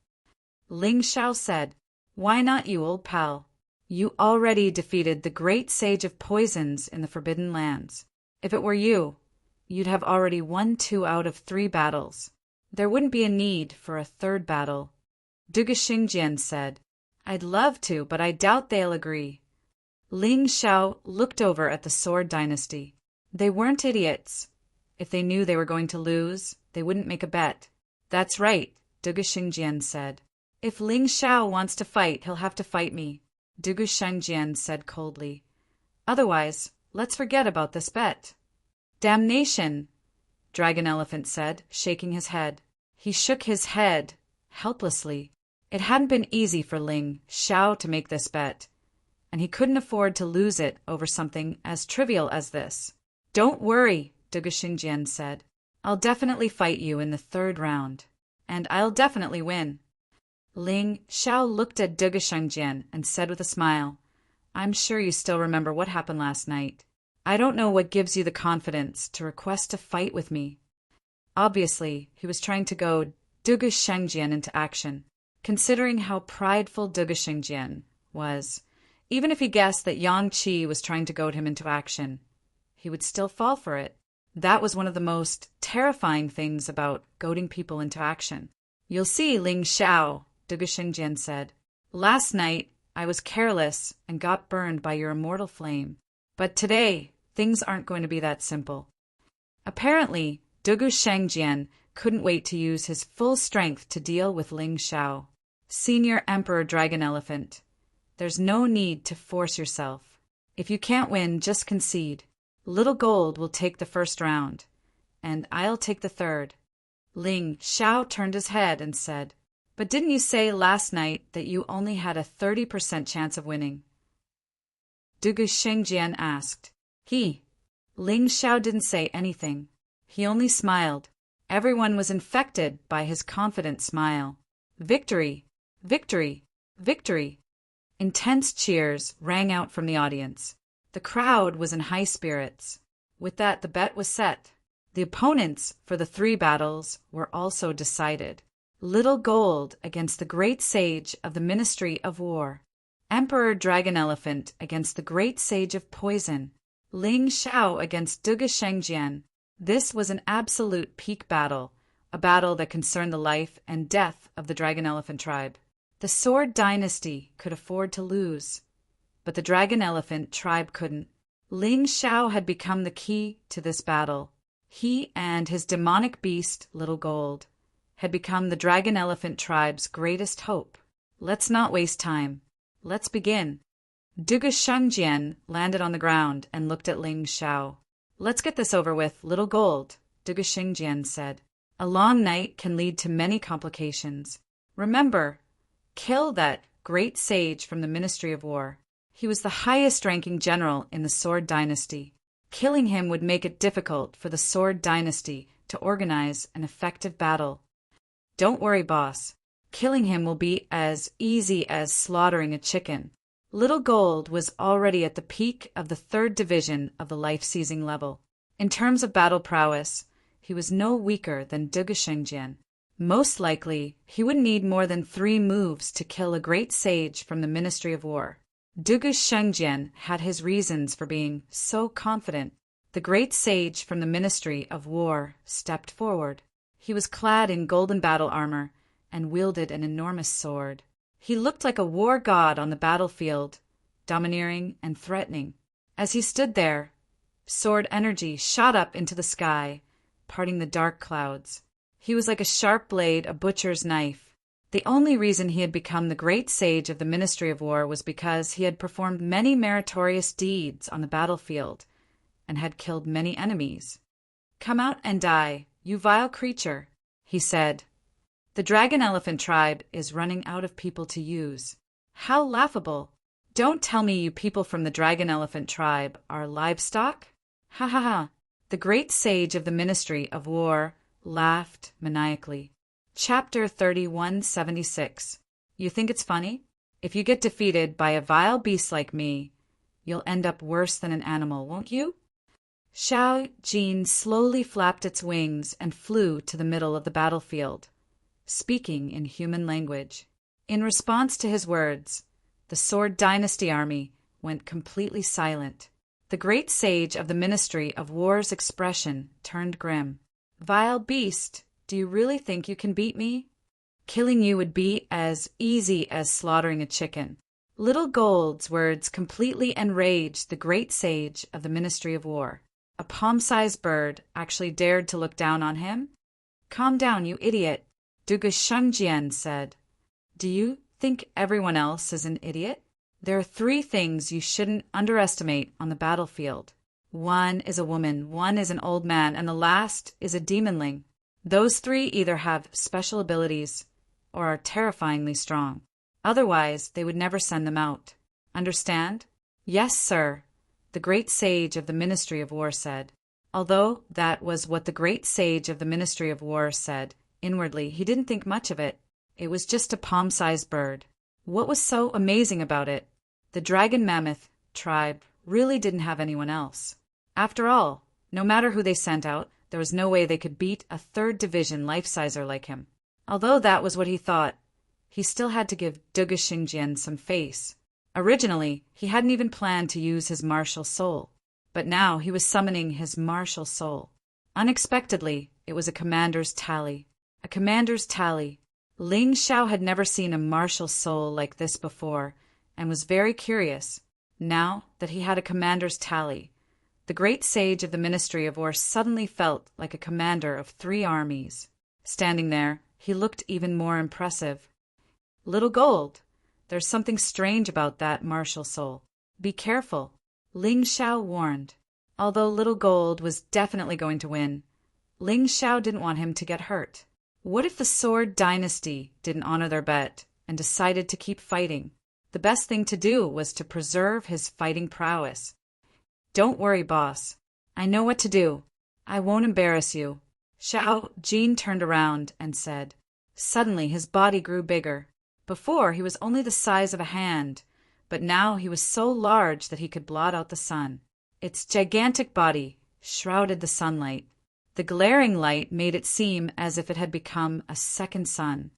Ling Xiao said, "Why not you, old pal? You already defeated the great sage of poisons in the Forbidden Lands. If it were you, you'd have already won 2 out of 3 battles. There wouldn't be a need for a 3rd battle." Duge Xingjian said, "I'd love to, but I doubt they'll agree." Ling Xiao looked over at the Sword Dynasty. They weren't idiots. If they knew they were going to lose, they wouldn't make a bet. "That's right," Duge Xingjian said. "If Ling Xiao wants to fight, he'll have to fight me," Duge Shengjian said coldly. "Otherwise, let's forget about this bet." "Damnation," Dragon Elephant said, shaking his head. He shook his head helplessly. It hadn't been easy for Ling Xiao to make this bet, and he couldn't afford to lose it over something as trivial as this. "Don't worry," Duge Xingjian said. "I'll definitely fight you in the 3rd round, and I'll definitely win." Ling Xiao looked at Duge Shengjian and said with a smile, "I'm sure you still remember what happened last night. I don't know what gives you the confidence to request a fight with me." Obviously, he was trying to goad Duge Shengjian into action. Considering how prideful Duge Shengjian was, even if he guessed that Yang Qi was trying to goad him into action, he would still fall for it. That was one of the most terrifying things about goading people into action. "You'll see, Ling Xiao," Duge Shengjian said. "Last night, I was careless and got burned by your immortal flame. But today, things aren't going to be that simple." Apparently, Duge Shengjian couldn't wait to use his full strength to deal with Ling Xiao. "Senior Emperor Dragon Elephant, there's no need to force yourself. If you can't win, just concede. Little Gold will take the 1st round, and I'll take the 3rd. Ling Xiao turned his head and said, "But didn't you say last night that you only had a 30% chance of winning?" Duge Shengjian asked. Ling Xiao didn't say anything. He only smiled. Everyone was infected by his confident smile. "Victory! Victory! Victory!" Intense cheers rang out from the audience. The crowd was in high spirits. With that, the bet was set. The opponents for the 3 battles were also decided. Little Gold against the great sage of the Ministry of War. Emperor Dragon Elephant against the great sage of poison. Ling Xiao against Duge Shengjian. This was an absolute peak battle, a battle that concerned the life and death of the Dragon Elephant tribe. The Sword Dynasty could afford to lose, but the Dragon Elephant tribe couldn't. Ling Xiao had become the key to this battle. He and his demonic beast, Little Gold, had become the Dragon Elephant tribe's greatest hope. "Let's not waste time. Let's begin." Duge Shengjian landed on the ground and looked at Ling Xiao. "Let's get this over with, Little Gold," Duge Shengjian said. "A long night can lead to many complications. Remember, kill that great sage from the Ministry of War. He was the highest-ranking general in the Sword Dynasty. Killing him would make it difficult for the Sword Dynasty to organize an effective battle. Don't worry, boss. Killing him will be as easy as slaughtering a chicken." Little Gold was already at the peak of the 3rd division of the life-seizing level. In terms of battle prowess, he was no weaker than Duge Shengjian. Most likely, he would need more than 3 moves to kill a great sage from the Ministry of War. Duge Shengjian had his reasons for being so confident. The great sage from the Ministry of War stepped forward. He was clad in golden battle armor and wielded an enormous sword. He looked like a war god on the battlefield, domineering and threatening. As he stood there, sword energy shot up into the sky, parting the dark clouds. He was like a sharp blade, a butcher's knife. The only reason he had become the great sage of the Ministry of War was because he had performed many meritorious deeds on the battlefield and had killed many enemies. "Come out and die, you vile creature," He said, "The dragon elephant tribe is running out of people to use." How laughable! Don't tell me you people from the dragon elephant tribe are livestock? Ha ha ha! The great sage of the Ministry of War laughed maniacally. Chapter 3176. You think it's funny? If you get defeated by a vile beast like me, you'll end up worse than an animal, won't you? Xiao Jin slowly flapped its wings and flew to the middle of the battlefield, speaking in human language. In response to his words, the Sword Dynasty army went completely silent. The great sage of the Ministry of War's expression turned grim. "Vile beast, do you really think you can beat me? Killing you would be as easy as slaughtering a chicken." Little Gold's words completely enraged the great sage of the Ministry of War. A palm-sized bird actually dared to look down on him. "Calm down, you idiot," Dugu Shengjian said. "Do you think everyone else is an idiot? There are 3 things you shouldn't underestimate on the battlefield. 1 is a woman, 1 is an old man, and the last is a demonling. Those 3 either have special abilities or are terrifyingly strong. Otherwise, they would never send them out. Understand?" "Yes, sir," the great sage of the Ministry of War said. Although that was what the great sage of the Ministry of War said, inwardly he didn't think much of it. It was just a palm-sized bird. What was so amazing about it? The dragon mammoth tribe really didn't have anyone else. After all, no matter who they sent out, there was no way they could beat a 3rd division life-sizer like him. Although that was what he thought, he still had to give Dugu Xingjian some face. Originally, he hadn't even planned to use his martial soul, but now he was summoning his martial soul. Unexpectedly, it was a commander's tally. A commander's tally. Ling Xiao had never seen a martial soul like this before, and was very curious. Now that he had a commander's tally, the great sage of the Ministry of War suddenly felt like a commander of 3 armies. Standing there, he looked even more impressive. "Little Gold, there's something strange about that martial soul. Be careful," Ling Xiao warned. Although Little Gold was definitely going to win, Ling Xiao didn't want him to get hurt. What if the Sword Dynasty didn't honor their bet and decided to keep fighting? The best thing to do was to preserve his fighting prowess. "Don't worry, boss. I know what to do. I won't embarrass you." Xiao Jin turned around and said. Suddenly his body grew bigger. Before he was only the size of a hand, but now he was so large that he could blot out the sun. Its gigantic body shrouded the sunlight. The glaring light made it seem as if it had become a second sun.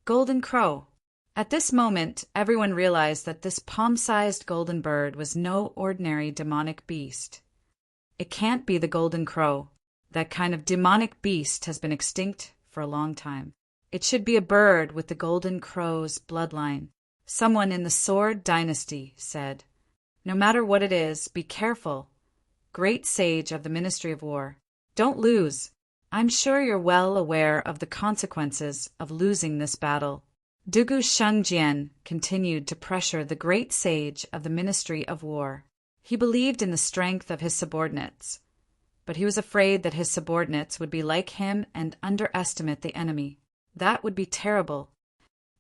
Golden Crow. At this moment, everyone realized that this palm-sized golden bird was no ordinary demonic beast. It can't be the Golden Crow. That kind of demonic beast has been extinct for a long time. It should be a bird with the Golden Crow's bloodline. Someone in the Sword Dynasty said, "No matter what it is, be careful. Great sage of the Ministry of War. Don't lose. I'm sure you're well aware of the consequences of losing this battle." Dugu Shengjian continued to pressure the great sage of the Ministry of War. He believed in the strength of his subordinates, but he was afraid that his subordinates would be like him and underestimate the enemy. That would be terrible.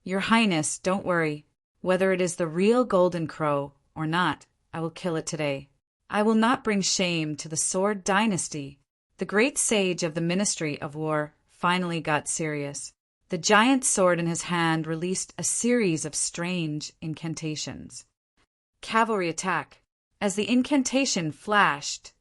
"Your Highness, don't worry. Whether it is the real Golden Crow or not, I will kill it today. I will not bring shame to the Sword Dynasty." The great sage of the Ministry of War finally got serious. The giant sword in his hand released a series of strange incantations. Cavalry attack. As the incantation flashed,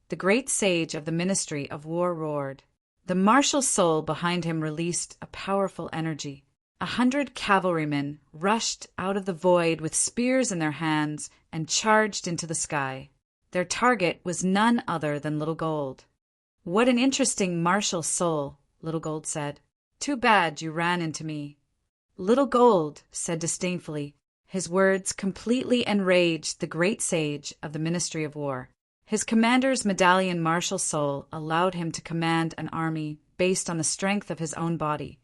the great sage of the Ministry of War roared. The martial soul behind him released a powerful energy. 100 cavalrymen rushed out of the void with spears in their hands and charged into the sky. Their target was none other than Little Gold. "What an interesting martial soul," Little Gold said. "Too bad you ran into me." Little Gold said disdainfully. His words completely enraged the great sage of the Ministry of War. His commander's medallion martial soul allowed him to command an army based on the strength of his own body,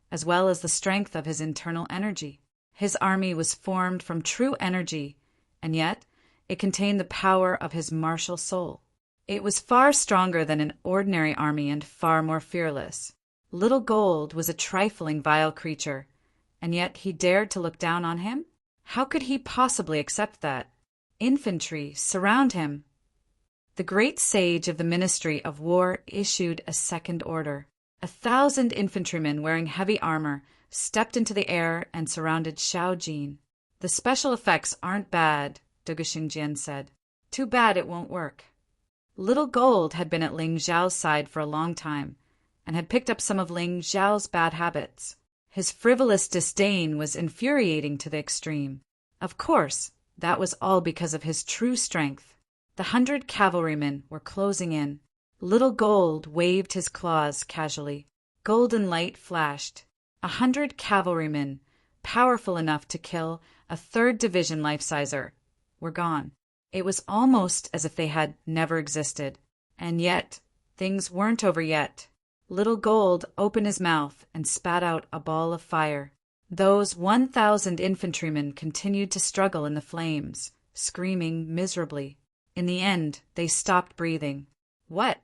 as well as the strength of his internal energy. His army was formed from true energy, and yet it contained the power of his martial soul. It was far stronger than an ordinary army and far more fearless. Little Gold was a trifling, vile creature, and yet he dared to look down on him? How could he possibly accept that? Infantry, surround him! The great sage of the Ministry of War issued a second order. 1,000 infantrymen wearing heavy armor stepped into the air and surrounded Xiao Jin. The special effects aren't bad, Dugu Xingjian said. Too bad it won't work. Little Gold had been at Ling Xiao's side for a long time, and had picked up some of Ling Xiao's bad habits. His frivolous disdain was infuriating to the extreme. Of course, that was all because of his true strength. The 100 cavalrymen were closing in. Little Gold waved his claws casually. Golden light flashed. 100 cavalrymen, powerful enough to kill a 3rd Division life-sizer, were gone. It was almost as if they had never existed. And yet, things weren't over yet. Little Gold opened his mouth and spat out a ball of fire. Those 1,000 infantrymen continued to struggle in the flames, screaming miserably. In the end, they stopped breathing. What?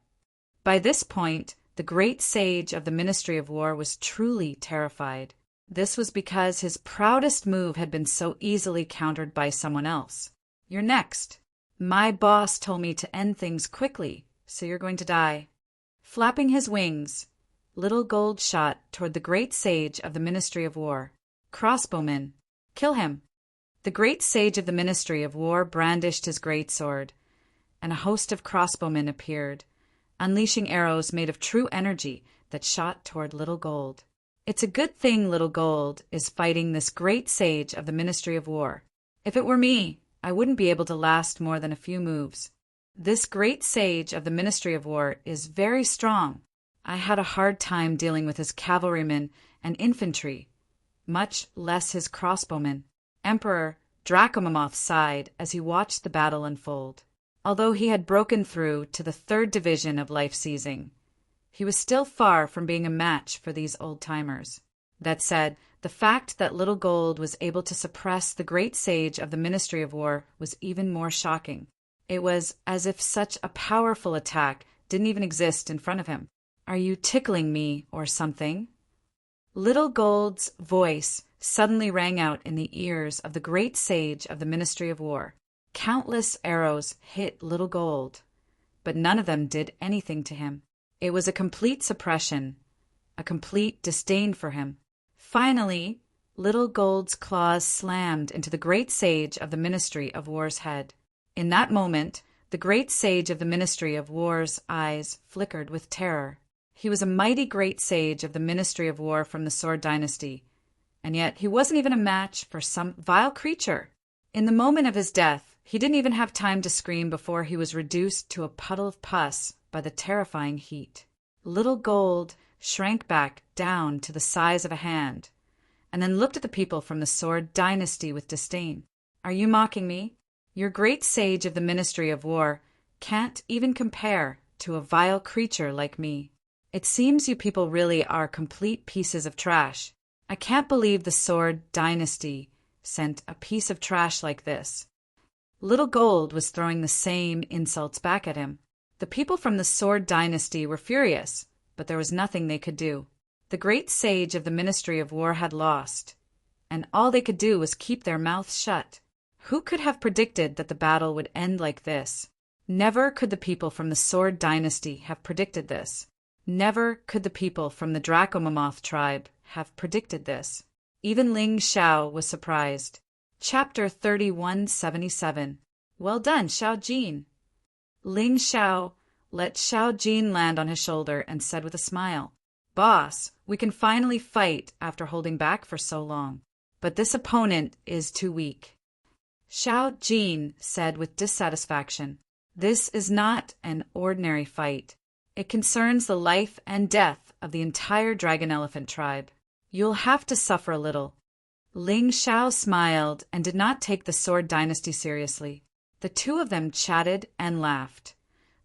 By this point, the great sage of the Ministry of War was truly terrified. This was because his proudest move had been so easily countered by someone else. You're next. My boss told me to end things quickly, so you're going to die. Flapping his wings, Little Gold shot toward the great sage of the Ministry of War. Crossbowman, kill him. The great sage of the Ministry of War brandished his great sword, and a host of crossbowmen appeared, unleashing arrows made of true energy that shot toward Little Gold. It's a good thing Little Gold is fighting this great sage of the Ministry of War. If it were me, I wouldn't be able to last more than a few moves. This great sage of the Ministry of War is very strong. I had a hard time dealing with his cavalrymen and infantry, much less his crossbowmen. Emperor Dracomamoth sighed as he watched the battle unfold. Although he had broken through to the 3rd Division of life-seizing, he was still far from being a match for these old-timers. That said, the fact that Little Gold was able to suppress the great sage of the Ministry of War was even more shocking. It was as if such a powerful attack didn't even exist in front of him. Are you tickling me or something? Little Gold's voice suddenly rang out in the ears of the great sage of the Ministry of War. Countless arrows hit Little Gold, but none of them did anything to him. It was a complete suppression, a complete disdain for him. Finally, Little Gold's claws slammed into the great sage of the Ministry of War's head. In that moment, the great sage of the Ministry of War's eyes flickered with terror. He was a mighty great sage of the Ministry of War from the Sword Dynasty, and yet he wasn't even a match for some vile creature. In the moment of his death, he didn't even have time to scream before he was reduced to a puddle of pus by the terrifying heat. Little Gold shrank back down to the size of a hand, and then looked at the people from the Sword Dynasty with disdain. Are you mocking me? Your great sage of the Ministry of War can't even compare to a vile creature like me. It seems you people really are complete pieces of trash. I can't believe the Sword Dynasty sent a piece of trash like this. Little Gold was throwing the same insults back at him. The people from the Sword Dynasty were furious, but there was nothing they could do. The great sage of the Ministry of War had lost, and all they could do was keep their mouths shut. Who could have predicted that the battle would end like this? Never could the people from the Sword Dynasty have predicted this. Never could the people from the Dracomamoth tribe have predicted this. Even Ling Xiao was surprised. Chapter 3177. Well done, Xiao Jin. Ling Xiao let Xiao Jin land on his shoulder and said with a smile, Boss, we can finally fight after holding back for so long. But this opponent is too weak. Xiao Jin said with dissatisfaction, This is not an ordinary fight. It concerns the life and death of the entire dragon elephant tribe. You'll have to suffer a little. Ling Xiao smiled and did not take the Sword Dynasty seriously. The two of them chatted and laughed,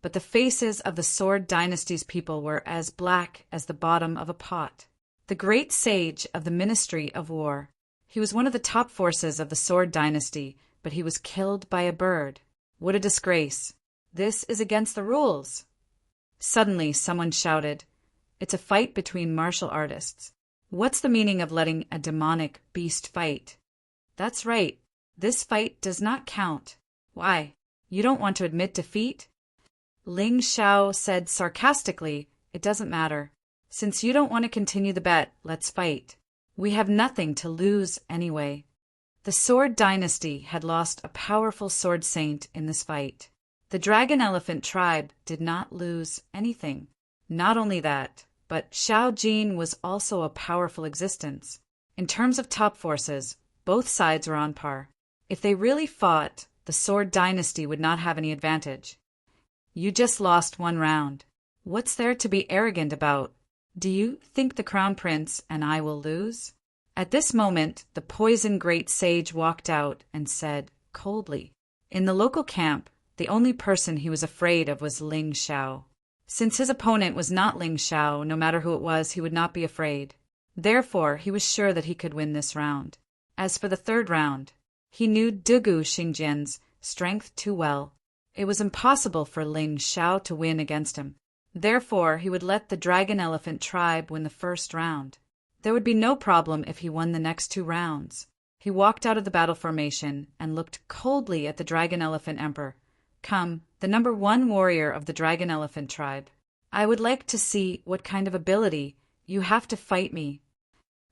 but the faces of the Sword Dynasty's people were as black as the bottom of a pot. The great sage of the Ministry of War. He was one of the top forces of the Sword Dynasty, but he was killed by a bird. What a disgrace. This is against the rules. Suddenly, someone shouted, It's a fight between martial artists. What's the meaning of letting a demonic beast fight? That's right. This fight does not count. Why? You don't want to admit defeat? Ling Xiao said sarcastically, "It doesn't matter. Since you don't want to continue the bet, let's fight. We have nothing to lose anyway." The Sword Dynasty had lost a powerful sword saint in this fight. The Dragon Elephant tribe did not lose anything. Not only that, but Xiao Jin was also a powerful existence. In terms of top forces, both sides were on par. If they really fought, the Sword Dynasty would not have any advantage. You just lost one round. What's there to be arrogant about? Do you think the Crown Prince and I will lose? At this moment, the Poison Great Sage walked out and said, coldly. In the local camp, the only person he was afraid of was Ling Xiao. Since his opponent was not Ling Xiao, no matter who it was, he would not be afraid. Therefore, he was sure that he could win this round. As for the third round, he knew Dugu Xingjian's strength too well. It was impossible for Ling Xiao to win against him. Therefore, he would let the Dragon Elephant tribe win the first round. There would be no problem if he won the next 2 rounds. He walked out of the battle formation and looked coldly at the Dragon Elephant Emperor. Come, the number 1 warrior of the Dragon Elephant tribe. I would like to see what kind of ability you have to fight me.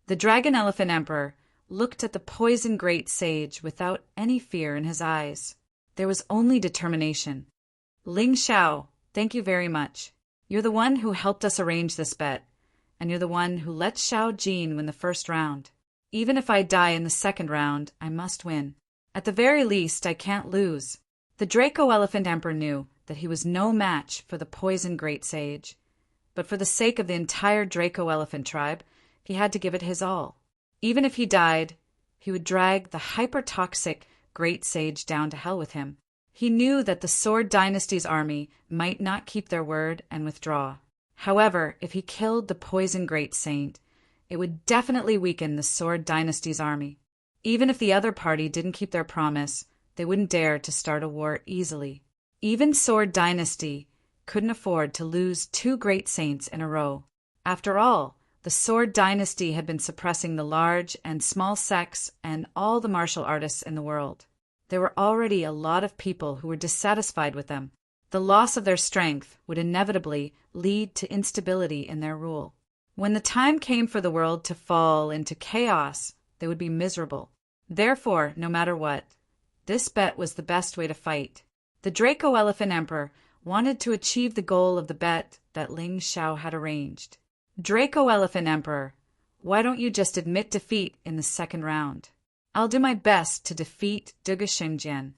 The Dragon Elephant Emperor looked at the Poison Great Sage without any fear in his eyes. There was only determination. Ling Xiao, thank you very much. You're the one who helped us arrange this bet, and you're the one who let Xiao Jin win the first round. Even if I die in the second round, I must win. At the very least, I can't lose. The Draco Elephant Emperor knew that he was no match for the Poison Great Sage, but for the sake of the entire Draco Elephant tribe, he had to give it his all. Even if he died, he would drag the hyper-toxic Great Sage down to hell with him. He knew that the Sword Dynasty's army might not keep their word and withdraw. However, if he killed the Poison Great Saint, it would definitely weaken the Sword Dynasty's army. Even if the other party didn't keep their promise, they wouldn't dare to start a war easily. Even Sword Dynasty couldn't afford to lose 2 great saints in a row. After all, the Sword Dynasty had been suppressing the large and small sects and all the martial artists in the world. There were already a lot of people who were dissatisfied with them. The loss of their strength would inevitably lead to instability in their rule. When the time came for the world to fall into chaos, they would be miserable. Therefore, no matter what, this bet was the best way to fight. The Draco Elephant Emperor wanted to achieve the goal of the bet that Ling Xiao had arranged. Draco Elephant Emperor, why don't you just admit defeat in the second round? I'll do my best to defeat Dugu Xingjian.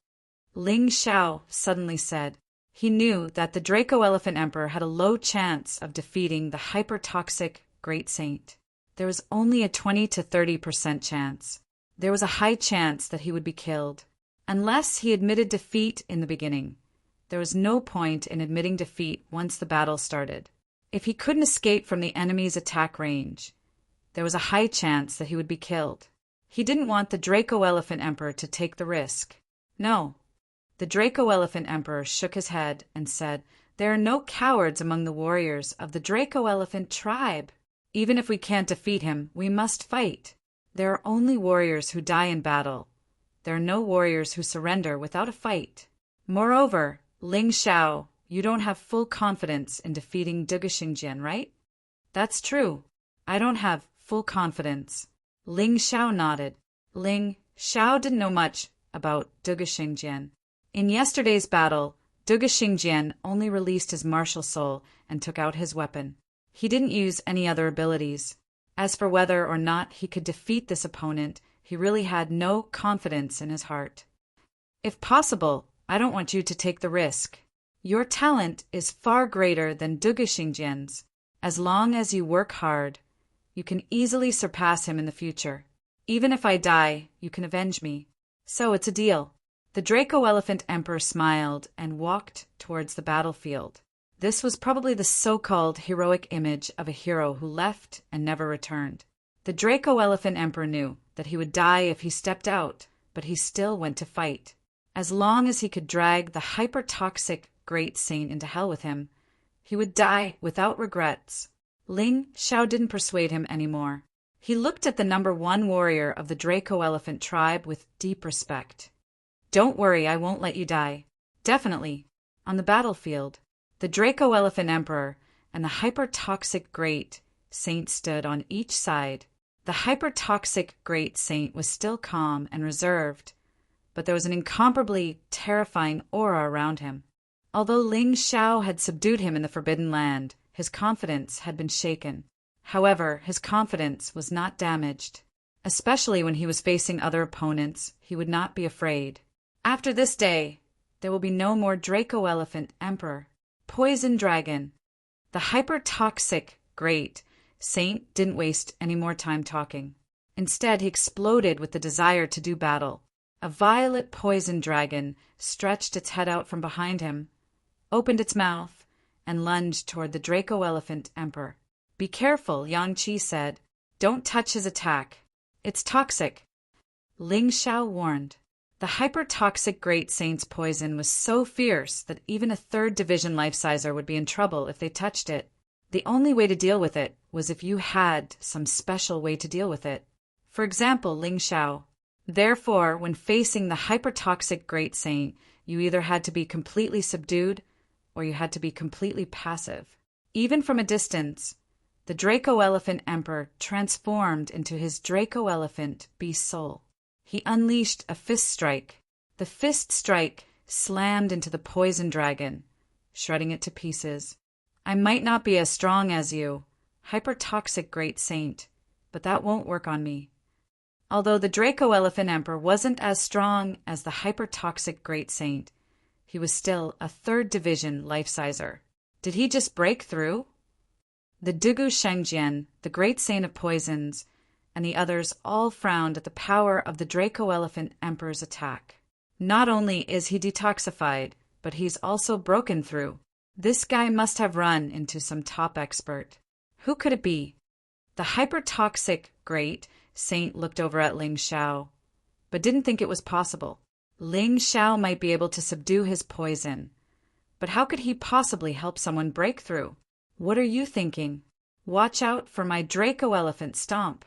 Ling Xiao suddenly said. He knew that the Draco Elephant Emperor had a low chance of defeating the hyper-toxic Great Saint. There was only a 20 to 30% chance. There was a high chance that he would be killed. Unless he admitted defeat in the beginning, there was no point in admitting defeat once the battle started. If he couldn't escape from the enemy's attack range, there was a high chance that he would be killed. He didn't want the Draco Elephant Emperor to take the risk. No. The Draco Elephant Emperor shook his head and said, "There are no cowards among the warriors of the Draco Elephant tribe. Even if we can't defeat him, we must fight. There are only warriors who die in battle. There are no warriors who surrender without a fight. Moreover, Ling Xiao, you don't have full confidence in defeating Dugu Xingjian, right?" "That's true. I don't have full confidence." Ling Xiao nodded. Ling Xiao didn't know much about Dugu Xingjian. In yesterday's battle, Dugu Xingjian only released his martial soul and took out his weapon. He didn't use any other abilities. As for whether or not he could defeat this opponent, he really had no confidence in his heart. "If possible, I don't want you to take the risk. Your talent is far greater than Dugu Xingjian's. As long as you work hard, you can easily surpass him in the future. Even if I die, you can avenge me. So it's a deal." The Draco Elephant Emperor smiled and walked towards the battlefield. This was probably the so-called heroic image of a hero who left and never returned. The Draco Elephant Emperor knew that he would die if he stepped out, but he still went to fight. As long as he could drag the hyper-toxic Great Saint into hell with him, he would die without regrets. Ling Xiao didn't persuade him anymore. He looked at the #1 warrior of the Draco Elephant tribe with deep respect. Don't worry, I won't let you die. Definitely. On the battlefield, the Draco Elephant Emperor and the hyper-toxic Great Saint stood on each side. The hyper-toxic Great Saint was still calm and reserved, but there was an incomparably terrifying aura around him. Although Ling Xiao had subdued him in the Forbidden Land, his confidence had been shaken. However, his confidence was not damaged. Especially when he was facing other opponents, he would not be afraid. After this day, there will be no more Draco Elephant Emperor. Poison Dragon. The hyper-toxic Great Saint didn't waste any more time talking. Instead, he exploded with the desire to do battle. A violet poison dragon stretched its head out from behind him, opened its mouth, and lunged toward the Draco Elephant Emperor. Be careful, Yang Qi said. Don't touch his attack. It's toxic. Ling Xiao warned. The hyper-toxic Great Saint's poison was so fierce that even a 3rd Division life-sizer would be in trouble if they touched it. The only way to deal with it was if you had some special way to deal with it. For example, Ling Xiao. Therefore, when facing the hyper-toxic Great Saint, you either had to be completely subdued or you had to be completely passive. Even from a distance, the Draco Elephant Emperor transformed into his Draco Elephant Beast Soul. He unleashed a fist strike. The fist strike slammed into the poison dragon, shredding it to pieces. I might not be as strong as you, hyper-toxic Great Saint, but that won't work on me. Although the Draco Elephant Emperor wasn't as strong as the hyper-toxic Great Saint, he was still a 3rd Division life-sizer. Did he just break through? The Dugu Shengjian, the Great Saint of Poisons, and the others all frowned at the power of the Draco Elephant Emperor's attack. Not only is he detoxified, but he's also broken through. This guy must have run into some top expert. Who could it be? The hyper-toxic Great Saint looked over at Ling Xiao, but didn't think it was possible. Ling Xiao might be able to subdue his poison, but how could he possibly help someone break through? What are you thinking? Watch out for my Draco Elephant stomp.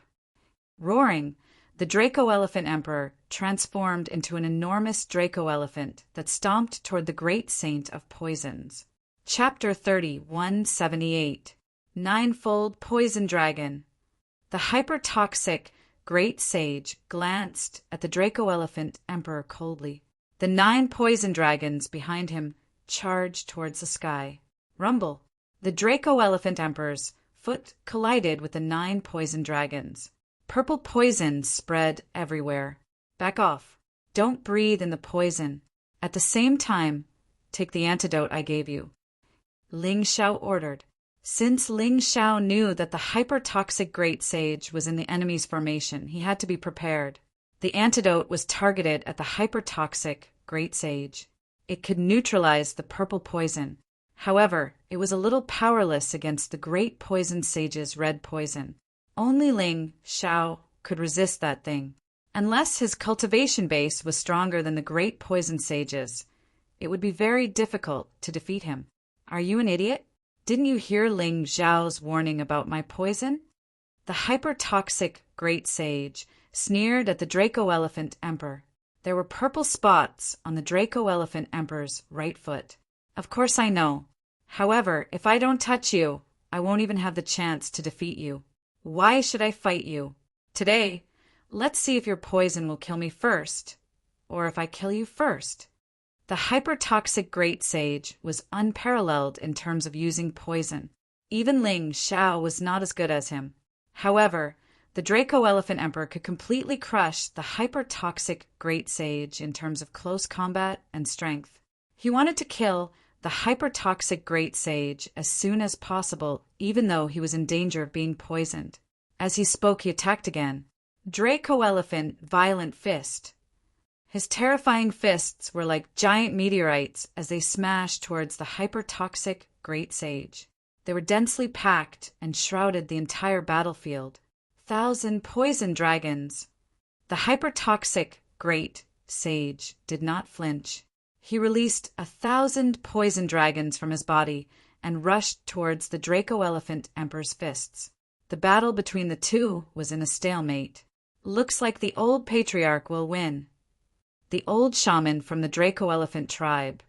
Roaring, the Draco Elephant Emperor transformed into an enormous Draco Elephant that stomped toward the Great Saint of Poisons. Chapter 30-178 Ninefold Poison Dragon. The hyper-toxic Great Sage glanced at the Draco Elephant Emperor coldly. The 9 poison dragons behind him charged towards the sky. Rumble. The Draco Elephant Emperor's foot collided with the 9 poison dragons. Purple poison spread everywhere. Back off. Don't breathe in the poison. At the same time, take the antidote I gave you. Ling Xiao ordered. Since Ling Xiao knew that the hyper-toxic Great Sage was in the enemy's formation, he had to be prepared. The antidote was targeted at the hyper-toxic Great Sage. It could neutralize the purple poison. However, it was a little powerless against the Great Poison Sage's red poison. Only Ling Xiao could resist that thing. Unless his cultivation base was stronger than the Great Poison Sage's, it would be very difficult to defeat him. Are you an idiot? Didn't you hear Ling Xiao's warning about my poison? The hyper-toxic Great Sage sneered at the Draco Elephant Emperor. There were purple spots on the Draco Elephant Emperor's right foot. Of course I know. However, if I don't touch you, I won't even have the chance to defeat you. Why should I fight you? Today, let's see if your poison will kill me first, or if I kill you first. The hyper-toxic Great Sage was unparalleled in terms of using poison. Even Ling Xiao was not as good as him. However, the Draco Elephant Emperor could completely crush the hyper-toxic Great Sage in terms of close combat and strength. He wanted to kill the hyper-toxic Great Sage as soon as possible, even though he was in danger of being poisoned. As he spoke, he attacked again. Draco Elephant Violent Fist. His terrifying fists were like giant meteorites as they smashed towards the hyper-toxic Great Sage. They were densely packed and shrouded the entire battlefield. 1,000 poison dragons. The hyper-toxic Great Sage did not flinch. He released 1,000 poison dragons from his body and rushed towards the Draco Elephant Emperor's fists. The battle between the two was in a stalemate. "Looks like the old patriarch will win," the old shaman from the Draco Elephant tribe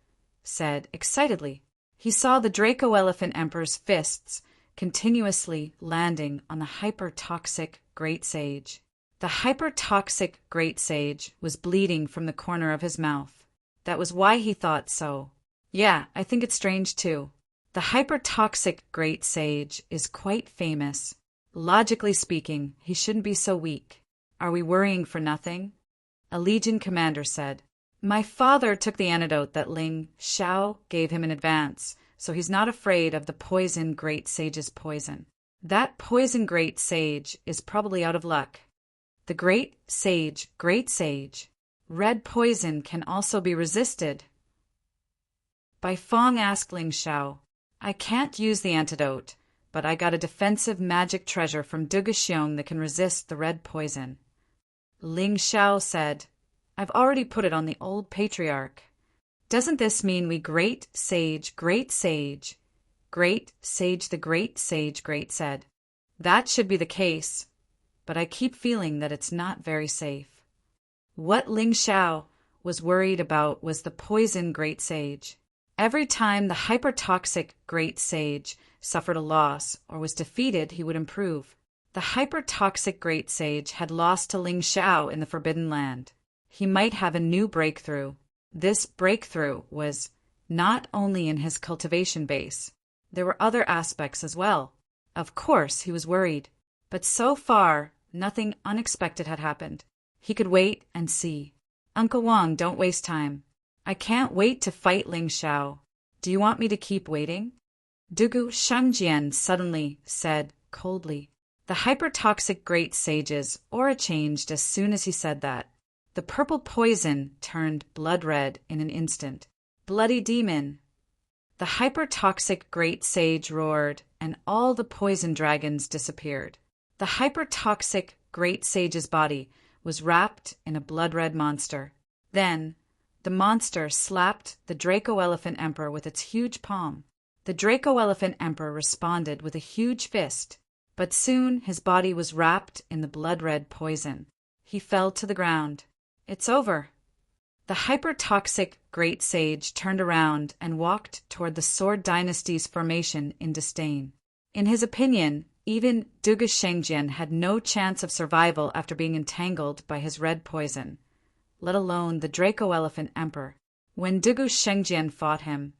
said excitedly. He saw the Draco Elephant Emperor's fists continuously landing on the hyper-toxic Great Sage. The hyper-toxic Great Sage was bleeding from the corner of his mouth. That was why he thought so. "Yeah, I think it's strange too. The hyper-toxic Great Sage is quite famous. Logically speaking, he shouldn't be so weak. Are we worrying for nothing?" A Legion commander said. "My father took the antidote that Ling Xiao gave him in advance, so he's not afraid of the poison Great Sage's poison. That poison Great Sage is probably out of luck." The Great Sage, red poison can also be resisted. Bai Feng asked Ling Xiao, "I can't use the antidote, but I got a defensive magic treasure from Duguxiong that can resist the red poison." Ling Xiao said, "I've already put it on the old patriarch." "Doesn't this mean we Great Sage, the Great Sage said. "That should be the case, but I keep feeling that it's not very safe." What Ling Xiao was worried about was the poison Great Sage. Every time the hypertoxic Great Sage suffered a loss or was defeated, he would improve. The hypertoxic Great Sage had lost to Ling Xiao in the Forbidden Land. He might have a new breakthrough. This breakthrough was not only in his cultivation base. There were other aspects as well. Of course, he was worried. But so far, nothing unexpected had happened. He could wait and see. "Uncle Wang, don't waste time. I can't wait to fight Ling Xiao. Do you want me to keep waiting?" Dugu Shangjian suddenly said coldly. The hypertoxic Great Sage's aura changed as soon as he said that. The purple poison turned blood red in an instant. "Bloody demon!" The hypertoxic Great Sage roared, and all the poison dragons disappeared. The hypertoxic Great Sage's body was wrapped in a blood-red monster. Then, the monster slapped the Draco Elephant Emperor with its huge palm. The Draco Elephant Emperor responded with a huge fist, but soon his body was wrapped in the blood-red poison. He fell to the ground. "It's over." The hypertoxic Great Sage turned around and walked toward the Sword Dynasty's formation in disdain. In his opinion, even Dugu Shengjian had no chance of survival after being entangled by his red poison, let alone the Draco Elephant Emperor. When Dugu Shengjian fought him,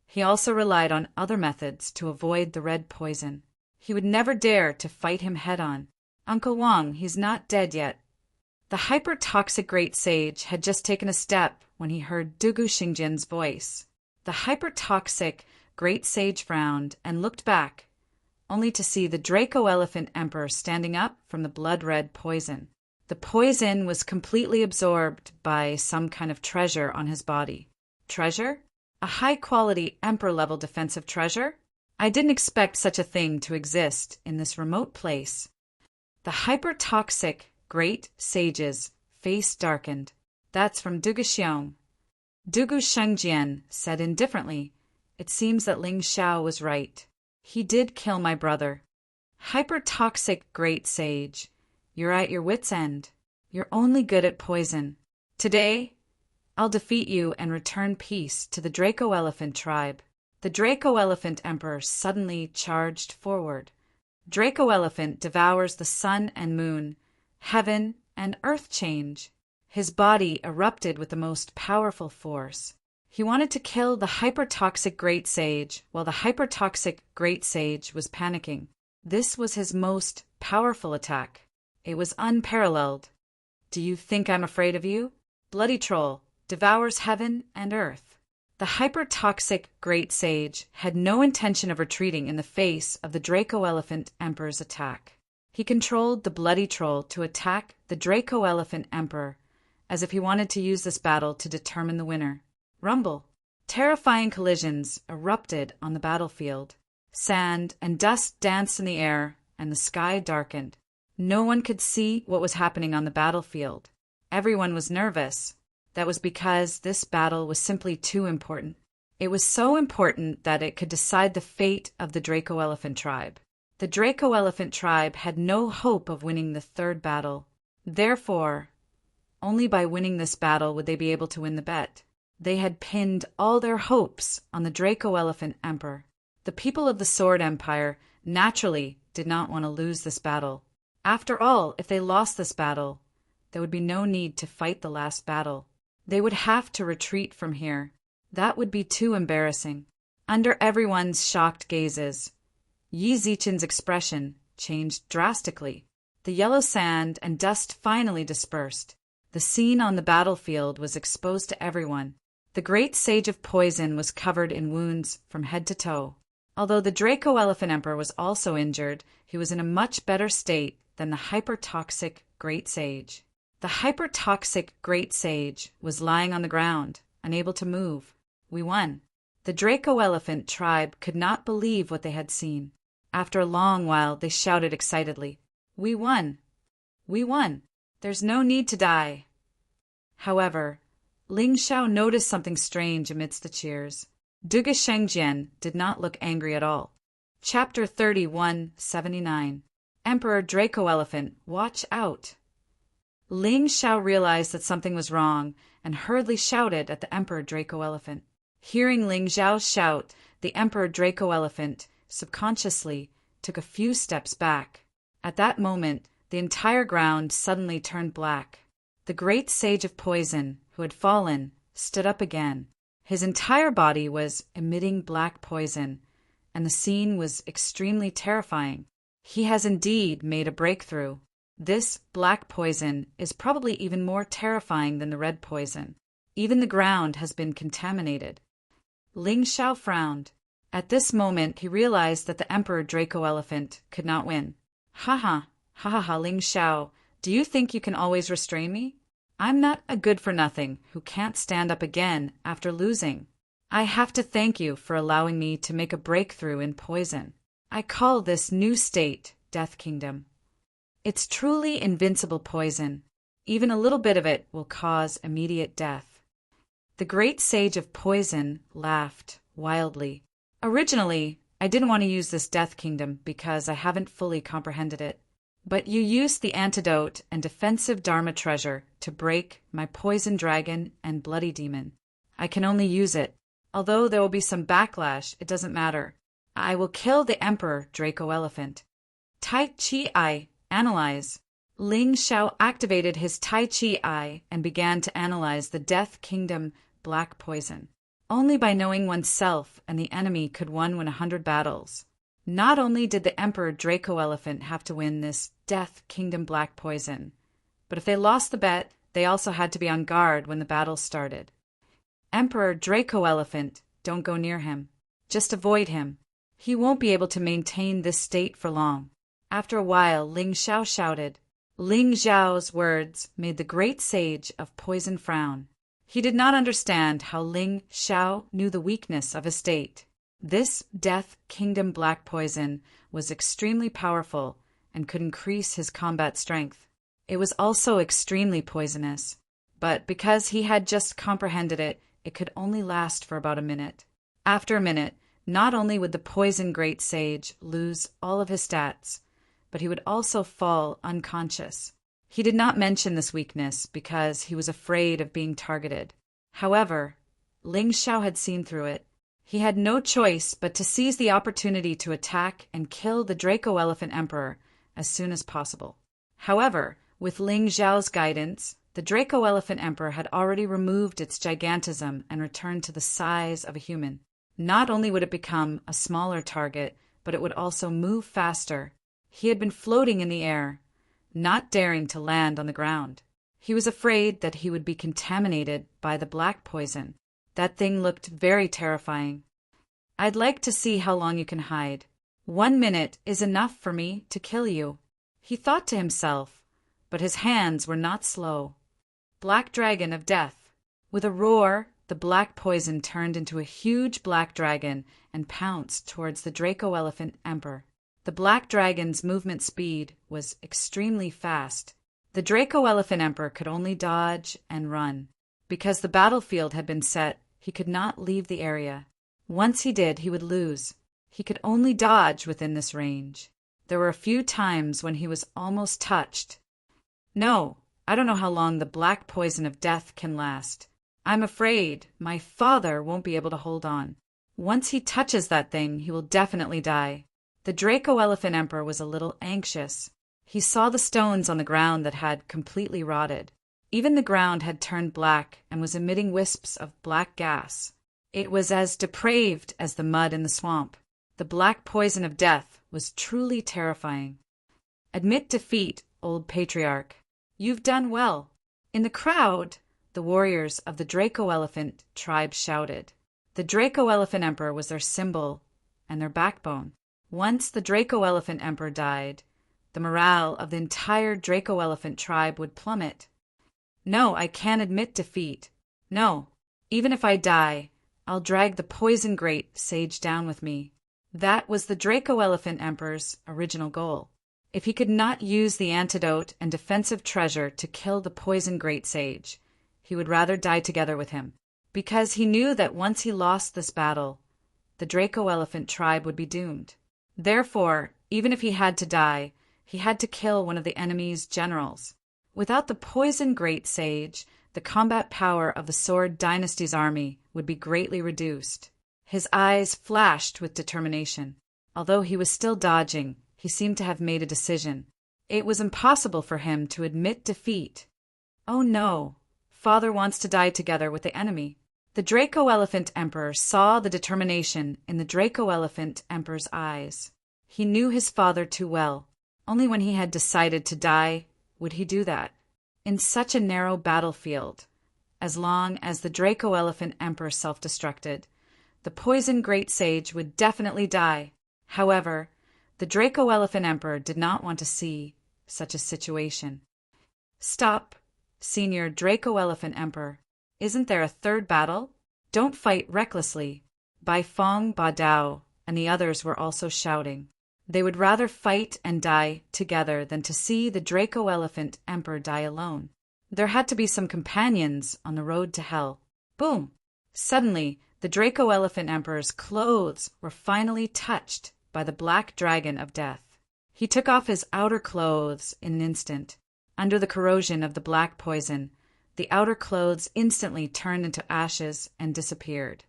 he also relied on other methods to avoid the red poison. He would never dare to fight him head-on. "Uncle Wang, he's not dead yet." The hypertoxic Great Sage had just taken a step when he heard Dugu Shengjian's voice. The hypertoxic Great Sage frowned and looked back, only to see the Draco Elephant Emperor standing up from the blood-red poison. The poison was completely absorbed by some kind of treasure on his body. Treasure? A high-quality Emperor-level defensive treasure? I didn't expect such a thing to exist in this remote place. The hypertoxic Great Sage's face darkened. "That's from Duguxiong." Dugu Shengjian said indifferently, "It seems that Ling Xiao was right. He did kill my brother." "Hypertoxic Great Sage, you're at your wit's end. You're only good at poison. Today, I'll defeat you and return peace to the Draco Elephant tribe." The Draco Elephant Emperor suddenly charged forward. Draco Elephant devours the sun and moon, heaven and earth change. His body erupted with the most powerful force. He wanted to kill the hypertoxic Great Sage while the hypertoxic Great Sage was panicking. This was his most powerful attack. It was unparalleled. "Do you think I'm afraid of you? Bloody troll, devours heaven and earth." The hypertoxic Great Sage had no intention of retreating in the face of the Draco Elephant Emperor's attack. He controlled the bloody troll to attack the Draco Elephant Emperor, as if he wanted to use this battle to determine the winner. Rumble. Terrifying collisions erupted on the battlefield. Sand and dust danced in the air, and the sky darkened. No one could see what was happening on the battlefield. Everyone was nervous. That was because this battle was simply too important. It was so important that it could decide the fate of the Draco Elephant tribe. The Draco Elephant tribe had no hope of winning the third battle. Therefore, only by winning this battle would they be able to win the bet. They had pinned all their hopes on the Draco Elephant Emperor. The people of the Sword Empire naturally did not want to lose this battle. After all, if they lost this battle, there would be no need to fight the last battle. They would have to retreat from here. That would be too embarrassing. Under everyone's shocked gazes, Yi Zichen's expression changed drastically. The yellow sand and dust finally dispersed. The scene on the battlefield was exposed to everyone. The great sage of poison was covered in wounds from head to toe. Although the Draco Elephant Emperor was also injured, he was in a much better state than the hypertoxic Great Sage. The hypertoxic Great Sage was lying on the ground, unable to move. We won. The Draco Elephant tribe could not believe what they had seen. After a long while, they shouted excitedly, "We won! We won! There's no need to die!" However, Ling Xiao noticed something strange amidst the cheers. Duge Shengjian did not look angry at all. Chapter 3179. Emperor Draco Elephant, watch out! Ling Xiao realized that something was wrong and hurriedly shouted at the Emperor Draco Elephant. Hearing Ling Xiao's shout, the Emperor Draco Elephant subconsciously took a few steps back. At that moment, the entire ground suddenly turned black. The great sage of poison, who had fallen, stood up again. His entire body was emitting black poison, and the scene was extremely terrifying. He has indeed made a breakthrough. This black poison is probably even more terrifying than the red poison. Even the ground has been contaminated. Ling Xiao frowned. At this moment, he realized that the Emperor Draco Elephant could not win. Ha ha, Ling Xiao, do you think you can always restrain me? I'm not a good-for-nothing who can't stand up again after losing. I have to thank you for allowing me to make a breakthrough in poison. I call this new state Death Kingdom. It's truly invincible poison. Even a little bit of it will cause immediate death. The great sage of poison laughed wildly. Originally, I didn't want to use this Death Kingdom because I haven't fully comprehended it. But you used the antidote and defensive Dharma treasure to break my poison dragon and bloody demon. I can only use it. Although there will be some backlash, it doesn't matter. I will kill the Emperor Draco Elephant. Tai Chi Eye, analyze. Ling Xiao activated his Tai Chi Eye and began to analyze the Death Kingdom black poison. Only by knowing oneself and the enemy could one win 100 battles. Not only did the Emperor Draco Elephant have to win this Death Kingdom black poison, but if they lost the bet, they also had to be on guard when the battle started. Emperor Draco Elephant, don't go near him. Just avoid him. He won't be able to maintain this state for long. After a while, Ling Xiao shouted. Ling Xiao's words made the great sage of poison frown. He did not understand how Ling Xiao knew the weakness of his state. This Death Kingdom black poison was extremely powerful and could increase his combat strength. It was also extremely poisonous, but because he had just comprehended it, it could only last for about a minute. After a minute, not only would the poison great sage lose all of his stats, but he would also fall unconscious. He did not mention this weakness because he was afraid of being targeted. However, Ling Xiao had seen through it. He had no choice but to seize the opportunity to attack and kill the Draco Elephant Emperor as soon as possible. However, with Ling Xiao's guidance, the Draco Elephant Emperor had already removed its gigantism and returned to the size of a human. Not only would it become a smaller target, but it would also move faster. He had been floating in the air, not daring to land on the ground. He was afraid that he would be contaminated by the black poison. That thing looked very terrifying. I'd like to see how long you can hide. 1 minute is enough for me to kill you, he thought to himself, but his hands were not slow. Black Dragon of Death. With a roar, the black poison turned into a huge black dragon and pounced towards the Draco Elephant Emperor. The black dragon's movement speed was extremely fast. The Draco Elephant Emperor could only dodge and run. Because the battlefield had been set, he could not leave the area. Once he did, he would lose. He could only dodge within this range. There were a few times when he was almost touched. No, I don't know how long the black poison of death can last. I'm afraid my father won't be able to hold on. Once he touches that thing, he will definitely die. The Draco Elephant Emperor was a little anxious. He saw the stones on the ground that had completely rotted. Even the ground had turned black and was emitting wisps of black gas. It was as depraved as the mud in the swamp. The black poison of death was truly terrifying. Admit defeat, old patriarch. You've done well. In the crowd, the warriors of the Draco Elephant tribe shouted. The Draco Elephant Emperor was their symbol and their backbone. Once the Draco Elephant Emperor died, the morale of the entire Draco Elephant tribe would plummet. No, I can't admit defeat. No, even if I die, I'll drag the poison great sage down with me. That was the Draco Elephant Emperor's original goal. If he could not use the antidote and defensive treasure to kill the poison great sage, he would rather die together with him, because he knew that once he lost this battle, the Draco Elephant tribe would be doomed. Therefore, even if he had to die, he had to kill one of the enemy's generals. Without the poison great sage, the combat power of the Sword Dynasty's army would be greatly reduced. His eyes flashed with determination. Although he was still dodging, he seemed to have made a decision. It was impossible for him to admit defeat. Oh no, father wants to die together with the enemy. The Draco Elephant Emperor saw the determination in the Draco Elephant Emperor's eyes. He knew his father too well. Only when he had decided to die would he do that. In such a narrow battlefield, as long as the Draco Elephant Emperor self-destructed, the poison great sage would definitely die. However, the Draco Elephant Emperor did not want to see such a situation. Stop, Senior Draco Elephant Emperor. Isn't there a third battle? Don't fight recklessly. Bai Fong, Ba Dao, and the others were also shouting. They would rather fight and die together than to see the Draco Elephant Emperor die alone. There had to be some companions on the road to hell. Boom! Suddenly, the Draco Elephant Emperor's clothes were finally touched by the black dragon of death. He took off his outer clothes in an instant. Under the corrosion of the black poison, the outer clothes instantly turned into ashes and disappeared.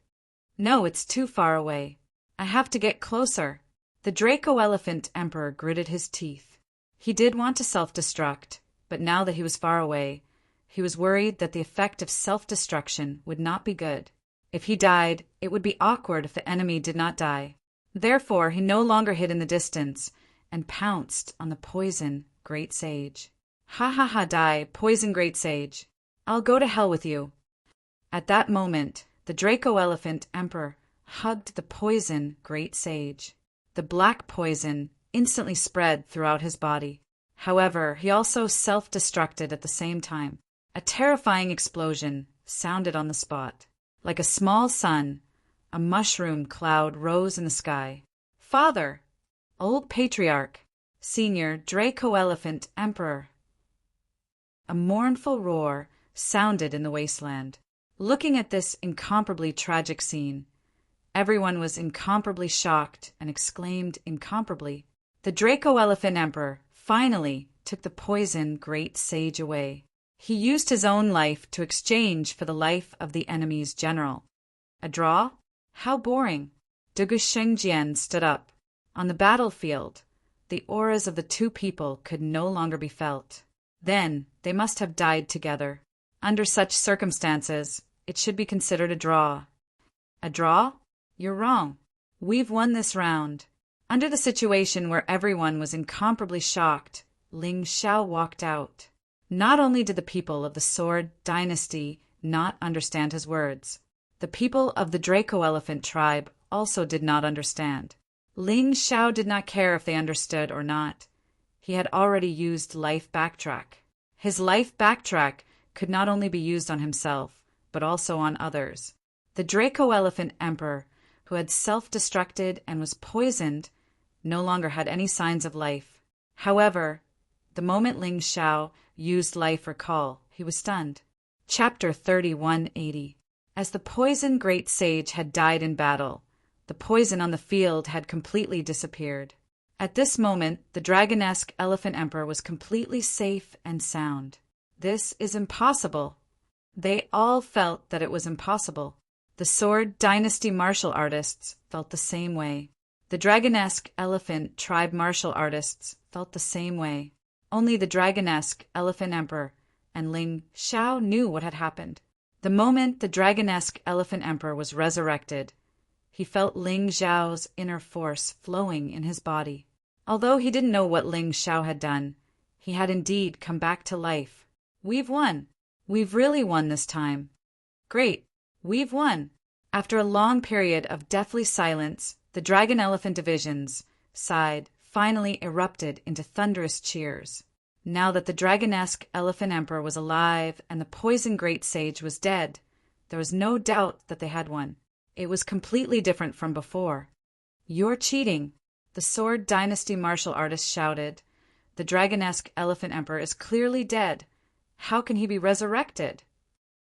No, it's too far away. I have to get closer. The Draco Elephant Emperor gritted his teeth. He did want to self-destruct, but now that he was far away, he was worried that the effect of self-destruction would not be good. If he died, it would be awkward if the enemy did not die. Therefore, he no longer hid in the distance and pounced on the poison great sage. Ha ha ha, die, poison great sage. I'll go to hell with you. At that moment, the Draco Elephant Emperor hugged the poison great sage. The black poison instantly spread throughout his body. However, he also self-destructed at the same time. A terrifying explosion sounded on the spot. Like a small sun, a mushroom cloud rose in the sky. Father! Old Patriarch! Senior Draco Elephant Emperor! A mournful roar sounded in the wasteland. Looking at this incomparably tragic scene, everyone was incomparably shocked and exclaimed incomparably. The Draco Elephant Emperor finally took the poison great sage away. He used his own life to exchange for the life of the enemy's general. A draw? How boring. Dugu Shengjian stood up. On the battlefield, the auras of the two people could no longer be felt. Then they must have died together. Under such circumstances, it should be considered a draw. A draw? You're wrong. We've won this round. Under the situation where everyone was incomparably shocked, Ling Xiao walked out. Not only did the people of the Sword Dynasty not understand his words, the people of the Draco Elephant tribe also did not understand. Ling Xiao did not care if they understood or not. He had already used Life Backtrack. His Life Backtrack could not only be used on himself, but also on others. The Draco Elephant Emperor, who had self-destructed and was poisoned, no longer had any signs of life. However, the moment Ling Xiao used Life Recall, he was stunned. Chapter 3180. As the poison great sage had died in battle, The poison on the field had completely disappeared. At this moment, the dragon-esque Elephant Emperor was completely safe and sound. This is impossible. They all felt that it was impossible. The Sword Dynasty martial artists felt the same way. The dragon-esque Elephant Tribe martial artists felt the same way. Only the dragon-esque Elephant Emperor and Ling Xiao knew what had happened. The moment the dragon-esque Elephant Emperor was resurrected, he felt Ling Xiao's inner force flowing in his body. Although he didn't know what Ling Xiao had done, he had indeed come back to life. We've won. We've really won this time. Great. We've won. After a long period of deathly silence, the Dragon Elephant divisions side finally erupted into thunderous cheers. Now that the dragon-esque Elephant Emperor was alive and the poison great sage was dead, there was no doubt that they had won. It was completely different from before. "You're cheating," the Sword Dynasty martial artist shouted. "The dragon-esque Elephant Emperor is clearly dead. How can he be resurrected?"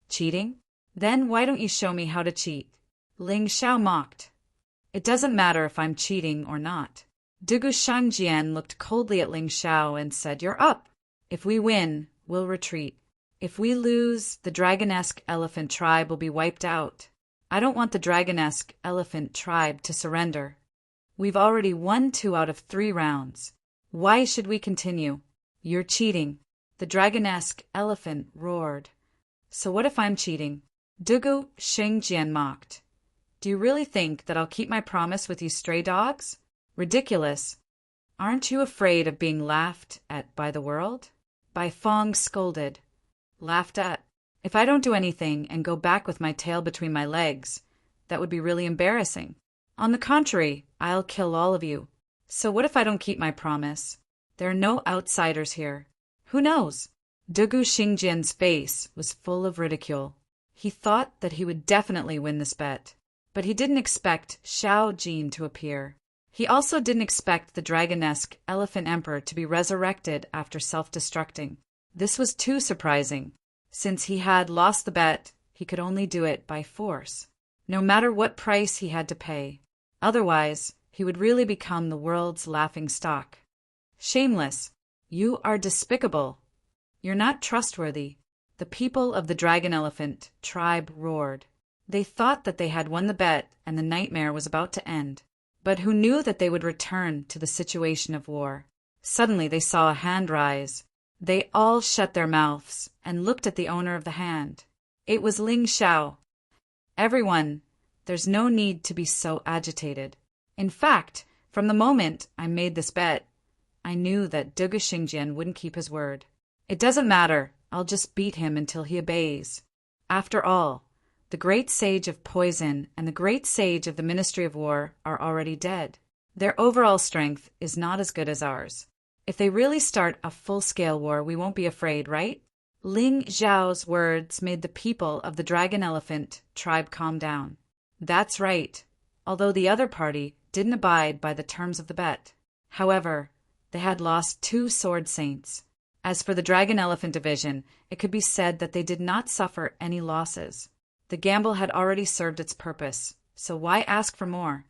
"Cheating? Then why don't you show me how to cheat?" Ling Xiao mocked. "It doesn't matter if I'm cheating or not." Dugu Shangjian looked coldly at Ling Xiao and said, "You're up. If we win, we'll retreat. If we lose, the dragon-esque elephant tribe will be wiped out. I don't want the dragon-esque elephant tribe to surrender. We've already won 2 out of 3 rounds. Why should we continue?" "You're cheating," the dragon-esque elephant roared. "So what if I'm cheating?" Dugu Shangjian mocked. "Do you really think that I'll keep my promise with you stray dogs? Ridiculous. Aren't you afraid of being laughed at by the world?" Bai Fong scolded. "Laughed at? If I don't do anything and go back with my tail between my legs, that would be really embarrassing. On the contrary, I'll kill all of you. So what if I don't keep my promise? There are no outsiders here. Who knows?" Dugu Xingjian's face was full of ridicule. He thought that he would definitely win this bet, but he didn't expect Xiao Jin to appear. He also didn't expect the dragon-esque Elephant Emperor to be resurrected after self-destructing. This was too surprising. Since he had lost the bet, he could only do it by force, no matter what price he had to pay. Otherwise, he would really become the world's laughingstock. "Shameless! You are despicable! You're not trustworthy!" The people of the Dragon Elephant tribe roared. They thought that they had won the bet and the nightmare was about to end. But who knew that they would return to the situation of war? Suddenly they saw a hand rise. They all shut their mouths and looked at the owner of the hand. It was Ling Xiao. "Everyone, there's no need to be so agitated. In fact, from the moment I made this bet, I knew that Dugu Xingjian wouldn't keep his word. It doesn't matter, I'll just beat him until he obeys. After all, the great sage of poison and the great sage of the Ministry of War are already dead. Their overall strength is not as good as ours. If they really start a full-scale war, we won't be afraid, right?" Ling Xiao's words made the people of the Dragon Elephant tribe calm down. That's right, although the other party didn't abide by the terms of the bet. However, they had lost 2 sword saints. As for the Dragon Elephant division, it could be said that they did not suffer any losses. The gamble had already served its purpose, so why ask for more?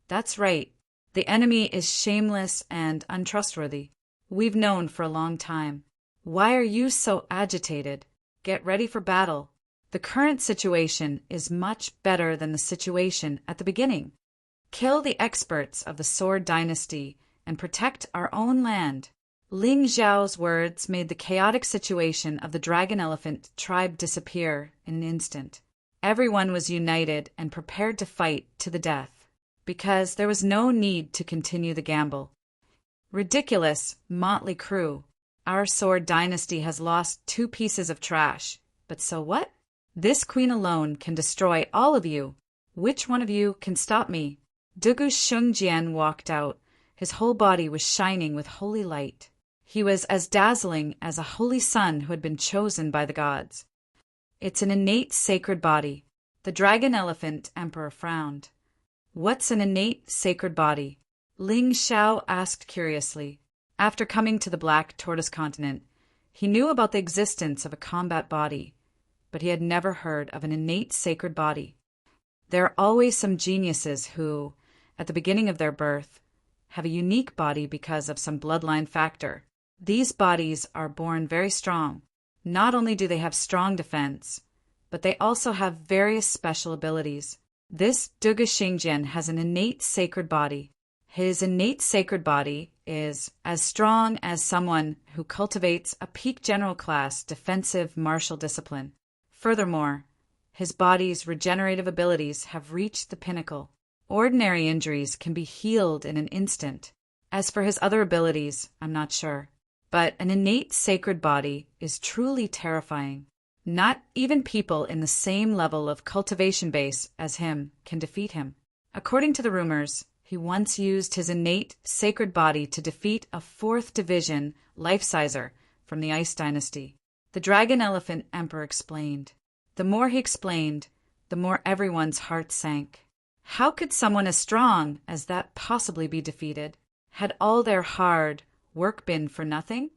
That's right. The enemy is shameless and untrustworthy. We've known for a long time. Why are you so agitated? Get ready for battle. The current situation is much better than the situation at the beginning. Kill the experts of the Sword Dynasty and protect our own land. Ling Xiao's words made the chaotic situation of the Dragon Elephant tribe disappear in an instant. Everyone was united and prepared to fight to the death, because there was no need to continue the gamble. Ridiculous, motley crew. Our Sword Dynasty has lost 2 pieces of trash, but so what? This queen alone can destroy all of you. Which one of you can stop me? Dugu Shengjian walked out. His whole body was shining with holy light. He was as dazzling as a holy sun who had been chosen by the gods. "It's an innate sacred body." The Dragon Elephant Emperor frowned. "What's an innate sacred body?" Ling Xiao asked curiously. After coming to the Black Tortoise continent, he knew about the existence of a combat body, but he had never heard of an innate sacred body. There are always some geniuses who, at the beginning of their birth, have a unique body because of some bloodline factor. These bodies are born very strong. Not only do they have strong defense, but they also have various special abilities. This Duga Xingjian has an innate sacred body. His innate sacred body is as strong as someone who cultivates a peak general class defensive martial discipline. Furthermore, his body's regenerative abilities have reached the pinnacle. Ordinary injuries can be healed in an instant. As for his other abilities, I'm not sure. But an innate sacred body is truly terrifying. Not even people in the same level of cultivation base as him can defeat him. According to the rumors, he once used his innate sacred body to defeat a 4th division life-sizer from the Ice Dynasty. The Dragon Elephant Emperor explained. The more he explained, the more everyone's heart sank. How could someone as strong as that possibly be defeated? Had all their hard work been for nothing?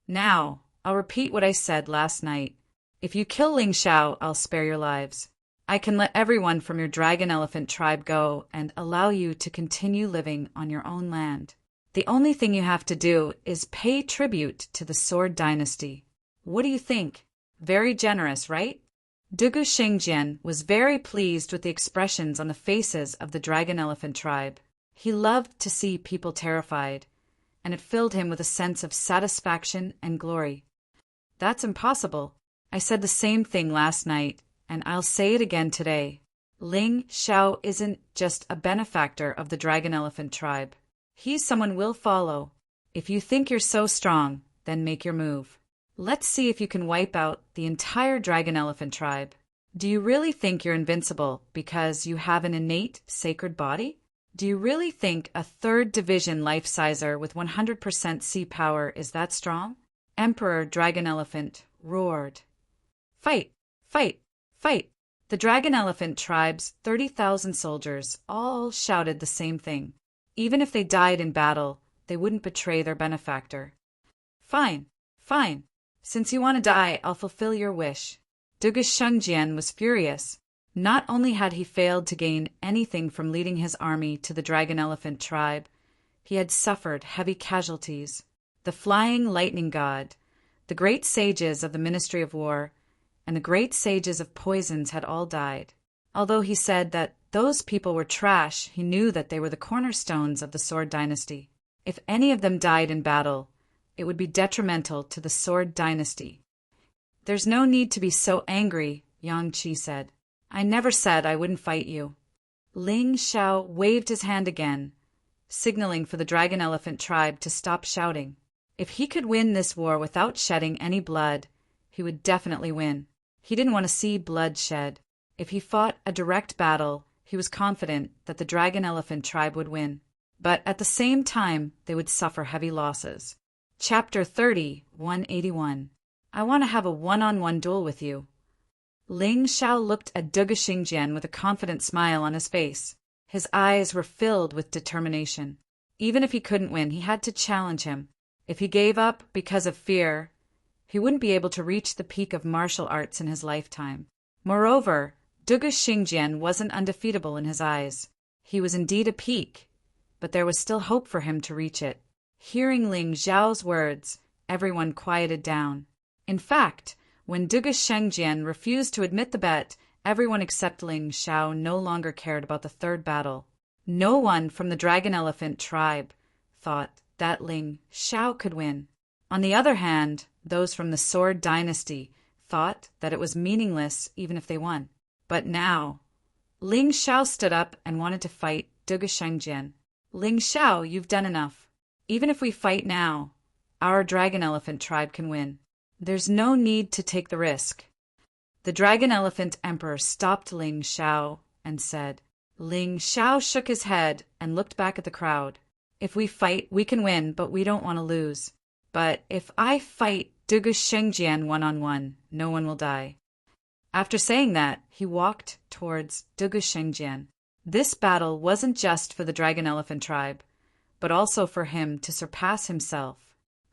Now, I'll repeat what I said last night. If you kill Ling Xiao, I'll spare your lives. I can let everyone from your dragon elephant tribe go and allow you to continue living on your own land. The only thing you have to do is pay tribute to the Sword Dynasty. What do you think? Very generous, right? Dugu Xingjian was very pleased with the expressions on the faces of the dragon elephant tribe. He loved to see people terrified, and it filled him with a sense of satisfaction and glory. That's impossible. I said the same thing last night, and I'll say it again today. Ling Xiao isn't just a benefactor of the dragon elephant tribe. He's someone we'll follow. If you think you're so strong, then make your move. Let's see if you can wipe out the entire dragon elephant tribe. Do you really think you're invincible because you have an innate sacred body? Do you really think a 3rd division life-sizer with 100% sea power is that strong? Emperor Dragon Elephant roared. Fight! Fight! Fight! The Dragon Elephant tribe's 30,000 soldiers all shouted the same thing. Even if they died in battle, they wouldn't betray their benefactor. Fine, fine. Since you want to die, I'll fulfill your wish. Duga Shengjian was furious. Not only had he failed to gain anything from leading his army to the Dragon Elephant tribe, he had suffered heavy casualties. The Flying Lightning God, the great sages of the Ministry of War, and the great sages of poisons had all died. Although he said that those people were trash, he knew that they were the cornerstones of the Sword Dynasty. If any of them died in battle, it would be detrimental to the Sword Dynasty. There's no need to be so angry, Yang Qi said. I never said I wouldn't fight you. Ling Xiao waved his hand again, signaling for the Dragon Elephant tribe to stop shouting. If he could win this war without shedding any blood, he would definitely win. He didn't want to see blood shed. If he fought a direct battle, he was confident that the Dragon Elephant tribe would win. But at the same time, they would suffer heavy losses. Chapter 30, 181. I want to have a one-on-one duel with you. Ling Xiao looked at Duga Xingjian with a confident smile on his face. His eyes were filled with determination. Even if he couldn't win, he had to challenge him. If he gave up because of fear, he wouldn't be able to reach the peak of martial arts in his lifetime. Moreover, Duga Xingjian wasn't undefeatable in his eyes. He was indeed a peak, but there was still hope for him to reach it. Hearing Ling Xiao's words, everyone quieted down. In fact, when Duga Xingjian refused to admit the bet, everyone except Ling Xiao no longer cared about the 3rd battle. No one from the Dragon Elephant tribe thought that Ling Xiao could win. On the other hand, those from the Sword Dynasty thought that it was meaningless even if they won. But now, Ling Xiao stood up and wanted to fight Duga Xingjian. Ling Xiao, you've done enough. Even if we fight now, our Dragon Elephant tribe can win. There's no need to take the risk. The Dragon Elephant Emperor stopped Ling Xiao and said. Ling Xiao shook his head and looked back at the crowd. If we fight, we can win, but we don't want to lose. But if I fight Duga Xingjian one-on-one, no one will die. After saying that, he walked towards Duga Xingjian. This battle wasn't just for the Dragon Elephant tribe, but also for him to surpass himself.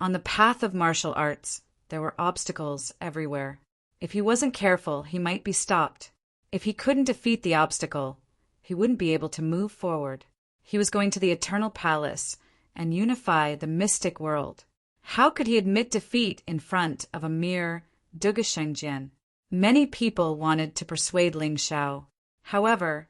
On the path of martial arts, there were obstacles everywhere. If he wasn't careful, he might be stopped. If he couldn't defeat the obstacle, he wouldn't be able to move forward. He was going to the Eternal Palace and unify the mystic world. How could he admit defeat in front of a mere Dugashengjian? Many people wanted to persuade Ling Xiao. However,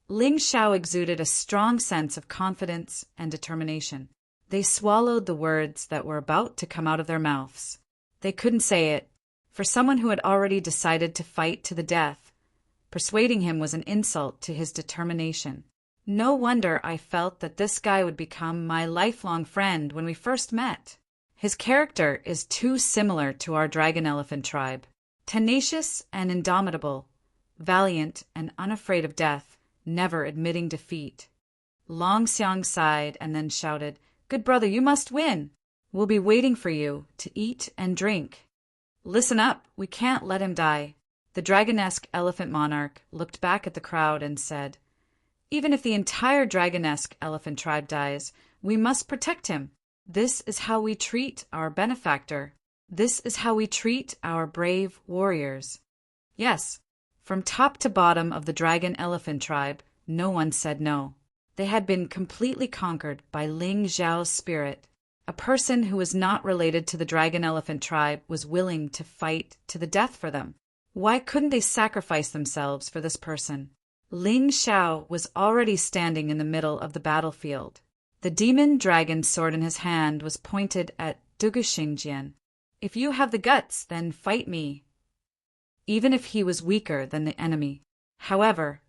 Ling Xiao exuded a strong sense of confidence and determination. They swallowed the words that were about to come out of their mouths. They couldn't say it. For someone who had already decided to fight to the death, persuading him was an insult to his determination. No wonder I felt that this guy would become my lifelong friend when we first met. His character is too similar to our dragon elephant tribe. Tenacious and indomitable, valiant and unafraid of death, never admitting defeat. Long Xiang sighed and then shouted, "Good brother, you must win. We'll be waiting for you to eat and drink." "Listen up, we can't let him die." The dragonesque elephant monarch looked back at the crowd and said, "Even if the entire dragonesque elephant tribe dies, we must protect him. This is how we treat our benefactor. This is how we treat our brave warriors." Yes, from top to bottom of the dragon elephant tribe, no one said no. They had been completely conquered by Ling Xiao's spirit. A person who was not related to the dragon elephant tribe was willing to fight to the death for them. Why couldn't they sacrifice themselves for this person? Ling Xiao was already standing in the middle of the battlefield. The demon dragon's sword in his hand was pointed at Dugashengjian. "If you have the guts, then fight me," even if he was weaker than the enemy. However,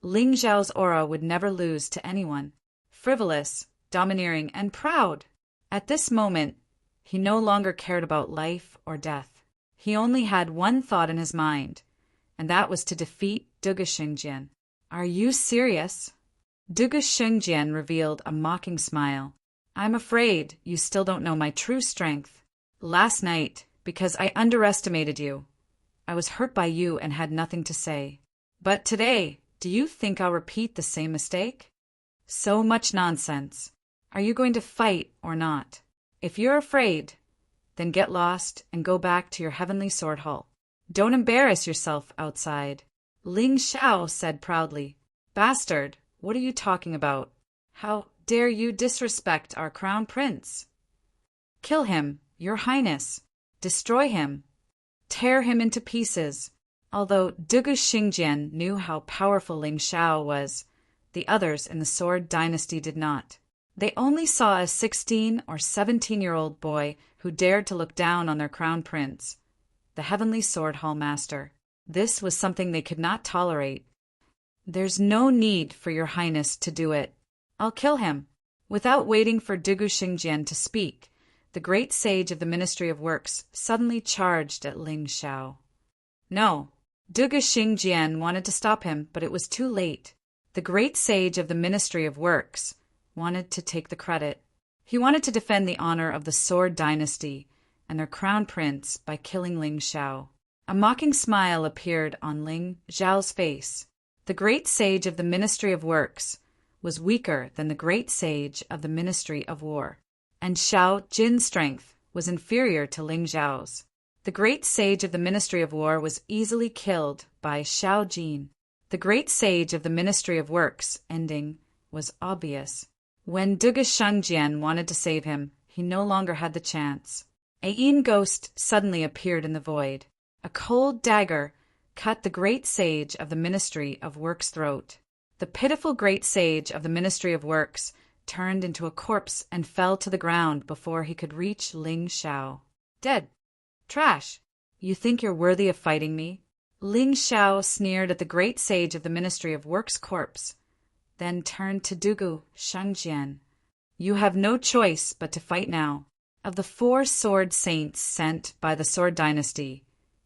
Ling Xiao's aura would never lose to anyone. Frivolous, domineering, and proud. At this moment, he no longer cared about life or death. He only had one thought in his mind, and that was to defeat Dugashengjian. "Are you serious?" Dugashengjian revealed a mocking smile. "I'm afraid you still don't know my true strength. Last night, because I underestimated you, I was hurt by you and had nothing to say. But today, do you think I'll repeat the same mistake? So much nonsense. Are you going to fight or not? If you're afraid, then get lost and go back to your heavenly sword hall. Don't embarrass yourself outside." Ling Xiao said proudly, "Bastard, what are you talking about? How dare you disrespect our crown prince? Kill him, your highness. Destroy him. Tear him into pieces." Although Dugashengjian knew how powerful Ling Xiao was, the others in the Sword Dynasty did not. They only saw a 16 or 17-year-old boy who dared to look down on their crown prince, the Heavenly Sword Hall Master. This was something they could not tolerate. "There's no need for your highness to do it. I'll kill him." Without waiting for Dugashengjian to speak, the great sage of the Ministry of Works suddenly charged at Ling Xiao. No, Dugashengjian wanted to stop him, but it was too late. The great sage of the Ministry of Works wanted to take the credit. He wanted to defend the honor of the Sword Dynasty and their crown prince by killing Ling Xiao. A mocking smile appeared on Ling Xiao's face. The great sage of the Ministry of Works was weaker than the great sage of the Ministry of War, and Xiao Jin's strength was inferior to Ling Xiao's. The great sage of the Ministry of War was easily killed by Xiao Jin. The great sage of the Ministry of Works ending was obvious. When Dugashengjian wanted to save him, he no longer had the chance. A yin ghost suddenly appeared in the void. A cold dagger cut the great sage of the Ministry of Works' throat. The pitiful great sage of the Ministry of Works turned into a corpse and fell to the ground before he could reach Ling Xiao. "Dead. Trash. You think you're worthy of fighting me?" Ling Xiao sneered at the great sage of the Ministry of Works' corpse, then turned to Dugashengjian. "You have no choice but to fight now. Of the 4 sword saints sent by the Sword Dynasty,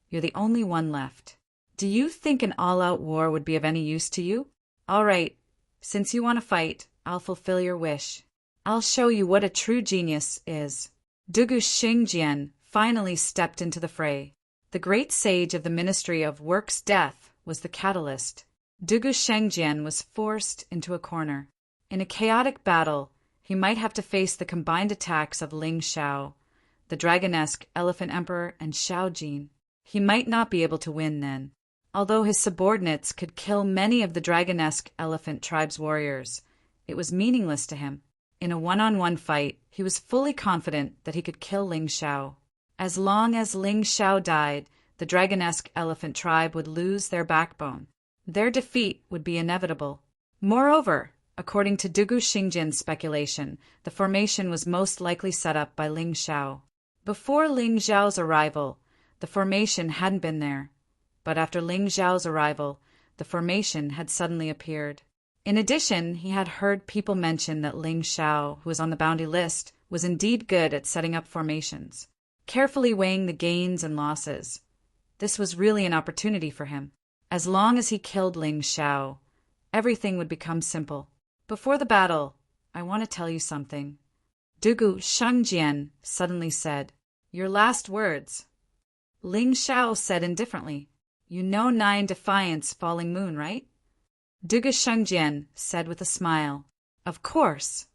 you're the only one left. Do you think an all-out war would be of any use to you? All right, since you want to fight, I'll fulfill your wish. I'll show you what a true genius is." Dugashengjian finally stepped into the fray. The great sage of the Ministry of Works' death was the catalyst. Dugashengjian was forced into a corner. In a chaotic battle, he might have to face the combined attacks of Ling Xiao, the dragonesque Elephant Emperor, and Xiao Jin. He might not be able to win then. Although his subordinates could kill many of the dragonesque elephant tribe's warriors, it was meaningless to him. In a one-on-one fight, he was fully confident that he could kill Ling Xiao. As long as Ling Xiao died, the dragonesque elephant tribe would lose their backbone. Their defeat would be inevitable. Moreover, according to Dugu Xingjian's speculation, the formation was most likely set up by Ling Xiao. Before Ling Xiao's arrival, the formation hadn't been there, but after Ling Xiao's arrival, the formation had suddenly appeared. In addition, he had heard people mention that Ling Xiao, who was on the bounty list, was indeed good at setting up formations, carefully weighing the gains and losses. This was really an opportunity for him. As long as he killed Ling Xiao, everything would become simple. Before the battle, I want to tell you something. Dugu Shangjian suddenly said, "Your last words." Ling Xiao said indifferently, "You know 9 Defiance Falling Moon, right?" Dugu Shangjian said with a smile, "Of course."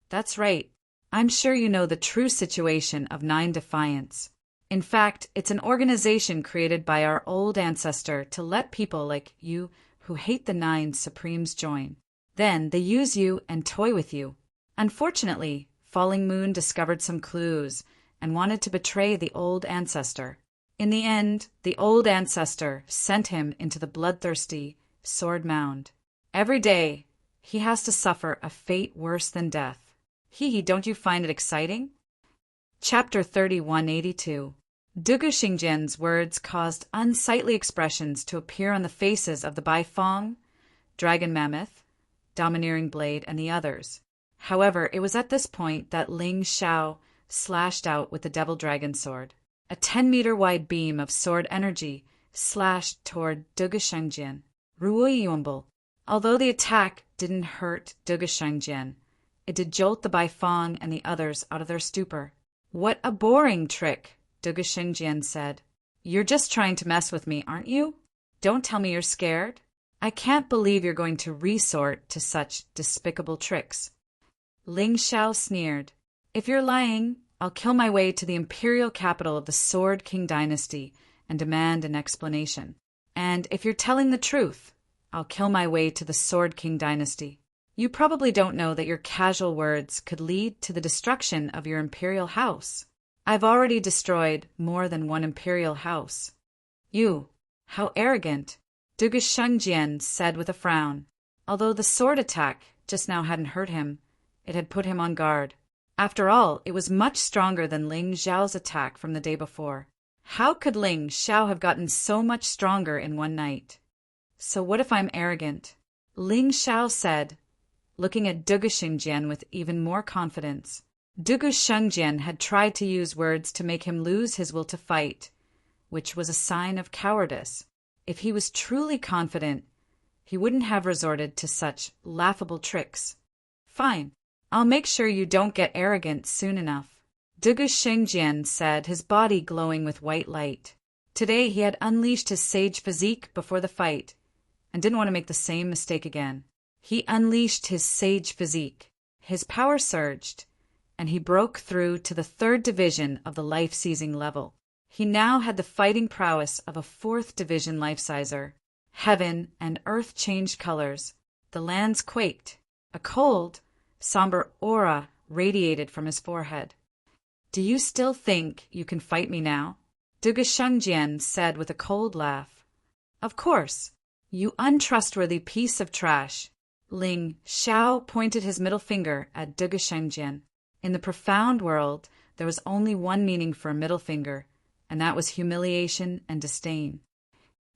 "That's right. I'm sure you know the true situation of 9 Defiance. In fact, it's an organization created by our old ancestor to let people like you who hate the 9 Supremes join. Then they use you and toy with you. Unfortunately, Falling Moon discovered some clues and wanted to betray the old ancestor. In the end, the old ancestor sent him into the bloodthirsty Sword Mound. Every day, he has to suffer a fate worse than death. Don't you find it exciting?" Chapter 3182. Dugu Xingjian's words caused unsightly expressions to appear on the faces of the Baifeng, Dragon Mammoth, Domineering Blade, and the others. However, it was at this point that Ling Xiao slashed out with the Devil Dragon Sword. A 10-meter-wide beam of sword energy slashed toward Dugu Shangjian. Ruoyuanbul. Although the attack didn't hurt Dugu Shangjian, it did jolt the Baifeng and the others out of their stupor. "What a boring trick," Dugu Shangjian said. "You're just trying to mess with me, aren't you? Don't tell me you're scared. I can't believe you're going to resort to such despicable tricks." Ling Xiao sneered. "If you're lying, I'll kill my way to the imperial capital of the Sword King dynasty and demand an explanation. And if you're telling the truth, I'll kill my way to the Sword King dynasty. You probably don't know that your casual words could lead to the destruction of your imperial house. I've already destroyed more than one imperial house." "You, how arrogant," Dugu Shangjian said with a frown. Although the sword attack just now hadn't hurt him, it had put him on guard. After all, it was much stronger than Ling Xiao's attack from the day before. How could Ling Xiao have gotten so much stronger in one night? "So what if I'm arrogant?" Ling Xiao said, looking at Dugu Shangjian with even more confidence. Dugu Shangjian had tried to use words to make him lose his will to fight, which was a sign of cowardice. If he was truly confident, he wouldn't have resorted to such laughable tricks. "Fine. I'll make sure you don't get arrogant soon enough," Dugu Shangjian said, his body glowing with white light. Today he had unleashed his sage physique before the fight, and didn't want to make the same mistake again. He unleashed his sage physique. His power surged, and he broke through to the 3rd division of the life-seizing level. He now had the fighting prowess of a 4th division life-sizer. Heaven and earth changed colors. The lands quaked. A cold, somber aura radiated from his forehead. "Do you still think you can fight me now?" Dugu Shangjian said with a cold laugh. "Of course, you untrustworthy piece of trash." Ling Xiao pointed his middle finger at Dugu Shangjian. In the profound world, there was only one meaning for a middle finger, and that was humiliation and disdain.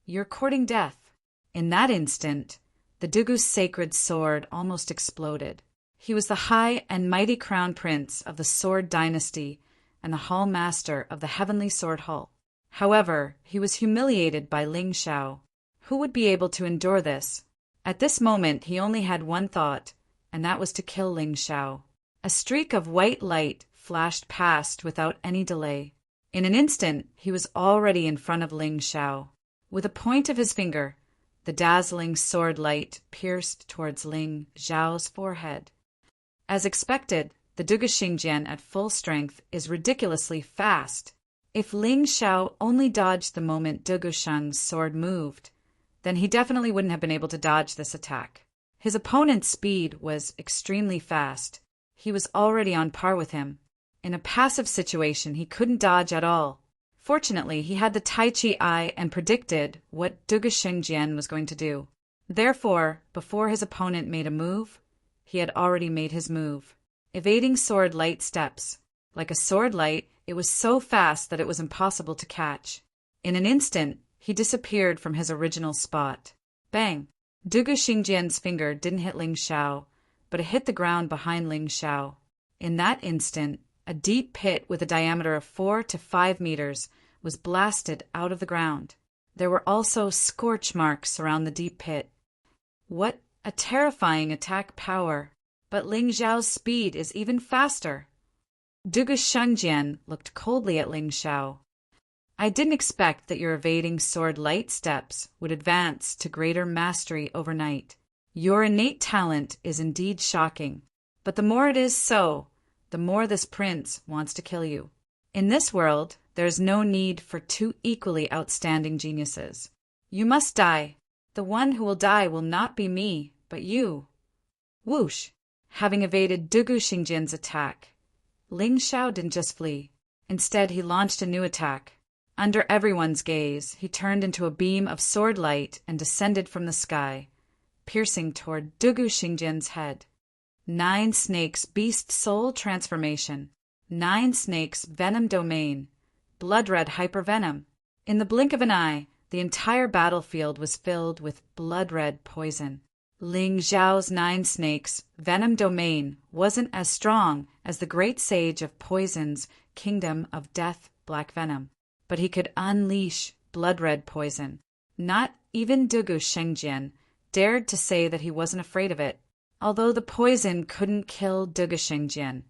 "You're courting death." In that instant, the Dugu's sacred sword almost exploded. He was the high and mighty crown prince of the Sword Dynasty and the hall master of the Heavenly Sword Hall. However, he was humiliated by Ling Xiao. Who would be able to endure this? At this moment, he only had one thought, and that was to kill Ling Xiao. A streak of white light flashed past without any delay. In an instant, he was already in front of Ling Xiao. With a point of his finger, the dazzling sword light pierced towards Ling Xiao's forehead. As expected, the Dugu Xingjian at full strength is ridiculously fast. If Ling Xiao only dodged the moment Du Gusheng's sword moved, then he definitely wouldn't have been able to dodge this attack. His opponent's speed was extremely fast. He was already on par with him. In a passive situation, he couldn't dodge at all. Fortunately, he had the Tai Chi eye and predicted what Du Gusheng was going to do. Therefore, before his opponent made a move, he had already made his move. Evading sword light steps. Like a sword light, it was so fast that it was impossible to catch. In an instant, he disappeared from his original spot. Bang! Du Gusheng's finger didn't hit Ling Xiao, but it hit the ground behind Ling Xiao. In that instant, a deep pit with a diameter of 4 to 5 meters was blasted out of the ground. There were also scorch marks around the deep pit. What a terrifying attack power! But Ling Xiao's speed is even faster. Du Gusheng looked coldly at Ling Xiao. I didn't expect that your evading sword light steps would advance to greater mastery overnight. Your innate talent is indeed shocking, but the more it is so, the more this prince wants to kill you. In this world, there is no need for two equally outstanding geniuses. You must die. The one who will die will not be me, but you. Whoosh! Having evaded Du Gusheng's attack, Ling Xiao didn't just flee. Instead, he launched a new attack. Under everyone's gaze, he turned into a beam of sword light and descended from the sky, piercing toward Du Gusheng's head. 9 Snakes Beast Soul Transformation. 9 Snakes Venom Domain. Blood Red Hypervenom. In the blink of an eye, the entire battlefield was filled with blood red poison. Ling Xiao's 9 Snakes Venom Domain wasn't as strong as the great sage of poison's kingdom of death black venom, but he could unleash blood red poison. Not even Du Gusheng dared to say that he wasn't afraid of it. Although the poison couldn't kill Du Gusheng,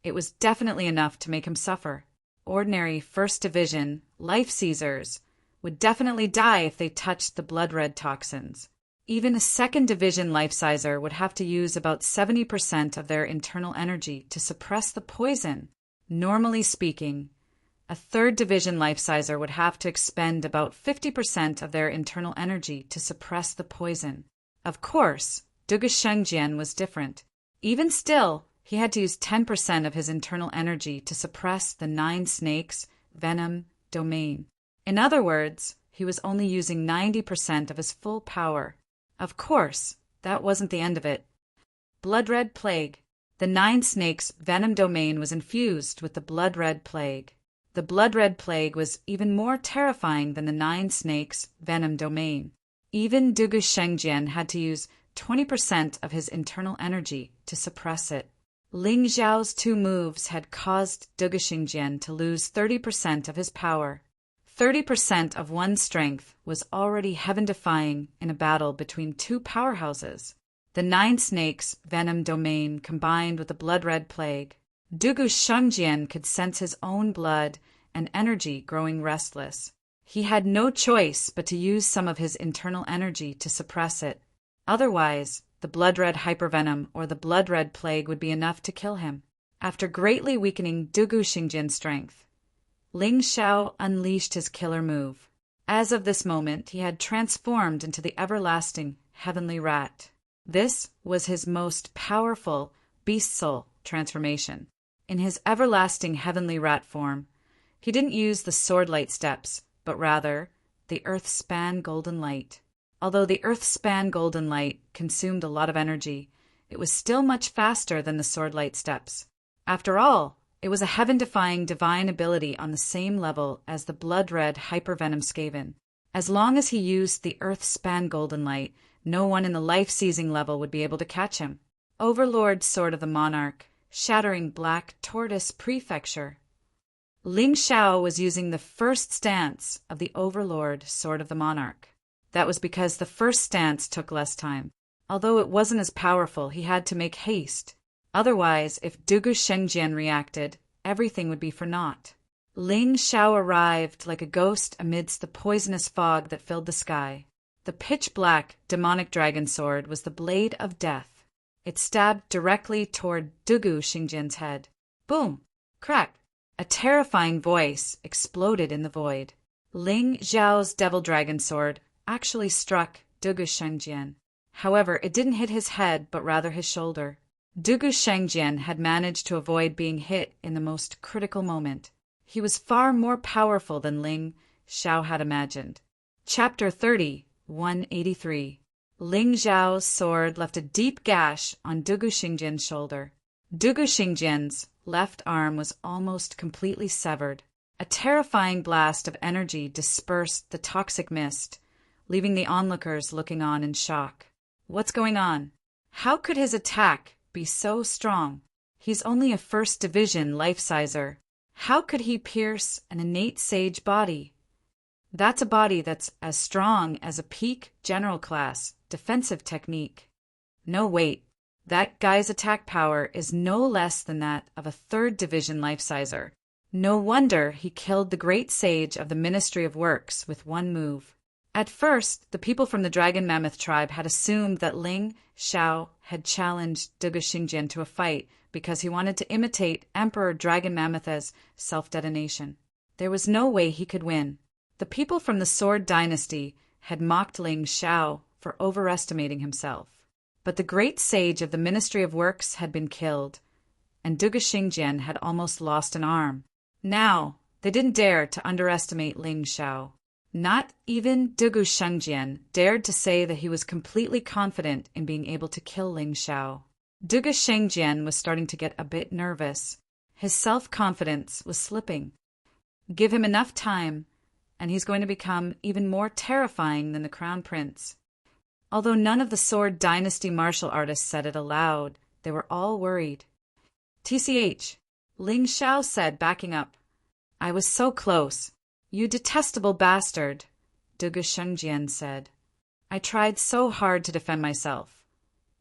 it was definitely enough to make him suffer. Ordinary First Division life seizers would definitely die if they touched the blood red toxins. Even a Second Division life sizer would have to use about 70% of their internal energy to suppress the poison. Normally speaking, a Third Division life sizer would have to expend about 50% of their internal energy to suppress the poison. Of course, Du Gusheng was different. Even still, he had to use 10% of his internal energy to suppress the 9 Snakes Venom Domain. In other words, he was only using 90% of his full power. Of course, that wasn't the end of it. Blood Red Plague. The 9 Snakes Venom Domain was infused with the Blood Red Plague. The Blood Red Plague was even more terrifying than the 9 Snakes Venom Domain. Even Du Gusheng had to use 20% of his internal energy to suppress it. Ling Xiao's 2 moves had caused Du Gusheng to lose 30% of his power. 30% of one's strength was already heaven-defying in a battle between 2 powerhouses. The 9 Snakes Venom Domain combined with the Blood Red Plague. Du Gusheng could sense his own blood and energy growing restless. He had no choice but to use some of his internal energy to suppress it. Otherwise, the Blood Red Hypervenom or the Blood Red Plague would be enough to kill him. After greatly weakening Du Gusheng's strength, Ling Xiao unleashed his killer move. As of this moment, he had transformed into the everlasting Heavenly Rat. This was his most powerful beast soul transformation. In his everlasting Heavenly Rat form, he didn't use the sword light steps, but rather the earth-span golden light. Although the earth-span golden light consumed a lot of energy, it was still much faster than the sword light steps. After all, it was a heaven-defying divine ability on the same level as the blood-red hypervenom Skaven. As long as he used the earth-span golden light, no one in the life-seizing level would be able to catch him. Overlord Sword of the Monarch, shattering Black Tortoise Prefecture. Ling Xiao was using the first stance of the Overlord Sword of the Monarch. That was because the first stance took less time. Although it wasn't as powerful, he had to make haste. Otherwise, if Du Gusheng reacted, everything would be for naught. Ling Xiao arrived like a ghost amidst the poisonous fog that filled the sky. The pitch-black, demonic dragon sword was the blade of death. It stabbed directly toward Du Gusheng's head. Boom! Crack! A terrifying voice exploded in the void. Ling Xiao's devil dragon sword actually struck Dugu Shengjian. However, it didn't hit his head, but rather his shoulder. Dugu Shengjian had managed to avoid being hit in the most critical moment. He was far more powerful than Ling Xiao had imagined. Chapter 30, 183. Ling Xiao's sword left a deep gash on Dugu Shengjian's shoulder. Dugu Shengjian's left arm was almost completely severed. A terrifying blast of energy dispersed the toxic mist, leaving the onlookers looking on in shock. What's going on? How could his attack be so strong? He's only a first division life-sizer. How could he pierce an innate sage body? That's a body that's as strong as a peak general class defensive technique. No, wait. That guy's attack power is no less than that of a third division life-sizer. No wonder he killed the great sage of the Ministry of Works with one move. At first, the people from the Dragon Mammoth tribe had assumed that Ling Xiao had challenged Dugu Shengjian to a fight because he wanted to imitate Emperor Dragon Mammoth's self-detonation. There was no way he could win. The people from the Sword Dynasty had mocked Ling Xiao for overestimating himself. But the great sage of the Ministry of Works had been killed, and Dugu Shengjian had almost lost an arm. Now, they didn't dare to underestimate Ling Xiao. Not even Dugu Shengjian dared to say that he was completely confident in being able to kill Ling Xiao. Dugu Shengjian was starting to get a bit nervous. His self-confidence was slipping. Give him enough time, and he's going to become even more terrifying than the Crown Prince. Although none of the Sword Dynasty martial artists said it aloud, they were all worried. TCH, Ling Xiao said, backing up. I was so close. You detestable bastard, Dugu Shengjian said. I tried so hard to defend myself,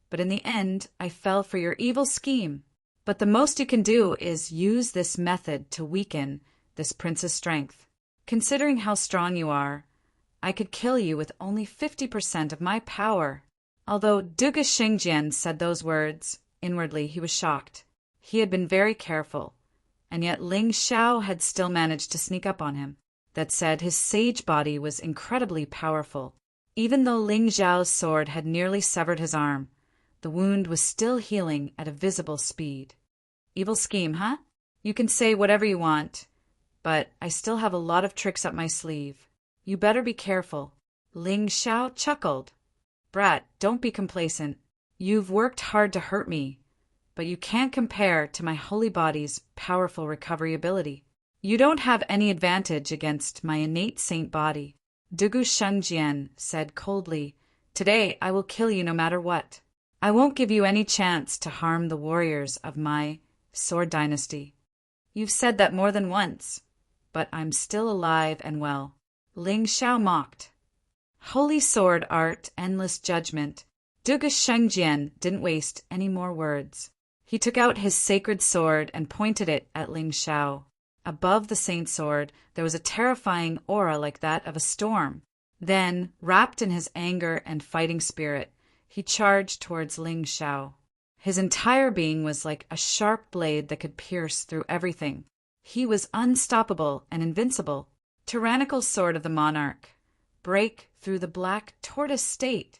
but in the end I fell for your evil scheme. But the most you can do is use this method to weaken this prince's strength. Considering how strong you are, I could kill you with only 50% of my power. Although Dugu Shengjian said those words, inwardly he was shocked. He had been very careful, and yet Ling Xiao had still managed to sneak up on him. That said, his sage body was incredibly powerful. Even though Ling Xiao's sword had nearly severed his arm, the wound was still healing at a visible speed. Evil scheme, huh? You can say whatever you want, but I still have a lot of tricks up my sleeve. You better be careful. Ling Xiao chuckled. Brat, don't be complacent. You've worked hard to hurt me, but you can't compare to my holy body's powerful recovery ability. You don't have any advantage against my innate saint body. Dugu Shengjian said coldly, Today I will kill you no matter what. I won't give you any chance to harm the warriors of my Sword Dynasty. You've said that more than once, but I'm still alive and well. Ling Xiao mocked. Holy sword art, endless judgment. Dugu Shengjian didn't waste any more words. He took out his sacred sword and pointed it at Ling Xiao. Above the saint sword, there was a terrifying aura like that of a storm. Then, wrapped in his anger and fighting spirit, he charged towards Ling Xiao. His entire being was like a sharp blade that could pierce through everything. He was unstoppable and invincible. Tyrannical sword of the monarch. Break through the black tortoise state.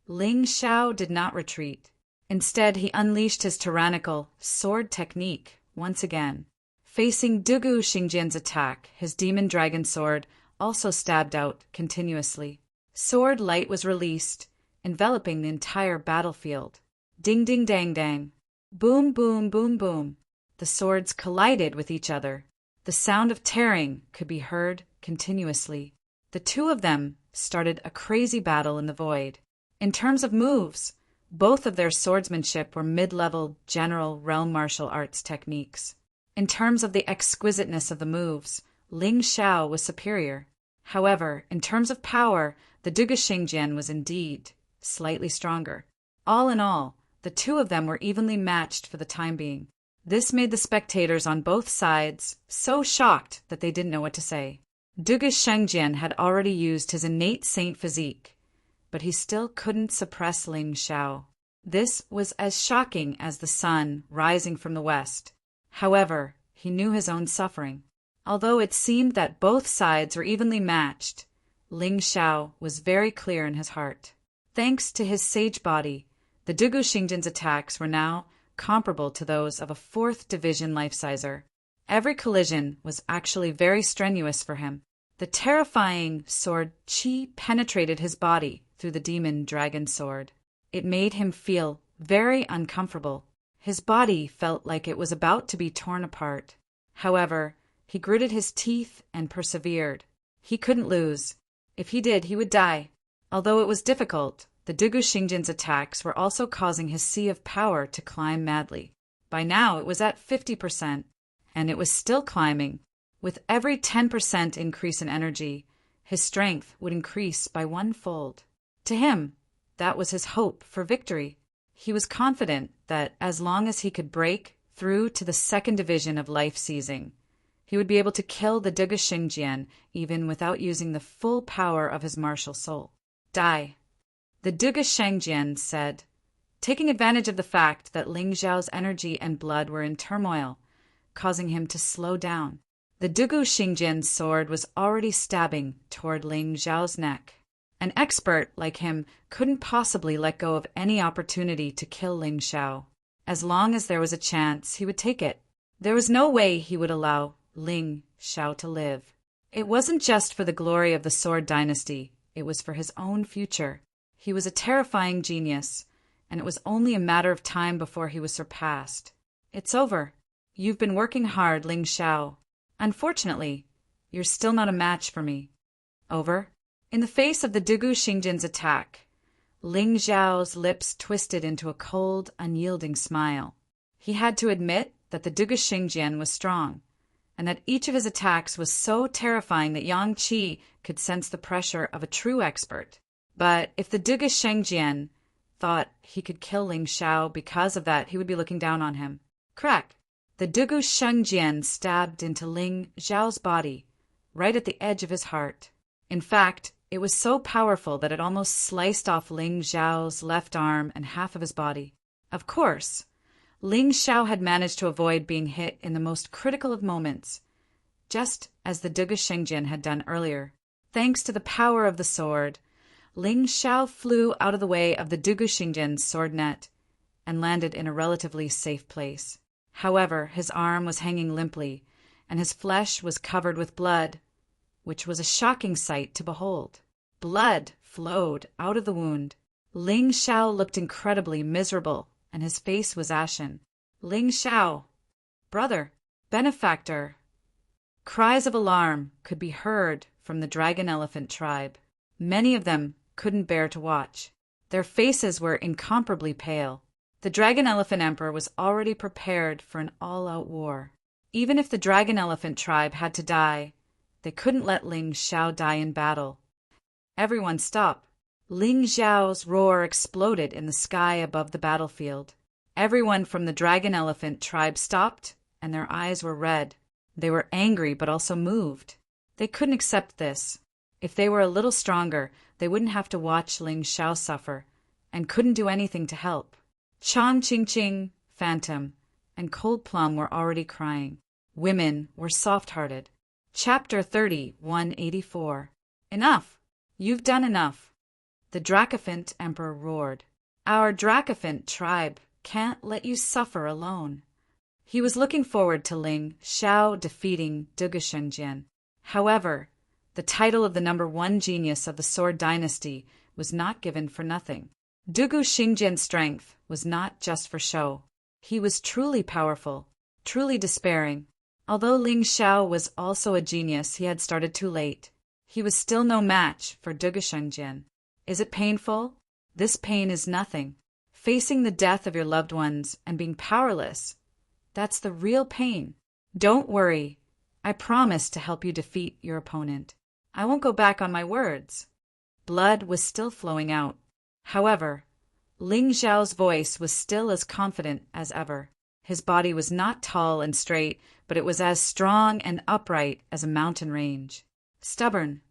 Ling Xiao did not retreat. Instead, he unleashed his tyrannical sword technique once again. Facing Dugu Shengjian's attack, his demon dragon sword also stabbed out continuously. Sword light was released, enveloping the entire battlefield. Ding ding dang dang. Boom boom boom boom. The swords collided with each other. The sound of tearing could be heard continuously. The two of them started a crazy battle in the void. In terms of moves, both of their swordsmanship were mid-level general realm martial arts techniques. In terms of the exquisiteness of the moves, Ling Xiao was superior. However, in terms of power, the Dugu Shengjian was indeed slightly stronger. All in all, the two of them were evenly matched for the time being. This made the spectators on both sides so shocked that they didn't know what to say. Dugu Shengjian had already used his innate saint physique, but he still couldn't suppress Ling Xiao. This was as shocking as the sun rising from the west. However, He knew his own suffering. Although it seemed that both sides were evenly matched, Ling Xiao was very clear in his heart. Thanks to his sage body, the Dugu Xingjin's attacks were now comparable to those of a 4th Division life-sizer. Every collision was actually very strenuous for him. The terrifying sword qi penetrated his body through the demon dragon sword. It made him feel very uncomfortable. His body felt like it was about to be torn apart. However, he gritted his teeth and persevered. He couldn't lose. If he did, he would die. Although it was difficult, the Dugu Xingjin's attacks were also causing his sea of power to climb madly. By now it was at 50%, and it was still climbing. With every 10% increase in energy, his strength would increase by 1-fold. To him, that was his hope for victory. He was confident that as long as he could break through to the 2nd Division of life seizing, he would be able to kill the Dugu Xingjian even without using the full power of his martial soul. Die. The Dugu Xingjian said, taking advantage of the fact that Ling Xiao's energy and blood were in turmoil, causing him to slow down. The Dugu Xingjian's sword was already stabbing toward Ling Xiao's neck. An expert like him couldn't possibly let go of any opportunity to kill Ling Xiao. As long as there was a chance, he would take it. There was no way he would allow Ling Xiao to live. It wasn't just for the glory of the Sword Dynasty, it was for his own future. He was a terrifying genius, and it was only a matter of time before he was surpassed. It's over. You've been working hard, Ling Xiao. Unfortunately, you're still not a match for me. Over. In the face of the Dugu Xingjin's attack, Ling Xiao's lips twisted into a cold, unyielding smile. He had to admit that the Dugu Xingjian was strong, and that each of his attacks was so terrifying that Yang Qi could sense the pressure of a true expert. But if the Dugu Xingjian thought he could kill Ling Xiao because of that, he would be looking down on him. Crack! The Dugu Xingjian stabbed into Ling Xiao's body, right at the edge of his heart. In fact, it was so powerful that it almost sliced off Ling Xiao's left arm and half of his body. Of course, Ling Xiao had managed to avoid being hit in the most critical of moments, just as the Dugu Xingjian had done earlier. Thanks to the power of the sword, Ling Xiao flew out of the way of the Dugu Xingjian's sword net and landed in a relatively safe place. However, his arm was hanging limply, and his flesh was covered with blood, which was a shocking sight to behold. Blood flowed out of the wound. Ling Xiao looked incredibly miserable, and his face was ashen. Ling Xiao! Brother! Benefactor! Cries of alarm could be heard from the dragon elephant tribe. Many of them couldn't bear to watch. Their faces were incomparably pale. The dragon elephant emperor was already prepared for an all-out war. Even if the dragon elephant tribe had to die, they couldn't let Ling Xiao die in battle. Everyone stop. Ling Xiao's roar exploded in the sky above the battlefield. Everyone from the dragon elephant tribe stopped, and their eyes were red. They were angry but also moved. They couldn't accept this. If they were a little stronger, they wouldn't have to watch Ling Xiao suffer, and couldn't do anything to help. Chang Qingqing, Phantom, and Cold Plum were already crying. Women were soft-hearted. Chapter 30, 184. Enough! You've done enough. The Dracophant Emperor roared. Our Dracophant tribe can't let you suffer alone. He was looking forward to Ling Xiao defeating Dugu Xingjian. However, the title of the #1 genius of the Sword Dynasty was not given for nothing. Dugu Xingjian's strength was not just for show. He was truly powerful, truly despairing. Although Ling Xiao was also a genius, he had started too late. He was still no match for Dugu Xingjian. Is it painful? This pain is nothing. Facing the death of your loved ones and being powerless, that's the real pain. Don't worry. I promise to help you defeat your opponent. I won't go back on my words. Blood was still flowing out. However, Ling Xiao's voice was still as confident as ever. His body was not tall and straight, but it was as strong and upright as a mountain range. Stubborn.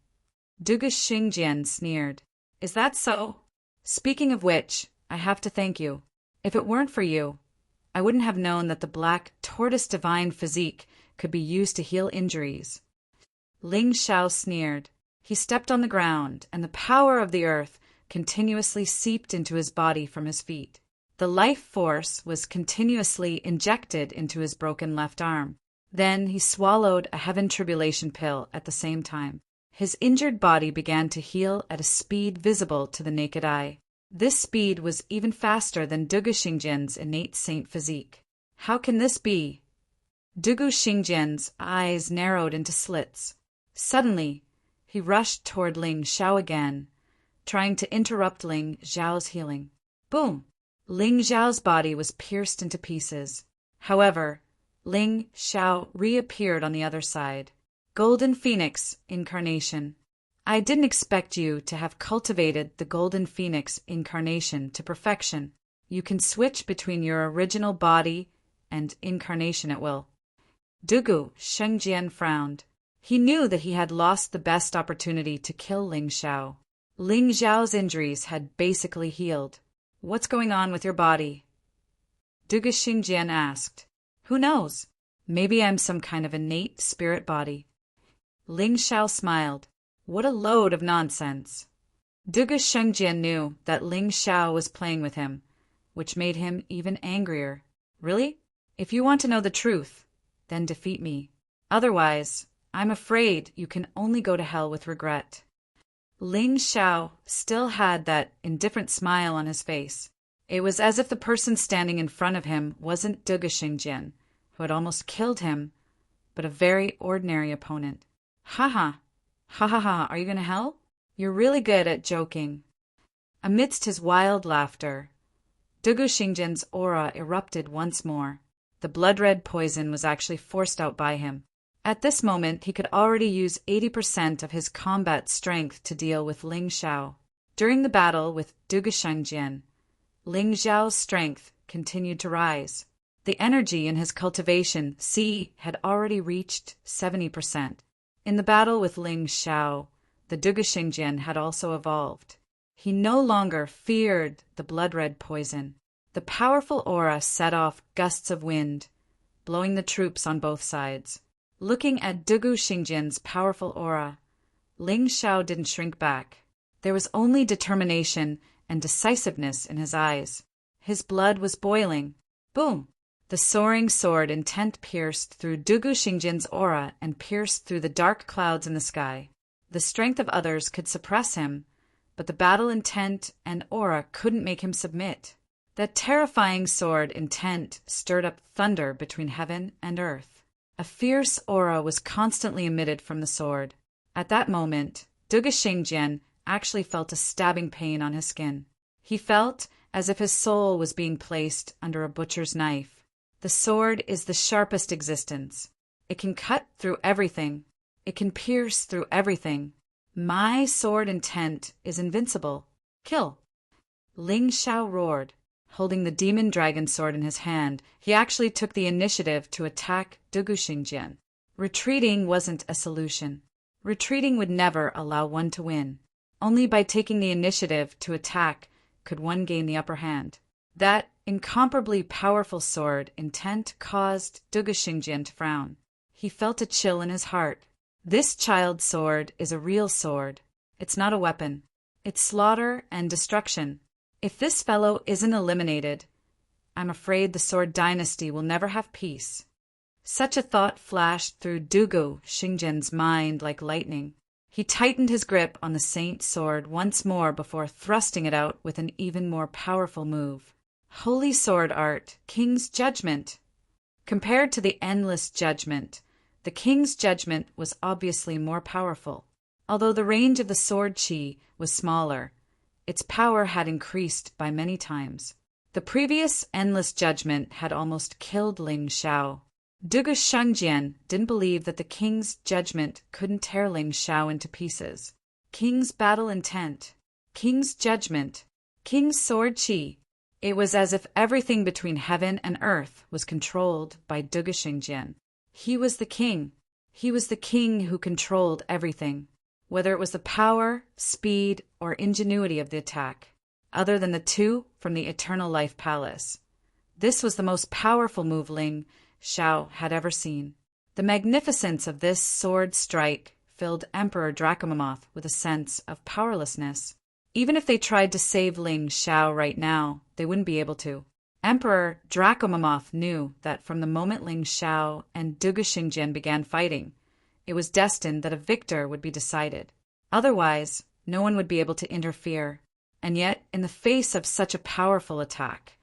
Dugu Xingjian sneered. Is that so? Speaking of which, I have to thank you. If it weren't for you, I wouldn't have known that the black tortoise divine physique could be used to heal injuries. Ling Xiao sneered. He stepped on the ground, and the power of the earth continuously seeped into his body from his feet. The life force was continuously injected into his broken left arm. Then he swallowed a heaven tribulation pill at the same time. His injured body began to heal at a speed visible to the naked eye. This speed was even faster than Dugu Xingjian's innate saint physique. How can this be? Dugu Xingjian's eyes narrowed into slits. Suddenly, he rushed toward Ling Xiao again, trying to interrupt Ling Xiao's healing. Boom! Ling Xiao's body was pierced into pieces. However, Ling Xiao reappeared on the other side. Golden Phoenix Incarnation. I didn't expect you to have cultivated the Golden Phoenix Incarnation to perfection. You can switch between your original body and incarnation at will. Dugu Shengjian frowned. He knew that he had lost the best opportunity to kill Ling Xiao. Ling Xiao's injuries had basically healed. What's going on with your body? Dugu Xingjian asked. Who knows? Maybe I'm some kind of innate spirit body. Ling Xiao smiled. What a load of nonsense. Dugu Shengjian knew that Ling Xiao was playing with him, which made him even angrier. Really? If you want to know the truth, then defeat me. Otherwise, I'm afraid you can only go to hell with regret. Ling Xiao still had that indifferent smile on his face. It was as if the person standing in front of him wasn't Dugu Xingjian, who had almost killed him, but a very ordinary opponent. Ha ha! Ha ha ha, are you going to hell? You're really good at joking. Amidst his wild laughter, Dugu Xingjian's aura erupted once more. The blood-red poison was actually forced out by him. At this moment, he could already use 80% of his combat strength to deal with Ling Xiao. During the battle with Dugu Shengjian, Ling Xiao's strength continued to rise. The energy in his cultivation had already reached 70%. In the battle with Ling Xiao, the Dugu Xingjian had also evolved. He no longer feared the blood-red poison. The powerful aura set off gusts of wind, blowing the troops on both sides. Looking at Dugu Xingjian's powerful aura, Ling Xiao didn't shrink back. There was only determination and decisiveness in his eyes. His blood was boiling. Boom! The soaring sword intent pierced through Dugu Xingjian's aura and pierced through the dark clouds in the sky. The strength of others could suppress him, but the battle intent and aura couldn't make him submit. That terrifying sword intent stirred up thunder between heaven and earth. A fierce aura was constantly emitted from the sword. At that moment, Dugu Xingjian actually felt a stabbing pain on his skin. He felt as if his soul was being placed under a butcher's knife. The sword is the sharpest existence. It can cut through everything. It can pierce through everything. My sword intent is invincible. Kill! Ling Xiao roared. Holding the demon dragon sword in his hand, he actually took the initiative to attack Dugu Xingjian. Retreating wasn't a solution. Retreating would never allow one to win. Only by taking the initiative to attack could one gain the upper hand. That incomparably powerful sword intent caused Dugu Xingjian to frown. He felt a chill in his heart. This child's sword is a real sword. It's not a weapon. It's slaughter and destruction. If this fellow isn't eliminated, I'm afraid the Sword Dynasty will never have peace. Such a thought flashed through Dugu Xingjian's mind like lightning. He tightened his grip on the Saint Sword once more before thrusting it out with an even more powerful move. Holy sword art, King's Judgment. Compared to the endless judgment, the King's Judgment was obviously more powerful. Although the range of the sword chi was smaller, its power had increased by many times. The previous endless judgment had almost killed Ling Xiao. Dugu Shengjian didn't believe that the King's Judgment couldn't tear Ling Xiao into pieces. King's battle intent, King's Judgment, King's sword chi. It was as if everything between heaven and earth was controlled by Dugu Xingjian. He was the king. He was the king who controlled everything, whether it was the power, speed, or ingenuity of the attack. Other than the two from the Eternal Life Palace, This was the most powerful move Ling Xiao had ever seen. The magnificence of this sword strike filled Emperor Dracomamoth with a sense of powerlessness. Even if they tried to save Ling Xiao right now, they wouldn't be able to. Emperor Dracomamoth knew that from the moment Ling Xiao and Dugu Xingjian began fighting, it was destined that a victor would be decided. Otherwise, no one would be able to interfere. And yet, in the face of such a powerful attack,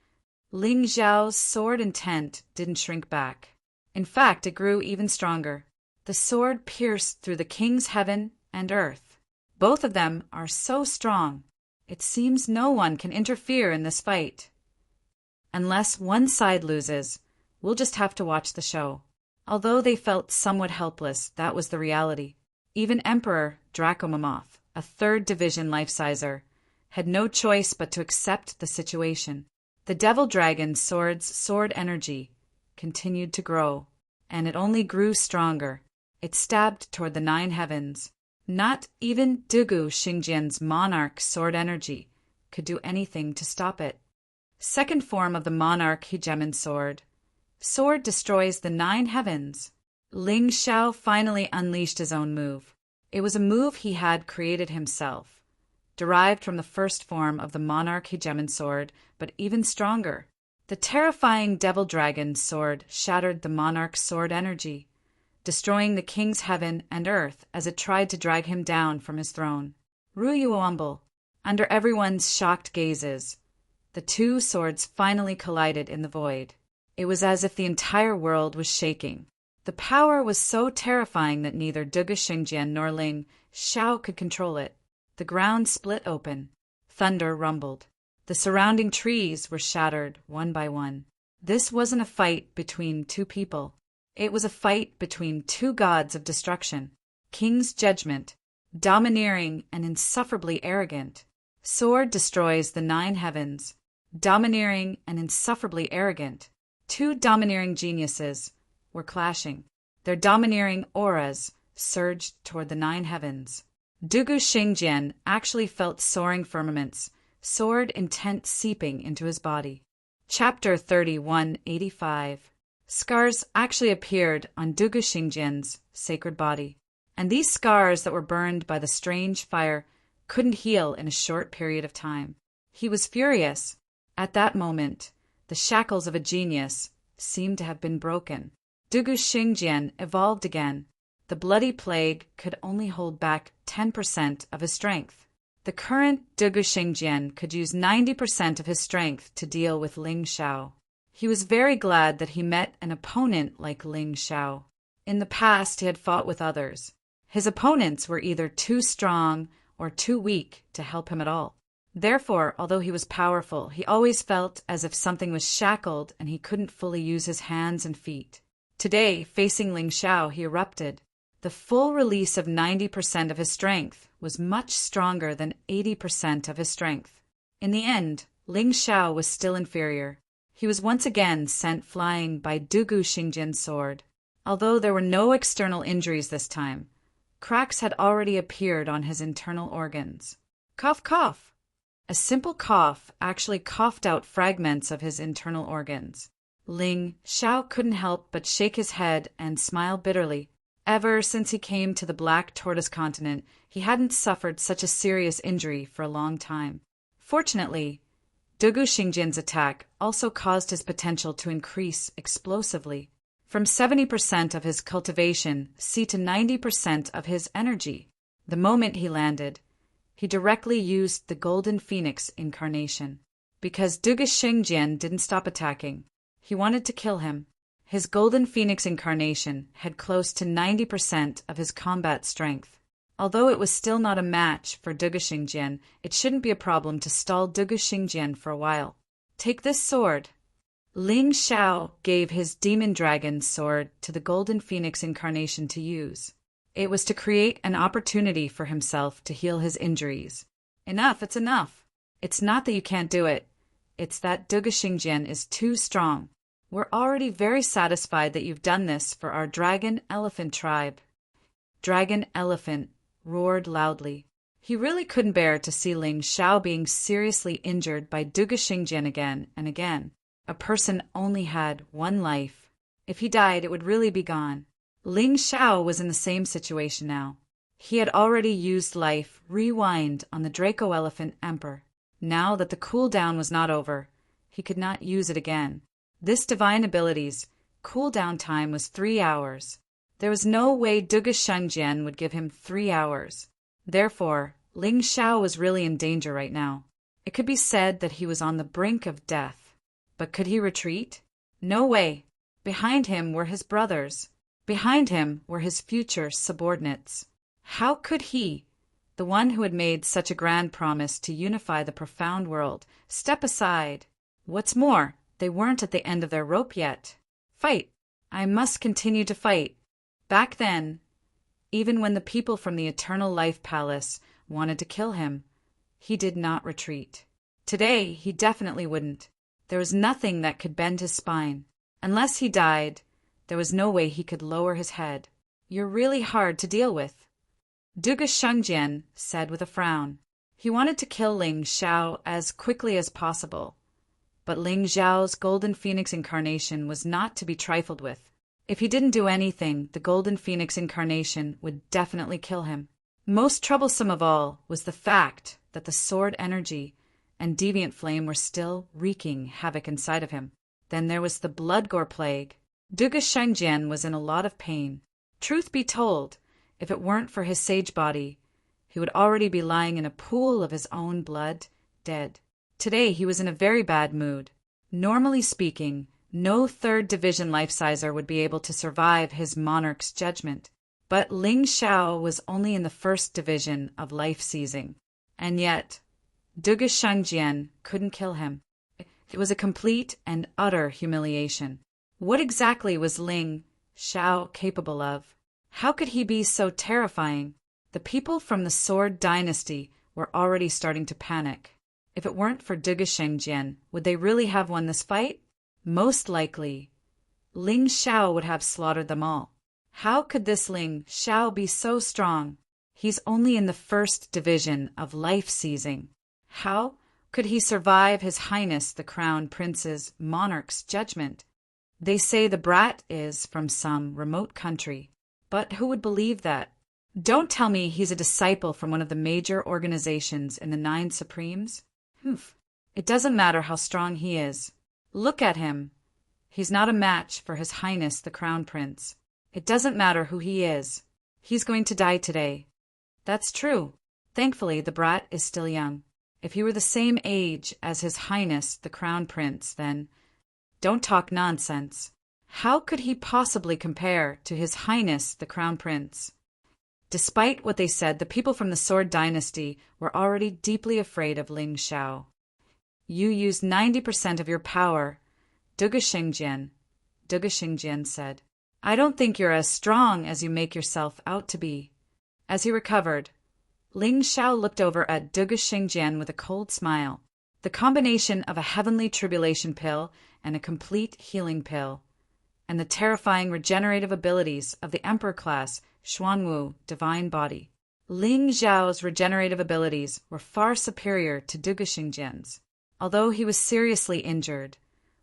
Ling Xiao's sword intent didn't shrink back. In fact, it grew even stronger. The sword pierced through the king's heaven and earth. Both of them are so strong, it seems no one can interfere in this fight. Unless one side loses, we'll just have to watch the show. Although they felt somewhat helpless, that was the reality. Even Emperor Dracomamoth, a 3rd Division life-sizer, had no choice but to accept the situation. The Devil Dragon's sword energy continued to grow, and it only grew stronger. It stabbed toward the 9 heavens. Not even Dugu Xingjian's monarch sword energy could do anything to stop it. Second form of the monarch hegemon sword. Sword destroys the 9 heavens. Ling Xiao finally unleashed his own move. It was a move he had created himself, derived from the first form of the monarch hegemon sword, but even stronger. The terrifying Devil Dragon's sword shattered the monarch's sword energy, destroying the king's heaven and earth as it tried to drag him down from his throne. Ruyuomble, under everyone's shocked gazes, the 2 swords finally collided in the void. It was as if the entire world was shaking. The power was so terrifying that neither Dugu Xingjian nor Ling Xiao could control it. The ground split open. Thunder rumbled. The surrounding trees were shattered one by one. This wasn't a fight between 2 people. It was a fight between 2 gods of destruction. King's judgment, domineering and insufferably arrogant. Sword destroys the 9 heavens, domineering and insufferably arrogant. 2 domineering geniuses were clashing. Their domineering auras surged toward the 9 heavens. Dugu Xingjian actually felt soaring firmaments, sword intent seeping into his body. Chapter 3185. Scars actually appeared on Dugu Xingjian's sacred body, and these scars that were burned by the strange fire couldn't heal in a short period of time. He was furious. At that moment, the shackles of a genius seemed to have been broken. Dugu Xingjian evolved again. The bloody plague could only hold back 10% of his strength. The current Dugu Xingjian could use 90% of his strength to deal with Ling Xiao. He was very glad that he met an opponent like Ling Xiao. In the past, he had fought with others. His opponents were either too strong or too weak to help him at all. Therefore, although he was powerful, he always felt as if something was shackled and he couldn't fully use his hands and feet. Today, facing Ling Xiao, he erupted. The full release of 90% of his strength was much stronger than 80% of his strength. In the end, Ling Xiao was still inferior. He was once again sent flying by Dugu Xingjian's sword. Although there were no external injuries this time, cracks had already appeared on his internal organs. Cough, cough! A simple cough actually coughed out fragments of his internal organs. Ling Xiao couldn't help but shake his head and smile bitterly. Ever since he came to the Black Tortoise continent, he hadn't suffered such a serious injury for a long time. Fortunately, Dugu Xingjian's attack also caused his potential to increase explosively. From 70% of his cultivation, to 90% of his energy. The moment he landed, he directly used the Golden Phoenix incarnation. Because Dugu Xingjian didn't stop attacking, he wanted to kill him. His Golden Phoenix incarnation had close to 90% of his combat strength. Although it was still not a match for Dugu Xingjian, it shouldn't be a problem to stall Dugu Xingjian for a while. Take this sword. Ling Xiao gave his Demon Dragon sword to the Golden Phoenix incarnation to use. It was to create an opportunity for himself to heal his injuries. Enough, it's enough. It's not that you can't do it. It's that Dugu Xingjian is too strong. We're already very satisfied that you've done this for our Dragon Elephant tribe. Dragon Elephant roared loudly. He really couldn't bear to see Ling Xiao being seriously injured by Dugu Xingjian again and again. A person only had one life. If he died, it would really be gone. Ling Xiao was in the same situation now. He had already used life rewind on the Draco Elephant Emperor. Now that the cooldown was not over, he could not use it again. This divine ability's cooldown time was 3 hours. There was no way Duga Shengjian would give him 3 hours. Therefore, Ling Xiao was really in danger right now. It could be said that he was on the brink of death. But could he retreat? No way. Behind him were his brothers. Behind him were his future subordinates. How could he, the one who had made such a grand promise to unify the profound world, step aside? What's more, they weren't at the end of their rope yet. Fight! I must continue to fight. Back then, even when the people from the Eternal Life Palace wanted to kill him, he did not retreat. Today, he definitely wouldn't. There was nothing that could bend his spine. Unless he died, there was no way he could lower his head. You're really hard to deal with, Duga Shengjian said with a frown. He wanted to kill Ling Xiao as quickly as possible. But Ling Xiao's Golden Phoenix incarnation was not to be trifled with. If he didn't do anything, the Golden Phoenix incarnation would definitely kill him. Most troublesome of all was the fact that the sword energy and deviant flame were still wreaking havoc inside of him. Then there was the blood gore plague. Duga Shengjian was in a lot of pain. Truth be told, if it weren't for his sage body, he would already be lying in a pool of his own blood, dead. Today he was in a very bad mood. Normally speaking, no 3rd Division life-sizer would be able to survive his monarch's judgment. But Ling Xiao was only in the 1st Division of life-seizing. And yet, Duga Shengjian couldn't kill him. It was a complete and utter humiliation. What exactly was Ling Xiao capable of? How could he be so terrifying? The people from the Sword Dynasty were already starting to panic. If it weren't for Duga Shengjian, would they really have won this fight? Most likely, Ling Xiao would have slaughtered them all. How could this Ling Xiao be so strong? He's only in the 1st Division of life-seizing. How could he survive His Highness the Crown Prince's monarch's judgment? They say the brat is from some remote country. But who would believe that? Don't tell me he's a disciple from one of the major organizations in the 9 Supremes. It doesn't matter how strong he is. Look at him. He's not a match for His Highness the Crown Prince. It doesn't matter who he is. He's going to die today. That's true. Thankfully, the brat is still young. If he were the same age as His Highness the Crown Prince, then don't talk nonsense. How could he possibly compare to His Highness the Crown Prince? Despite what they said, the people from the Sword Dynasty were already deeply afraid of Ling Xiao. You used 90% of your power, Duga Shengjian said. I don't think you're as strong as you make yourself out to be. As he recovered, Ling Xiao looked over at Duga Shengjian with a cold smile. The combination of a heavenly tribulation pill and a complete healing pill, and the terrifying regenerative abilities of the Emperor class Xuanwu divine body. Ling Xiao's regenerative abilities were far superior to Duga Shengjian's. Although he was seriously injured,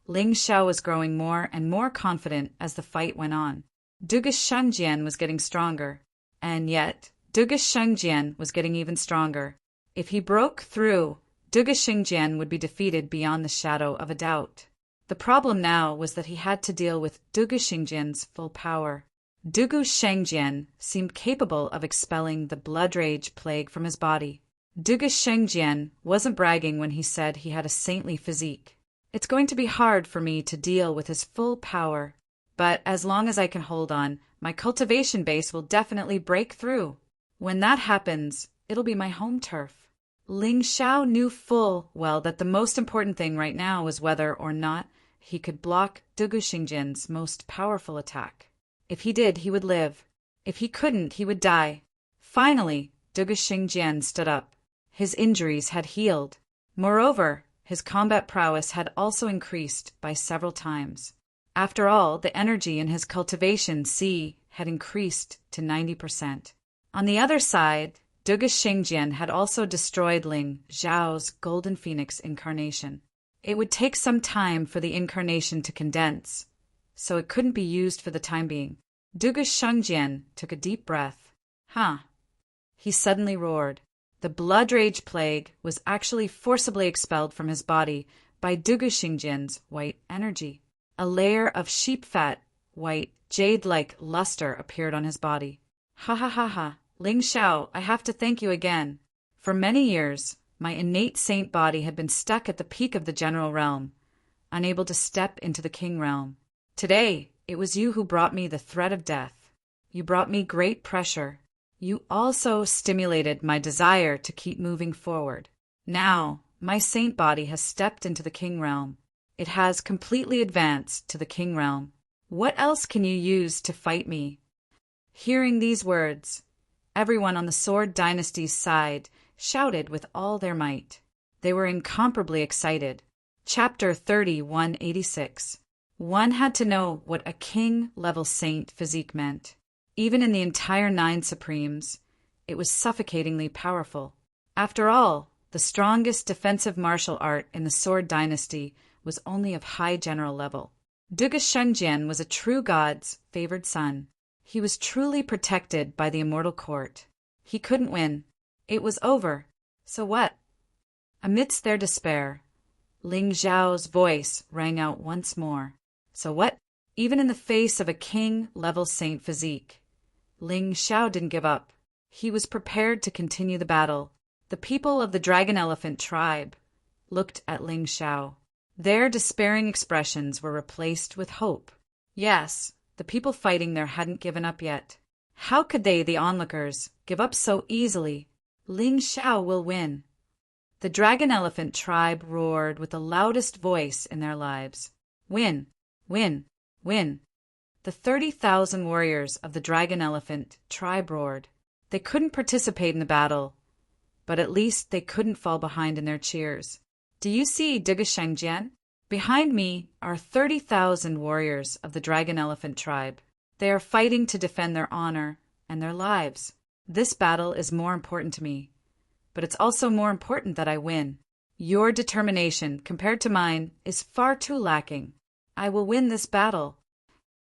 Ling Xiao was growing more and more confident as the fight went on. Duga Shengjian was getting stronger, and yet Duga Shengjian was getting even stronger. If he broke through, Duga Shengjian would be defeated beyond the shadow of a doubt. The problem now was that he had to deal with Duga Shengjian's full power. Duga Shengjian seemed capable of expelling the blood rage plague from his body. Duga Shengjian wasn't bragging when he said he had a saintly physique. It's going to be hard for me to deal with his full power, but as long as I can hold on, my cultivation base will definitely break through. When that happens, it'll be my home turf. Ling Xiao knew full well that the most important thing right now was whether or not he could block Duga Shengjian's most powerful attack. If he did, he would live. If he couldn't, he would die. Finally, Duga Shengjian stood up. His injuries had healed. Moreover, his combat prowess had also increased by several times. After all, the energy in his cultivation C had increased to 90%. On the other side, Duga Shengjian had also destroyed Ling Xiao's Golden Phoenix incarnation. It would take some time for the incarnation to condense, so it couldn't be used for the time being. Dugu Shengjian took a deep breath. Huh. He suddenly roared. The blood rage plague was actually forcibly expelled from his body by Dugu Shengjian's white energy. A layer of sheep fat, white, jade-like luster appeared on his body. Ha ha ha ha. Ling Xiao, I have to thank you again. For many years, my innate saint body had been stuck at the peak of the general realm, unable to step into the king realm. Today, it was you who brought me the threat of death. You brought me great pressure. You also stimulated my desire to keep moving forward. Now, my saint body has stepped into the king realm. It has completely advanced to the king realm. What else can you use to fight me? Hearing these words, everyone on the Sword Dynasty's side shouted with all their might. They were incomparably excited. Chapter 3186. One had to know what a king-level saint physique meant. Even in the entire 9 Supremes, it was suffocatingly powerful. After all, the strongest defensive martial art in the Sword Dynasty was only of high general level. Dugu Shengjian was a true god's favored son. He was truly protected by the immortal court. He couldn't win. It was over. So what? Amidst their despair, Ling Xiao's voice rang out once more. So what? Even in the face of a king-level saint physique, Ling Xiao didn't give up. He was prepared to continue the battle. The people of the Dragon Elephant tribe looked at Ling Xiao. Their despairing expressions were replaced with hope. Yes, the people fighting there hadn't given up yet. How could they, the onlookers, give up so easily? Ling Xiao will win. The Dragon Elephant tribe roared with the loudest voice in their lives. Win! Win! Win! The 30,000 warriors of the Dragon Elephant tribe roared. They couldn't participate in the battle, but at least they couldn't fall behind in their cheers. Do you see Dugu Shengjian? Behind me are 30,000 warriors of the Dragon Elephant tribe. They are fighting to defend their honor and their lives. This battle is more important to me, but it's also more important that I win. Your determination, compared to mine, is far too lacking. I will win this battle.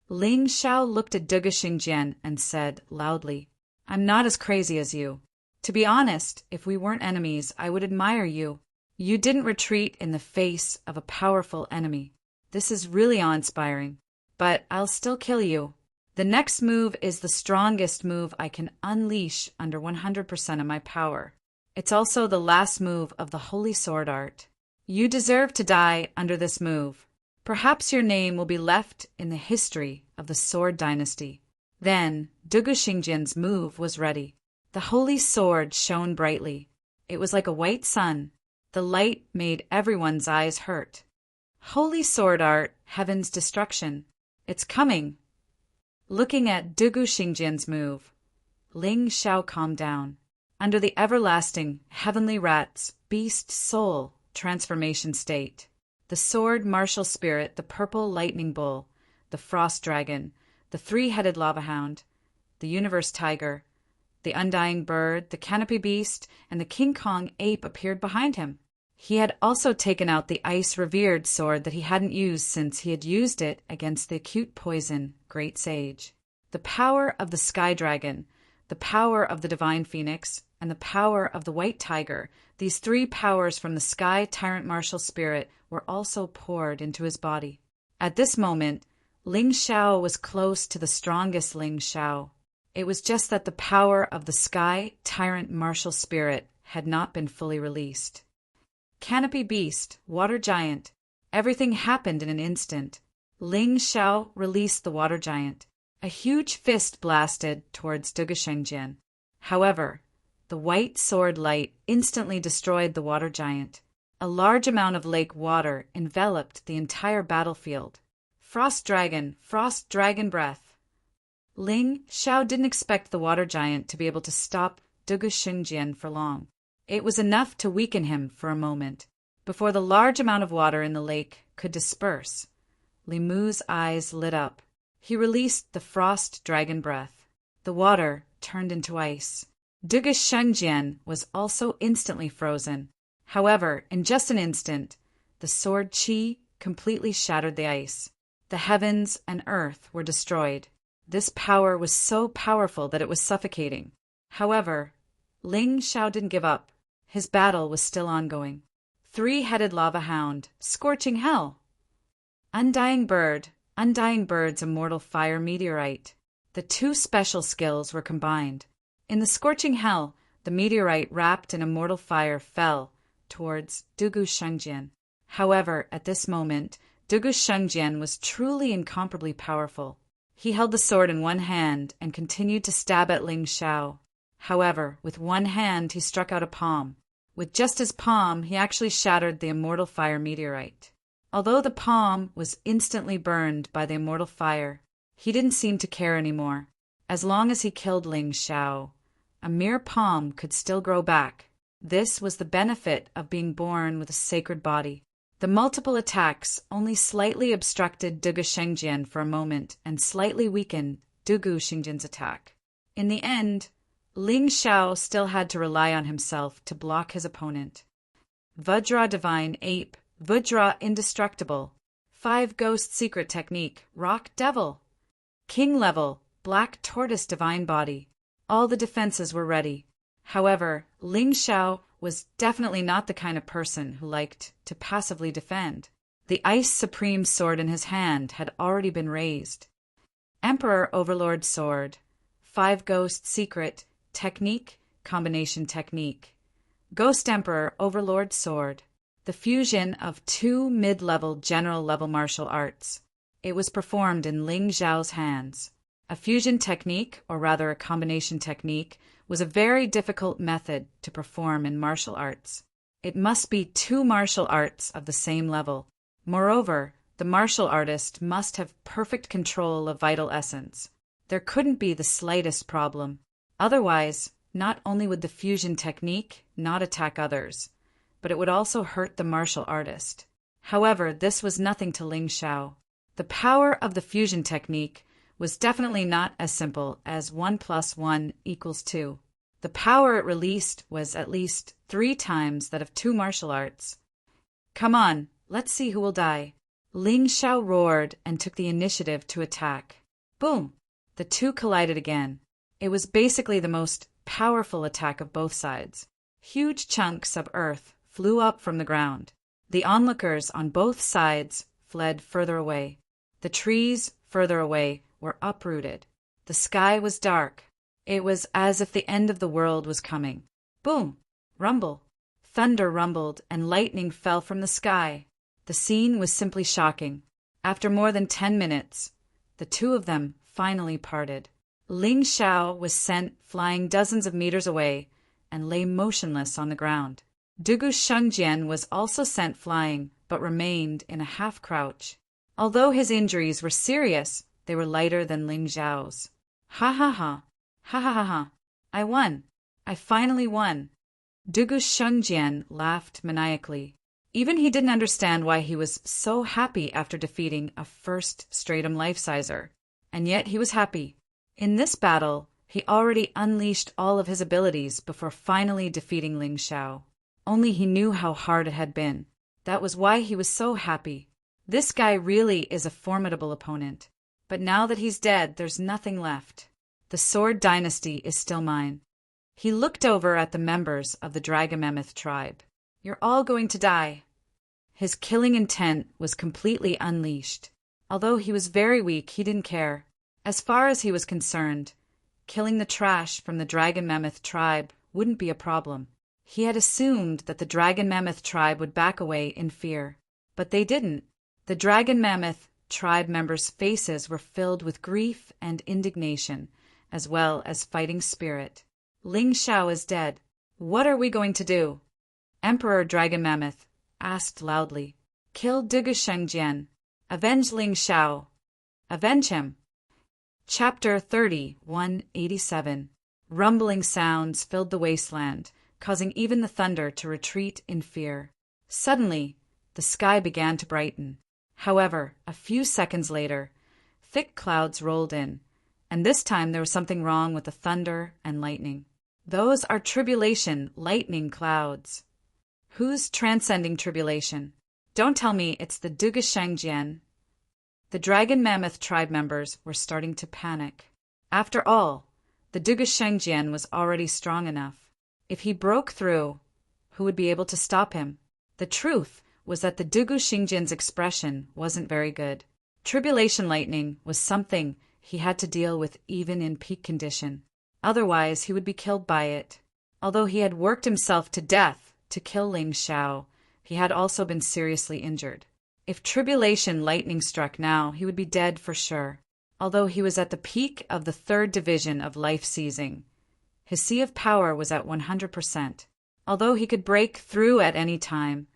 Ling Xiao looked at Dugu Shengjian and said loudly, I'm not as crazy as you. To be honest, if we weren't enemies, I would admire you. You didn't retreat in the face of a powerful enemy. This is really awe-inspiring, but I'll still kill you. The next move is the strongest move I can unleash under 100% of my power. It's also the last move of the Holy Sword Art. You deserve to die under this move. Perhaps your name will be left in the history of the Sword Dynasty. Then, Dugu Shengjian's move was ready. The holy sword shone brightly. It was like a white sun. The light made everyone's eyes hurt. Holy Sword Art, Heaven's Destruction. It's coming. Looking at Dugu Shengjian's move, Ling Xiao calmed down. Under the everlasting heavenly rat's beast soul transformation state, the sword martial spirit, the purple lightning bull, the frost dragon, the three-headed lava hound, the universe tiger, the undying bird, the canopy beast, and the King Kong ape appeared behind him. He had also taken out the ice-revered sword that he hadn't used since he had used it against the acute poison, Great Sage. The power of the Sky Dragon, the power of the Divine Phoenix, and the power of the White Tiger, these 3 powers from the Sky Tyrant Martial Spirit, were also poured into his body. At this moment, Ling Xiao was close to the strongest Ling Xiao. It was just that the power of the Sky Tyrant Martial Spirit had not been fully released. Canopy Beast, Water Giant. Everything happened in an instant. Ling Xiao released the Water Giant. A huge fist blasted towards Dugu Shengjian. However, the white sword light instantly destroyed the Water Giant. A large amount of lake water enveloped the entire battlefield. Frost Dragon Breath. Ling Xiao didn't expect the Water Giant to be able to stop Dugu Shengjian for long. It was enough to weaken him for a moment. Before the large amount of water in the lake could disperse, Li Mu's eyes lit up. He released the Frost Dragon Breath. The water turned into ice. Dugu Shengjian was also instantly frozen. However, in just an instant, The sword Qi completely shattered the ice. The heavens and earth were destroyed. This power was so powerful that it was suffocating. However, Ling Xiao didn't give up. His battle was still ongoing. Three-headed lava hound, scorching hell. Undying bird's immortal fire meteorite. The two special skills were combined. In the scorching hell, the meteorite wrapped in immortal fire fell towards Dugu Shengjian. However, at this moment, Dugu Shengjian was truly incomparably powerful. He held the sword in one hand and continued to stab at Ling Xiao. However, with one hand he struck out a palm. With just his palm, he actually shattered the immortal fire meteorite. Although the palm was instantly burned by the immortal fire, he didn't seem to care anymore. As long as he killed Ling Xiao, a mere palm could still grow back. This was the benefit of being born with a sacred body. The multiple attacks only slightly obstructed Dugu Shengjian for a moment and slightly weakened Dugu Shengjian's attack. In the end, Ling Xiao still had to rely on himself to block his opponent. Vajra Divine Ape, Vajra Indestructible, 5 Ghost Secret Technique, Rock Devil, King Level, Black Tortoise Divine Body. All the defenses were ready. However, Ling Xiao was definitely not the kind of person who liked to passively defend. The Ice Supreme Sword in his hand had already been raised. Emperor Overlord Sword, 5 Ghost Secret Technique, Combination Technique. Ghost Emperor Overlord Sword, the fusion of 2 mid-level general-level martial arts. It was performed in Ling Xiao's hands. A fusion technique, or rather a combination technique, was a very difficult method to perform in martial arts. It must be 2 martial arts of the same level. Moreover, the martial artist must have perfect control of vital essence. There couldn't be the slightest problem. Otherwise, not only would the fusion technique not attack others, but it would also hurt the martial artist. However, this was nothing to Ling Xiao. The power of the fusion technique was definitely not as simple as 1 + 1 = 2. The power it released was at least 3 times that of 2 martial arts. Come on, let's see who will die. Ling Xiao roared and took the initiative to attack. Boom! The two collided again. It was basically the most powerful attack of both sides. Huge chunks of earth flew up from the ground. The onlookers on both sides fled further away. The trees further away were uprooted. The sky was dark. It was as if the end of the world was coming. Boom! Rumble! Thunder rumbled and lightning fell from the sky. The scene was simply shocking. After more than 10 minutes, the two of them finally parted. Ling Xiao was sent flying dozens of meters away and lay motionless on the ground. Dugu Shengjian was also sent flying, but remained in a half-crouch. Although his injuries were serious, they were lighter than Ling Xiao's. Ha ha ha! Ha ha ha ha! I won! I finally won! Dugu Shengjian laughed maniacally. Even he didn't understand why he was so happy after defeating a first Stratum life-sizer. And yet he was happy. In this battle, he already unleashed all of his abilities before finally defeating Ling Xiao. Only he knew how hard it had been. That was why he was so happy. This guy really is a formidable opponent. But now that he's dead, there's nothing left. The Sword Dynasty is still mine. He looked over at the members of the Dragon Mammoth tribe. You're all going to die. His killing intent was completely unleashed. Although he was very weak, he didn't care. As far as he was concerned, killing the trash from the Dragon Mammoth tribe wouldn't be a problem. He had assumed that the Dragon Mammoth tribe would back away in fear. But they didn't. The Dragon Mammoth tribe members' faces were filled with grief and indignation, as well as fighting spirit. Ling Xiao is dead. What are we going to do? Emperor Dragon Mammoth asked loudly. Kill Dugu Shengjian. Avenge Ling Xiao. Avenge him. Chapter 30, 187. Rumbling sounds filled the wasteland, causing even the thunder to retreat in fear. Suddenly, the sky began to brighten. However, a few seconds later, thick clouds rolled in, and this time there was something wrong with the thunder and lightning. Those are tribulation lightning clouds. Who's transcending tribulation? Don't tell me it's the Dugashangjian. The dragon mammoth tribe members were starting to panic. After all, the Dugashangjian was already strong enough. If he broke through, who would be able to stop him? The truth was that the Dugashangjian's expression wasn't very good. Tribulation lightning was something he had to deal with even in peak condition. Otherwise, he would be killed by it. Although he had worked himself to death to kill Ling Xiao, he had also been seriously injured. If tribulation lightning struck now, he would be dead for sure. Although he was at the peak of the 3rd division of life seizing, his sea of power was at 100%. Although he could break through at any time,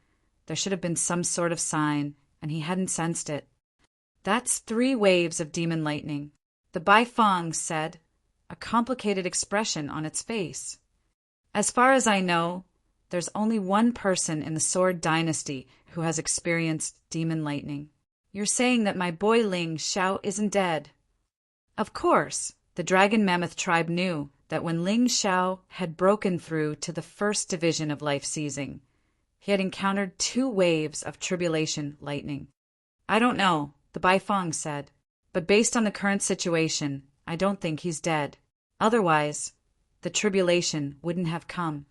there should have been some sort of sign, and he hadn't sensed it. That's 3 waves of demon lightning, the Baifeng said, a complicated expression on its face. As far as I know, there's only one person in the Sword Dynasty who has experienced demon lightning. You're saying that my boy Ling Xiao isn't dead? Of course, the Dragon Mammoth tribe knew that when Ling Xiao had broken through to the 1st division of life seizing, he had encountered 2 waves of tribulation lightning. I don't know, the Baifeng said, but based on the current situation, I don't think he's dead. Otherwise, the tribulation wouldn't have come.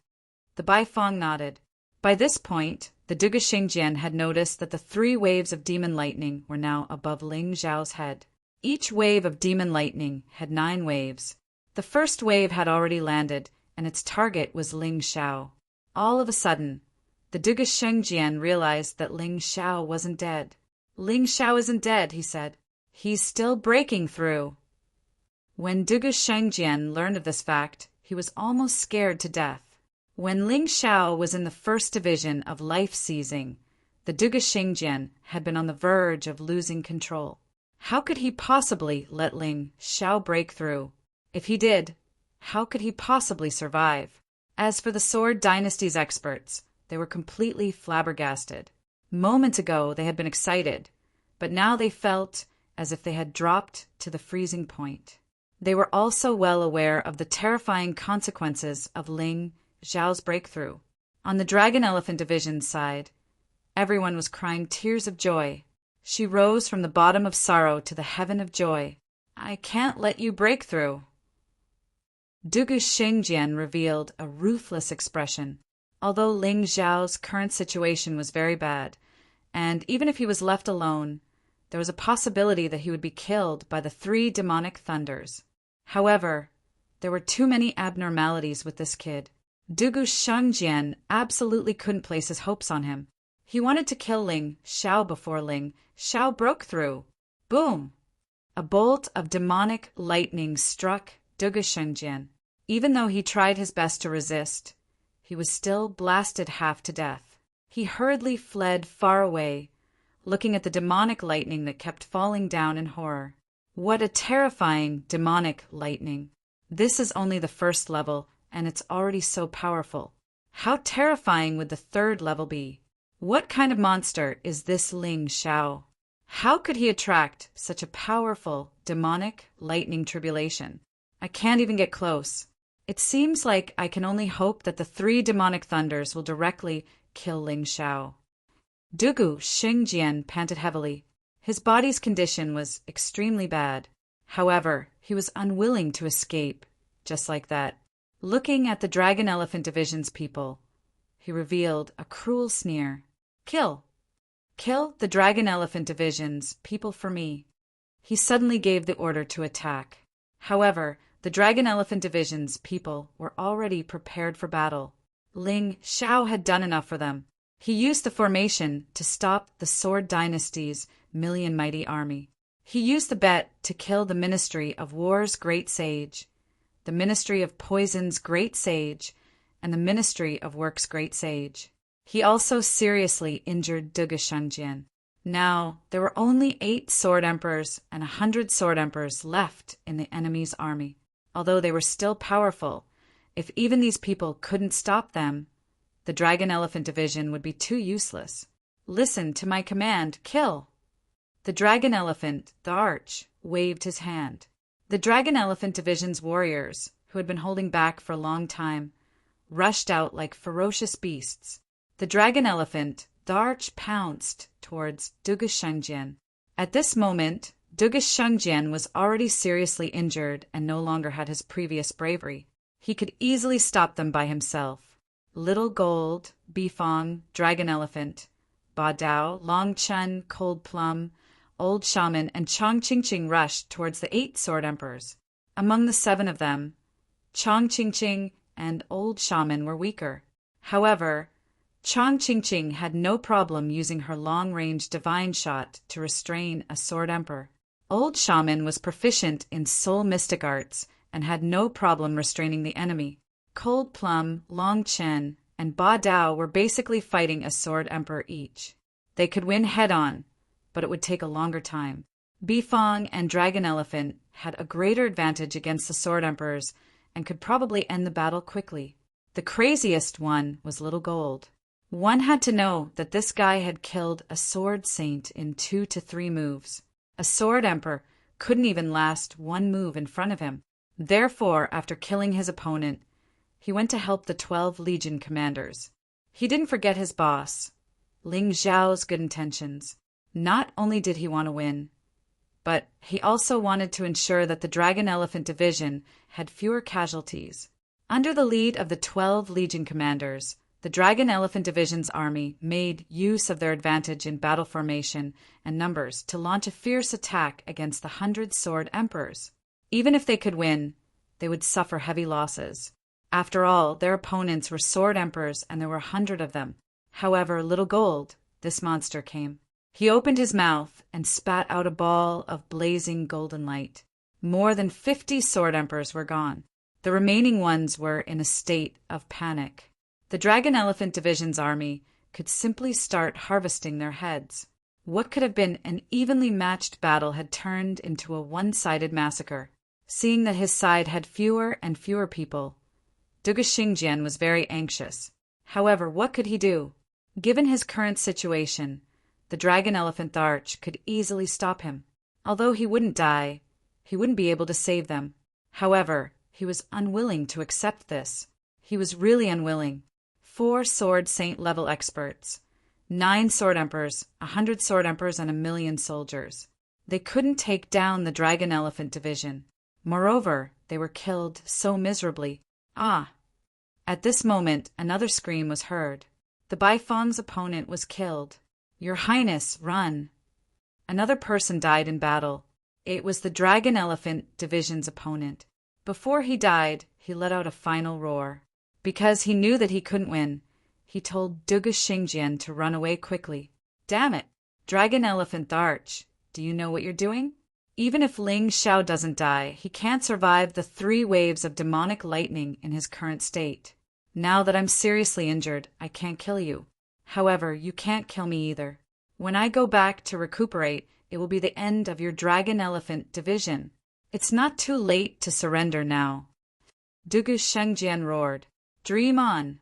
The Baifeng nodded. By this point, the Dugashangjian had noticed that the 3 waves of demon lightning were now above Ling Xiao's head. Each wave of demon lightning had 9 waves. The first wave had already landed, and its target was Ling Xiao. All of a sudden, the Dugashangjian realized that Ling Xiao wasn't dead. Ling Xiao isn't dead, he said. He's still breaking through. When Dugashangjian learned of this fact, he was almost scared to death. When Ling Xiao was in the 1st division of life seizing, the Dugashangjian had been on the verge of losing control. How could he possibly let Ling Xiao break through? If he did, how could he possibly survive? As for the Sword Dynasty's experts, they were completely flabbergasted. Moments ago they had been excited, but now they felt as if they had dropped to the freezing point. They were also well aware of the terrifying consequences of Ling Xiao's breakthrough. On the Dragon Elephant Division's side, everyone was crying tears of joy. She rose from the bottom of sorrow to the heaven of joy. I can't let you break through. Dugashangjian revealed a ruthless expression. Although Ling Xiao's current situation was very bad, and even if he was left alone, there was a possibility that he would be killed by the 3 demonic thunders. However, there were too many abnormalities with this kid. Dugashangjian absolutely couldn't place his hopes on him. He wanted to kill Ling Xiao before Ling Xiao broke through. Boom! A bolt of demonic lightning struck Dugashangjian. Even though he tried his best to resist, he was still blasted half to death. He hurriedly fled far away, looking at the demonic lightning that kept falling down in horror. What a terrifying demonic lightning! This is only the 1st level, and it's already so powerful. How terrifying would the 3rd level be? What kind of monster is this Ling Xiao? How could he attract such a powerful demonic lightning tribulation? I can't even get close. It seems like I can only hope that the 3 demonic thunders will directly kill Ling Xiao. Dugashangjian panted heavily. His body's condition was extremely bad. However, he was unwilling to escape, just like that. Looking at the Dragon Elephant Division's people, he revealed a cruel sneer. Kill! Kill the Dragon Elephant Division's people for me. He suddenly gave the order to attack. However, the Dragon Elephant Division's people were already prepared for battle. Ling Xiao had done enough for them. He used the formation to stop the Sword Dynasty's million mighty army. He used the bet to kill the Ministry of War's great sage, the Ministry of Poison's great sage, and the Ministry of Work's great sage. He also seriously injured Dugashangjian. Now, there were only 8 Sword Emperors and 100 Sword Emperors left in the enemy's army. Although they were still powerful, if even these people couldn't stop them, the Dragon Elephant Division would be too useless. Listen to my command, kill! The Dragon Elephant, the Arch, waved his hand. The Dragon Elephant Division's warriors, who had been holding back for a long time, rushed out like ferocious beasts. The Dragon Elephant, the arch pounced towards Dugu Shengjian. At this moment, Dugu Shengjian was already seriously injured and no longer had his previous bravery. He could easily stop them by himself. Little Gold, Bifong, Dragon Elephant, Ba Dao, Long Chen, Cold Plum, Old Shaman, and Chong Qingqing rushed towards the 8 sword emperors. Among the 7 of them, Chong Qingqing and Old Shaman were weaker. However, Chong Qingqing had no problem using her long-range divine shot to restrain a sword emperor. Old Shaman was proficient in soul mystic arts and had no problem restraining the enemy. Cold Plum, Long Chen, and Ba Dao were basically fighting a sword emperor each. They could win head-on, but it would take a longer time. Bifong and Dragon Elephant had a greater advantage against the sword emperors and could probably end the battle quickly. The craziest one was Little Gold. One had to know that this guy had killed a sword saint in 2 to 3 moves. A sword emperor couldn't even last 1 move in front of him. Therefore, after killing his opponent, he went to help the 12 Legion commanders. He didn't forget his boss, Ling Zhao's good intentions. Not only did he want to win, but he also wanted to ensure that the Dragon Elephant Division had fewer casualties. Under the lead of the 12 Legion commanders, the Dragon Elephant Division's army made use of their advantage in battle formation and numbers to launch a fierce attack against the 100 sword emperors. Even if they could win, they would suffer heavy losses. After all, their opponents were sword emperors and there were 100 of them. However, Little Gold, this monster, came. He opened his mouth and spat out a ball of blazing golden light. More than 50 sword emperors were gone. The remaining ones were in a state of panic. The Dragon Elephant Division's army could simply start harvesting their heads. What could have been an evenly matched battle had turned into a one-sided massacre. Seeing that his side had fewer and fewer people, Dugu Xingjian was very anxious. However, what could he do? Given his current situation, the Dragon Elephant Arch could easily stop him. Although he wouldn't die, he wouldn't be able to save them. However, he was unwilling to accept this. He was really unwilling. 4 sword saint level experts, 9 sword emperors, 100 sword emperors, and 1,000,000 soldiers. They couldn't take down the Dragon Elephant Division. Moreover, they were killed so miserably. At this moment, another scream was heard. The Baifong's opponent was killed. Your Highness, run! Another person died in battle. It was the Dragon Elephant Division's opponent. Before he died, he let out a final roar. Because he knew that he couldn't win, he told Dugu Xingjian to run away quickly. Damn it! Dragon Elephant Arch, do you know what you're doing? Even if Ling Xiao doesn't die, he can't survive the 3 waves of demonic lightning in his current state. Now that I'm seriously injured, I can't kill you. However, you can't kill me either. When I go back to recuperate, it will be the end of your Dragon Elephant Division. It's not too late to surrender now. Dugu Shengjian roared. Dream on.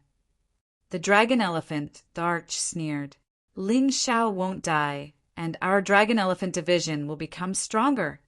The Dragon Elephant, the Arch, sneered. Ling Xiao won't die, and our Dragon Elephant Division will become stronger.